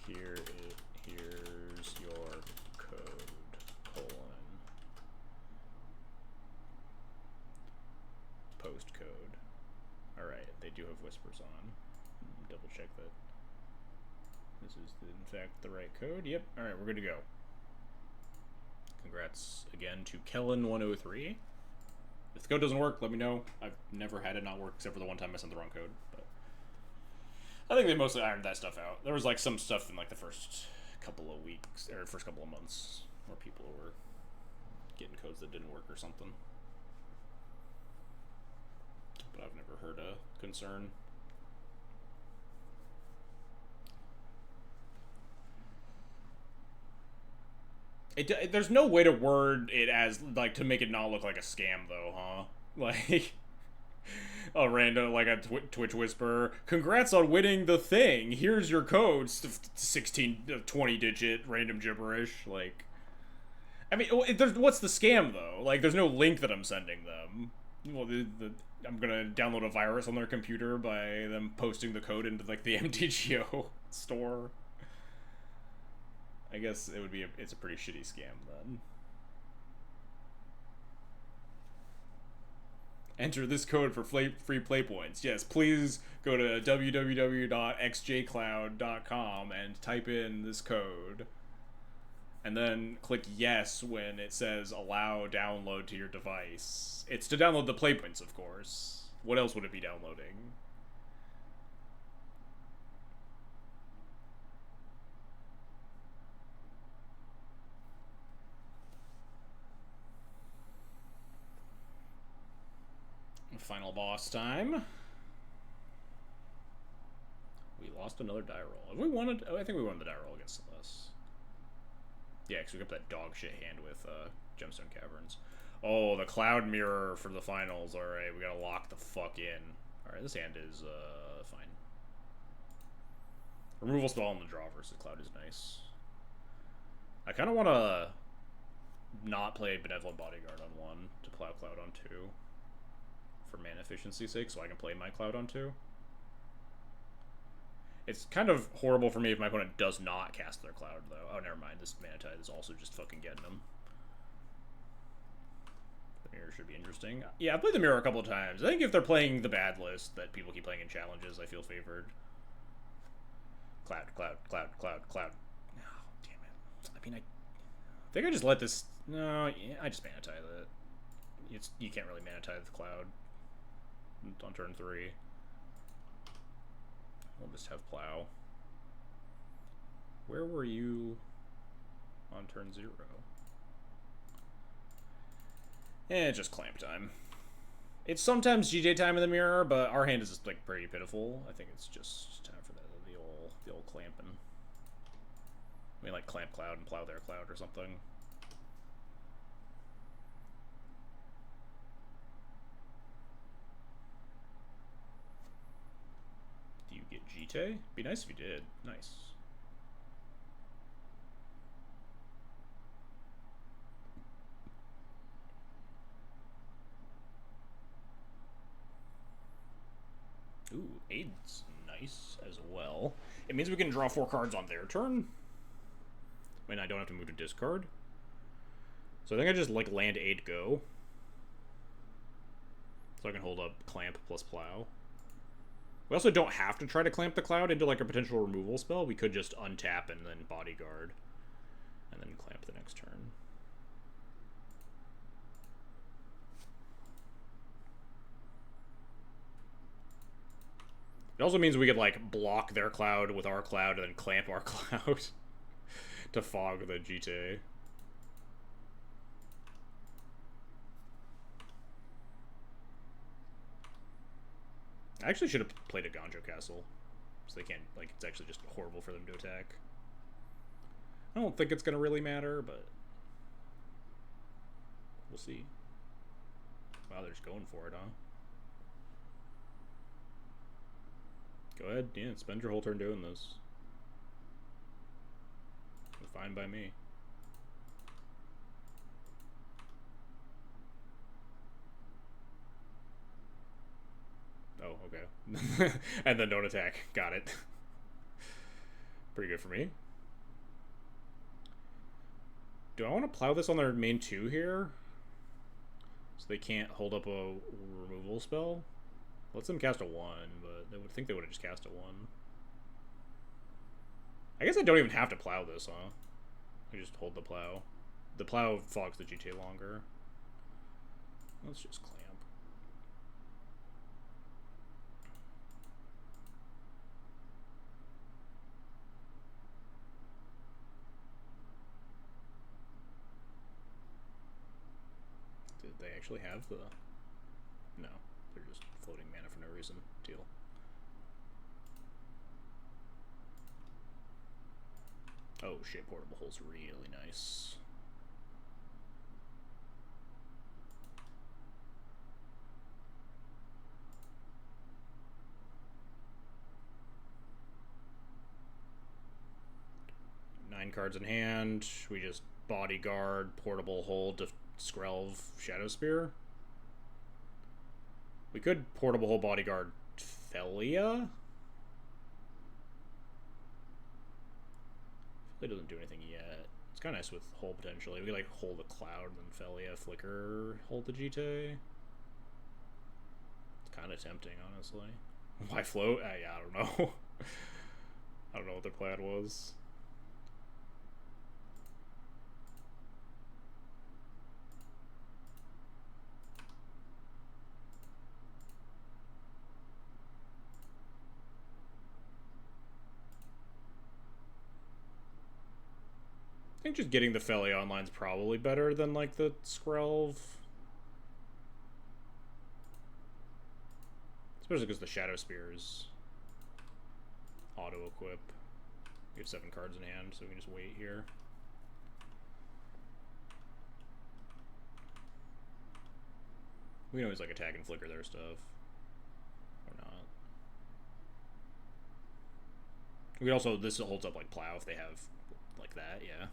Here's your code. Postcode. All right, they do have whispers on. Double check that this is in fact the right code. Yep. All right, we're good to go. Congrats again to Kellen103. If the code doesn't work, let me know. I've never had it not work except for the one time I sent the wrong code. But I think they mostly ironed that stuff out. There was like some stuff in like the first couple of weeks or first couple of months where people were getting codes that didn't work or something. But I've never heard a concern. There's no way to word it as, like, to make it not look like a scam, though, huh? Like, a random, like a Twitch whisper, congrats on winning the thing, here's your code, 16, 20-digit random gibberish, like... I mean, what's the scam, though? Like, there's no link that I'm sending them. Well, I'm gonna download a virus on their computer by them posting the code into, like, the MTGO store. I guess it would be it's a pretty shitty scam then. Enter this code for free play points. Yes, please go to www.xjcloud.com and type in this code. And then click yes when it says allow download to your device. It's to download the play points, of course. What else would it be downloading? Final boss time. We lost another die roll. Have we won it? Oh, I think we won the die roll against Celeste. Yeah, because we got that dog shit hand with Gemstone Caverns. Oh, the Cloud Mirror for the finals. Alright, we gotta lock the fuck in. Alright, this hand is fine. Removal spell on the draw versus Cloud is nice. I kind of want to not play Benevolent Bodyguard on 1 to plow Cloud on 2. For mana efficiency's sake, so I can play my Cloud on 2. It's kind of horrible for me if my opponent does not cast their Cloud, though. Oh, never mind. This Mana Tide is also just fucking getting them. The Mirror should be interesting. Yeah, I've played the Mirror a couple of times. I think if they're playing the bad list that people keep playing in challenges, I feel favored. Cloud. Oh, damn it. I mean, I think I just let this... No, yeah, I just Mana Tide it. You can't really Mana Tide the Cloud on turn 3. We'll just have Plow. Where were you on turn 0? It's just clamp time. It's sometimes GJ time in the Mirror, but our hand is just like pretty pitiful. I think it's just time for the old clamping. I mean, like clamp Cloud and plow their Cloud or something. Do you get GT? Be nice if you did. Nice. Aid's nice as well. It means we can draw 4 cards on their turn. And I don't have to move to discard. So I think I just like land Aid go. So I can hold up Clamp plus Plow. We also don't have to try to clamp the Cloud into like a potential removal spell. We could just untap and then Bodyguard. And then clamp the next turn. It also means we could like block their Cloud with our Cloud and then clamp our Cloud to fog the GT. I actually should have played a Ganjo Castle. So they can't, like, it's actually just horrible for them to attack. I don't think it's going to really matter, but we'll see. Wow, they're just going for it, huh? Go ahead, yeah, spend your whole turn doing this. Fine by me. Oh, okay. And then don't attack. Got it. Pretty good for me. Do I want to plow this on their main 2 here? So they can't hold up a removal spell? Let's them cast a 1, but they would think they would have just cast a 1. I guess I don't even have to plow this, huh? I just hold the plow. The plow fogs the GTA longer. Let's just clamp. Did they actually have the... No, they're just floating mana for no reason. Deal. Oh shit, Portable Hole's really nice. Nine cards in hand. We just Bodyguard, Portable Hole to Skrelv Shadow Spear. We could Portable Hole Bodyguard Felia. It doesn't do anything yet. It's kind of nice with Hole potentially. We could like hold the Cloud and then Felia Flicker, hold the GT. It's kind of tempting, honestly. Why float? Yeah, I don't know. I don't know what their plan was. I think just getting the Felia online is probably better than like the Skrelv. Especially because the Shadow Spears auto-equip. We have 7 cards in hand, so we can just wait here. We can always like attack and flicker their stuff. Or not. We also, this holds up like Plow if they have like that, yeah.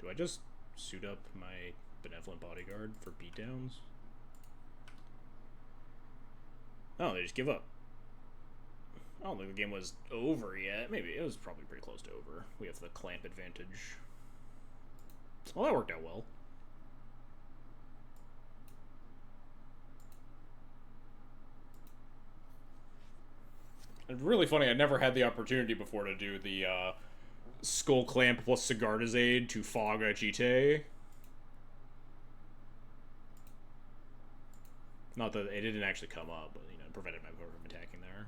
Do I just suit up my Benevolent Bodyguard for beatdowns? Oh, they just give up. I don't think the game was over yet. Maybe. It was probably pretty close to over. We have the clamp advantage. Well, that worked out well. It's really funny, I never had the opportunity before to do the Skull Clamp plus Sigarda's Aid to fog a GT. Not that it didn't actually come up, but, you know, it prevented my opponent from attacking there.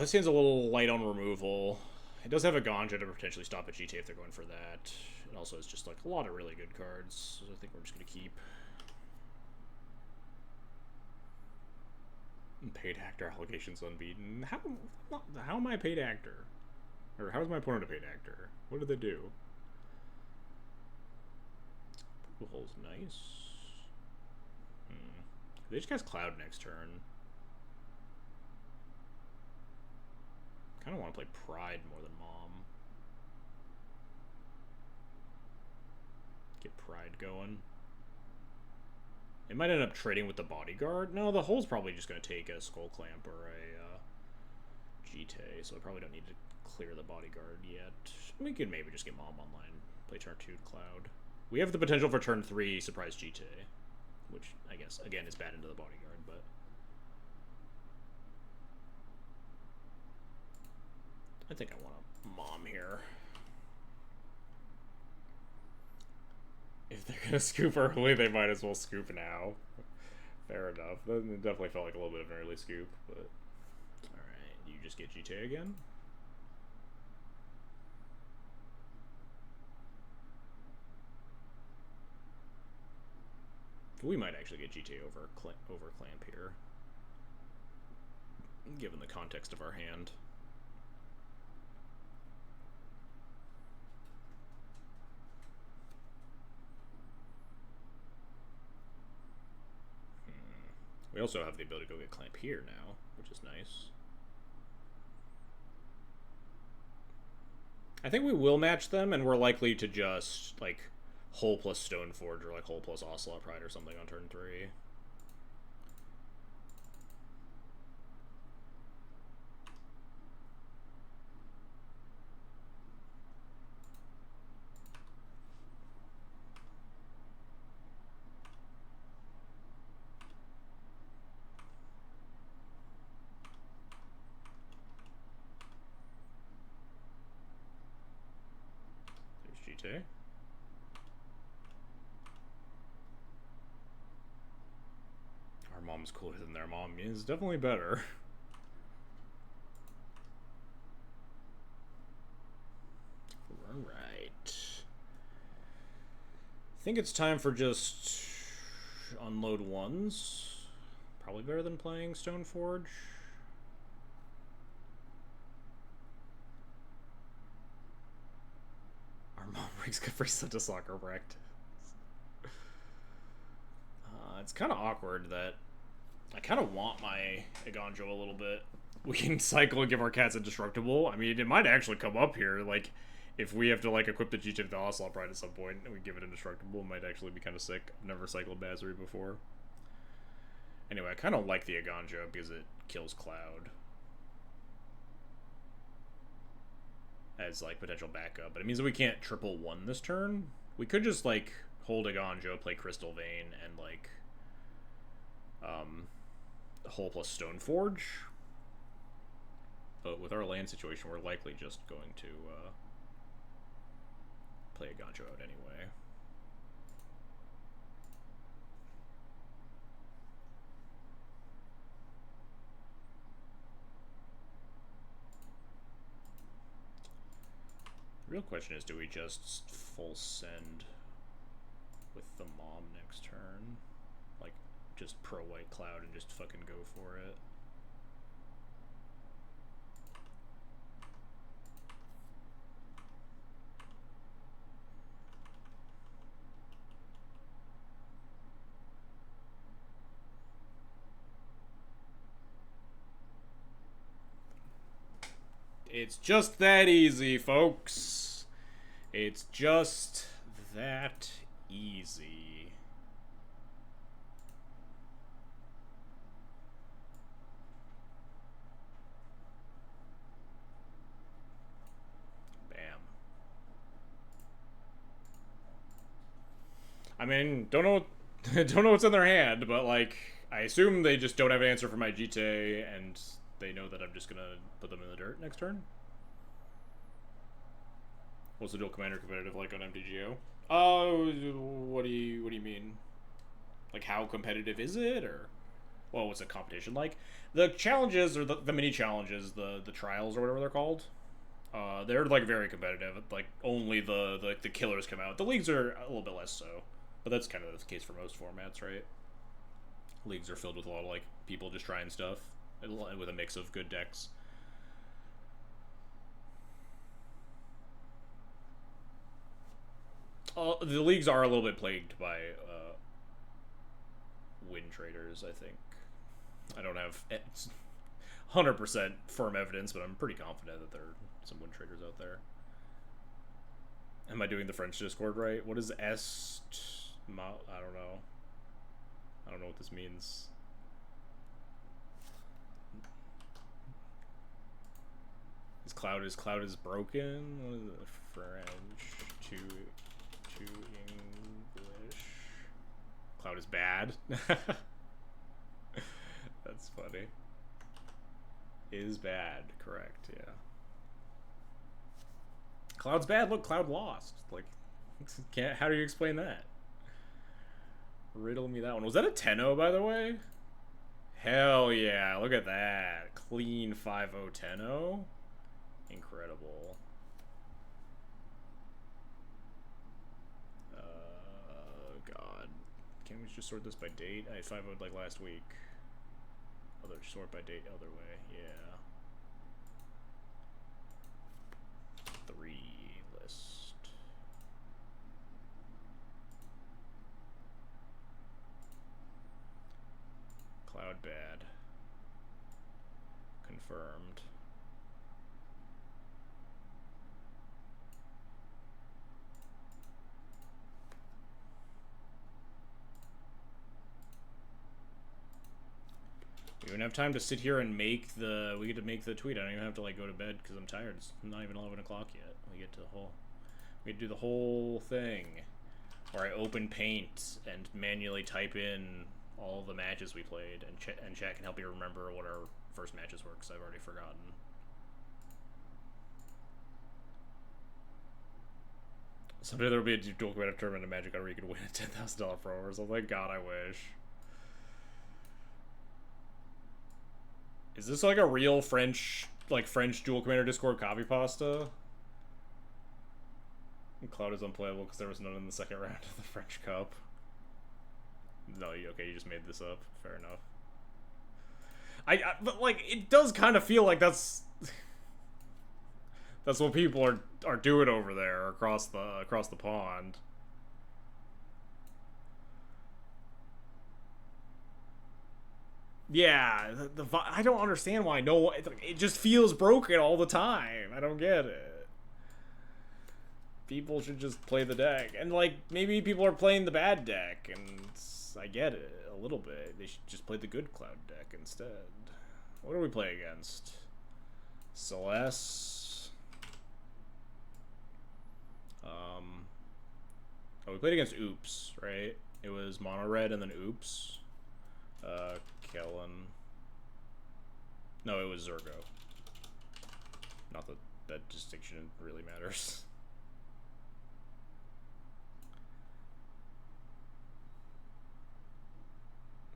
This hand's a little light on removal. It does have a Ganja to potentially stop a GT if they're going for that. It also has just, like, a lot of really good cards, so I think we're just going to keep. Paid actor allegations unbeaten. How am I a paid actor? Or how is my opponent a paid actor? What did they do? Purple Hole's nice. They just cast Cloud next turn. Kind of want to play Pride more than Mom. Get Pride going. It might end up trading with the Bodyguard. No, the Hull's probably just going to take a Skull Clamp or a GT, so I probably don't need to clear the Bodyguard yet. We could maybe just get Mom online. Play turn 2 Cloud. We have the potential for turn 3 Surprise GT, which I guess, again, is bad into the Bodyguard, but... I think I want a Mom here. If they're gonna scoop early, they might as well scoop now. Fair enough. It definitely felt like a little bit of an early scoop, but... Alright, you just get GT again? We might actually get GT over Clamp here, given the context of our hand. We also have the ability to go get Clamp here now, which is nice. I think we will match them, and we're likely to just, like, Hull plus Stoneforge, or like Hull plus Ocelot Pride or something on turn 3. There's GT. Mom's cooler than their mom is definitely better. Alright. I think it's time for just unload ones. Probably better than playing Stoneforge. Our mom brings good for such a soccer practice. It's kind of awkward that I kind of want my Egonjo a little bit. We can cycle and give our cats indestructible. I mean, it might actually come up here. Like, if we have to, like, equip the GT with the Ocelot Pride at some point and we give it indestructible, it might actually be kind of sick. I've never cycled Basri before. Anyway, I kind of like the Egonjo because it kills Cloud as, like, potential backup. But it means that we can't triple 1 this turn. We could just, like, hold Egonjo, play Crystal Vein, and, like, Hull plus Stoneforge. But with our land situation, we're likely just going to play Egonjo out anyway. The real question is, do we just full send with the mom next turn? Like, just pro white cloud and just fucking go for it. It's just that easy, folks. It's just that easy. Bam. I mean, don't know what's in their hand, but like, I assume they just don't have an answer for my GT, and they know that I'm just gonna put them in the dirt next turn. What's the dual commander competitive like on MTGO? What do you mean? Like, how competitive is it, or well, what's the competition like? The challenges, or the mini challenges, the trials or whatever they're called, they're like very competitive. Like, only the killers come out. The leagues are a little bit less so, but that's kind of the case for most formats, right? Leagues are filled with a lot of like people just trying stuff with a mix of good decks. The leagues are a little bit plagued by win traders, I think. I don't have 100% firm evidence, but I'm pretty confident that there are some win traders out there. Am I doing the French Discord right? What is est? I don't know. I don't know what this means. Cloud is broken. What is it? French to English. Cloud is bad. That's funny. Is bad, correct? Yeah. Cloud's bad. Look, Cloud lost. Like, can't. How do you explain that? Riddle me that one. Was that a 10-0, by the way? Hell yeah! Look at that. Clean 5-0 10-0. Incredible. God. Can't we just sort this by date? I 5-0'd like last week. Other sort by date, other way. Yeah. 3 list. Cloud bad. Confirmed. We don't have time to sit here and make the. We get to make the tweet. I don't even have to like go to bed because I'm tired. It's not even 11 o'clock yet. We get to the whole. We get to do the whole thing, where I open Paint and manually type in all the matches we played, and chat can help me remember what our first matches were because I've already forgotten. Someday there will be a dual competitive tournament of Magic where you can win a $10,000 pro or something. God, I wish. Is this like a real French dual commander Discord copy pasta? Cloud is unplayable because there was none in the second round of the French Cup. No, okay, you just made this up. Fair enough. But like, it does kind of feel like that's what people are doing over there across the pond. Yeah, I don't understand why it just feels broken all the time. I don't get it. People should just play the deck. And like, maybe people are playing the bad deck, and I get it a little bit. They should just play the good Cloud deck instead. What do we play against? Celeste. Oh, we played against Oops, right? It was mono red and then Oops. Kellen. No, it was Zergo. Not that that distinction really matters.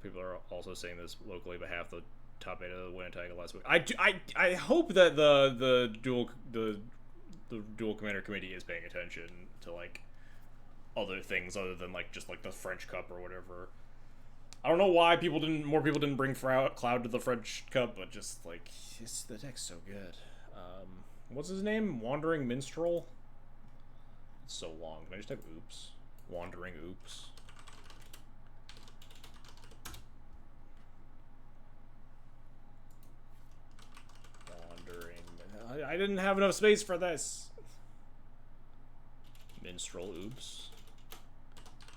People are also saying this locally, but half the top 8 of the win tag last week. I hope that the dual commander committee is paying attention to like other things other than like just like the French Cup or whatever. I don't know why more people didn't bring Cloud to the French Cup, but just like the deck's so good. What's his name? Wandering Minstrel. It's so long. Can I just type Oops? Wandering Oops. Wandering. I didn't have enough space for this. Minstrel Oops.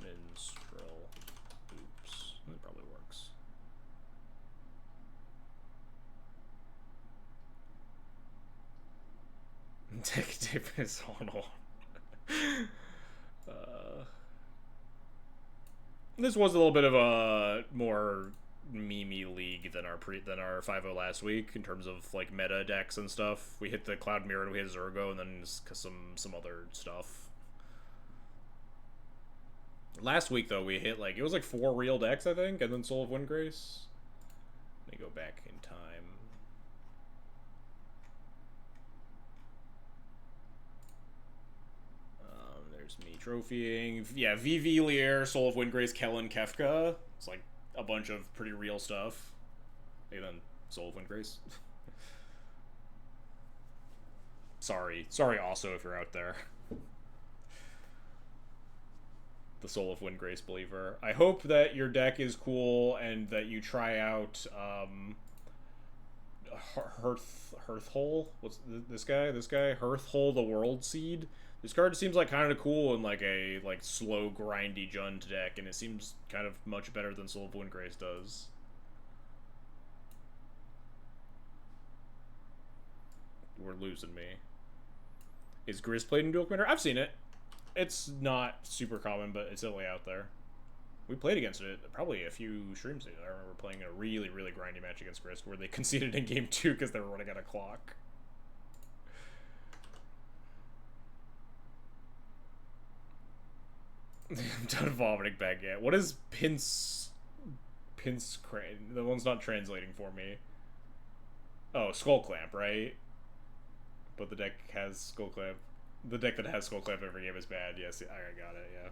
Minstrel Oops. That probably works. Take his own on. This was a little bit of a more meme-y league than our 5-0 last week in terms of like meta decks and stuff. We hit the Cloud Mirror and we hit Zergo and then some other stuff. Last week though we hit like it was like 4 real decks I think, and then Soul of Windgrace. Let me go back in time. There's me trophying. Yeah, VV Lier, Soul of Windgrace, Kellen, Kefka. It's like a bunch of pretty real stuff. And then Soul of Windgrace. Sorry also if you're out there. the Soul of Windgrace Believer. I hope that your deck is cool and that you try out Hearthhole. What's this guy? This guy Hearthhole the World Seed. This card seems like kind of cool in like a like slow grindy Jund deck, and it seems kind of much better than Soul of Windgrace does. We're losing me. Is Grizz played in Duel Commander? I've seen it. It's not super common, but it's definitely out there. We played against it probably a few streams ago. I remember playing a really, really grindy match against Grizz where they conceded in game 2 because they were running out of clock. I'm done vomiting back yet. What is Pince Crane? The one's not translating for me. Oh, Skull Clamp, right? But the deck has Skull Clamp. The deck that has Skull Clamp every game is bad. Yes, I got it, yeah.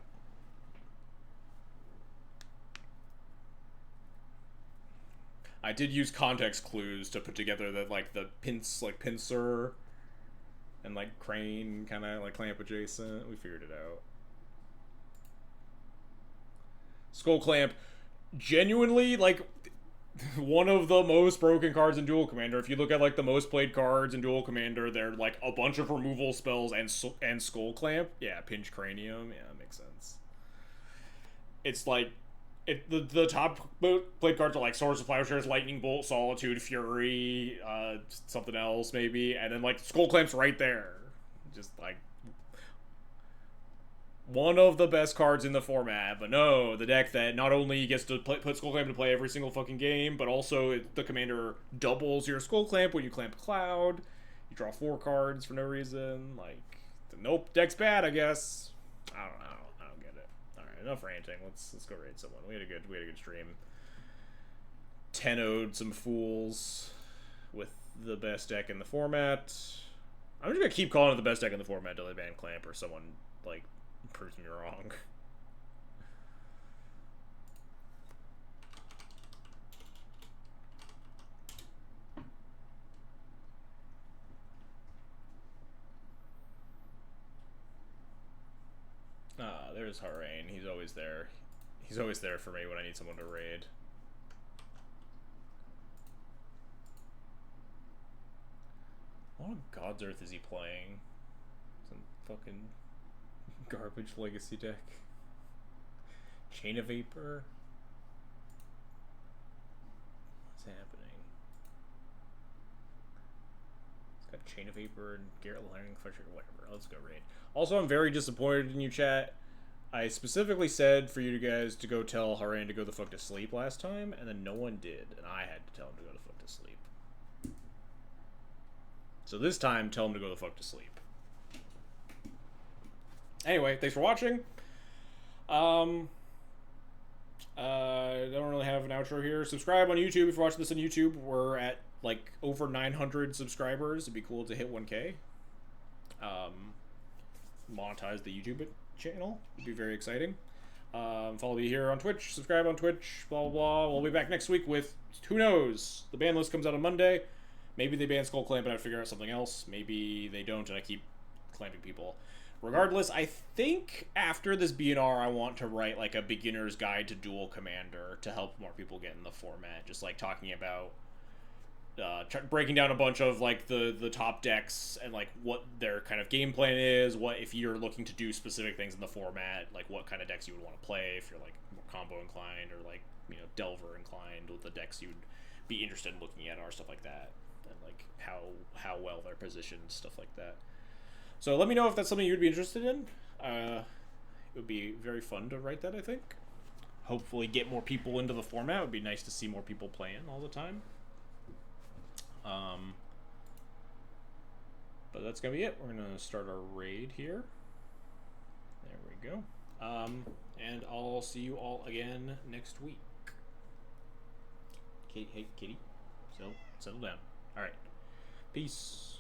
I did use context clues to put together that, like, the pincer and, like, crane kind of, like, clamp adjacent. We figured it out. Skull Clamp, genuinely, like, one of the most broken cards in Duel Commander. If you look at like the most played cards in Duel Commander, they're like a bunch of removal spells and Skull Clamp. Yeah, Pinch Cranium. Yeah, that makes sense. It's like the top played cards are like Swords of Plowshares, Lightning Bolt, Solitude, Fury, something else maybe, and then like Skull Clamp's right there. Just like one of the best cards in the format, but no, the deck that not only gets to put Skull Clamp to play every single fucking game, but also the commander doubles your Skull Clamp when you clamp Cloud. You draw 4 cards for no reason. Like, nope, deck's bad, I guess. I don't get it. All right, enough ranting. Let's go raid someone. We had a good stream. 10-0'd some fools with the best deck in the format. I'm just gonna keep calling it the best deck in the format until they ban Clamp or someone like proves me wrong. There's Harain. He's always there. He's always there for me when I need someone to raid. What on God's earth is he playing? Some fucking garbage legacy deck. Chain of Vapor? What's happening? It's got Chain of Vapor and Garrett Learning Fletcher, whatever. Let's go raid. Also, I'm very disappointed in you, chat. I specifically said for you guys to go tell Haran to go the fuck to sleep last time, and then no one did, and I had to tell him to go the fuck to sleep. So this time, tell him to go the fuck to sleep. Anyway, thanks for watching. I don't really have an outro here. Subscribe on YouTube if you're watching this on YouTube. We're at like over 900 subscribers. It'd be cool to hit 1K. Monetize the YouTube channel. It'd be very exciting. Follow me here on Twitch. Subscribe on Twitch. Blah, blah, blah. We'll be back next week with, who knows? The ban list comes out on Monday. Maybe they ban Skull Clamp and I figure out something else. Maybe they don't and I keep clamping people. Regardless, I think after this BNR, I want to write like a beginner's guide to Duel Commander to help more people get in the format. Just like talking about breaking down a bunch of like the top decks and like what their kind of game plan is. What if you're looking to do specific things in the format, like what kind of decks you would want to play if you're like more combo inclined or like, you know, Delver inclined. What the decks you'd be interested in looking at are, stuff like that, and like how well they're positioned, stuff like that. So let me know if that's something you'd be interested in. It would be very fun to write that, I think. Hopefully get more people into the format. It would be nice to see more people playing all the time. But that's going to be it. We're going to start our raid here. There we go. And I'll see you all again next week. Hey, Kitty. So, settle down. All right. Peace.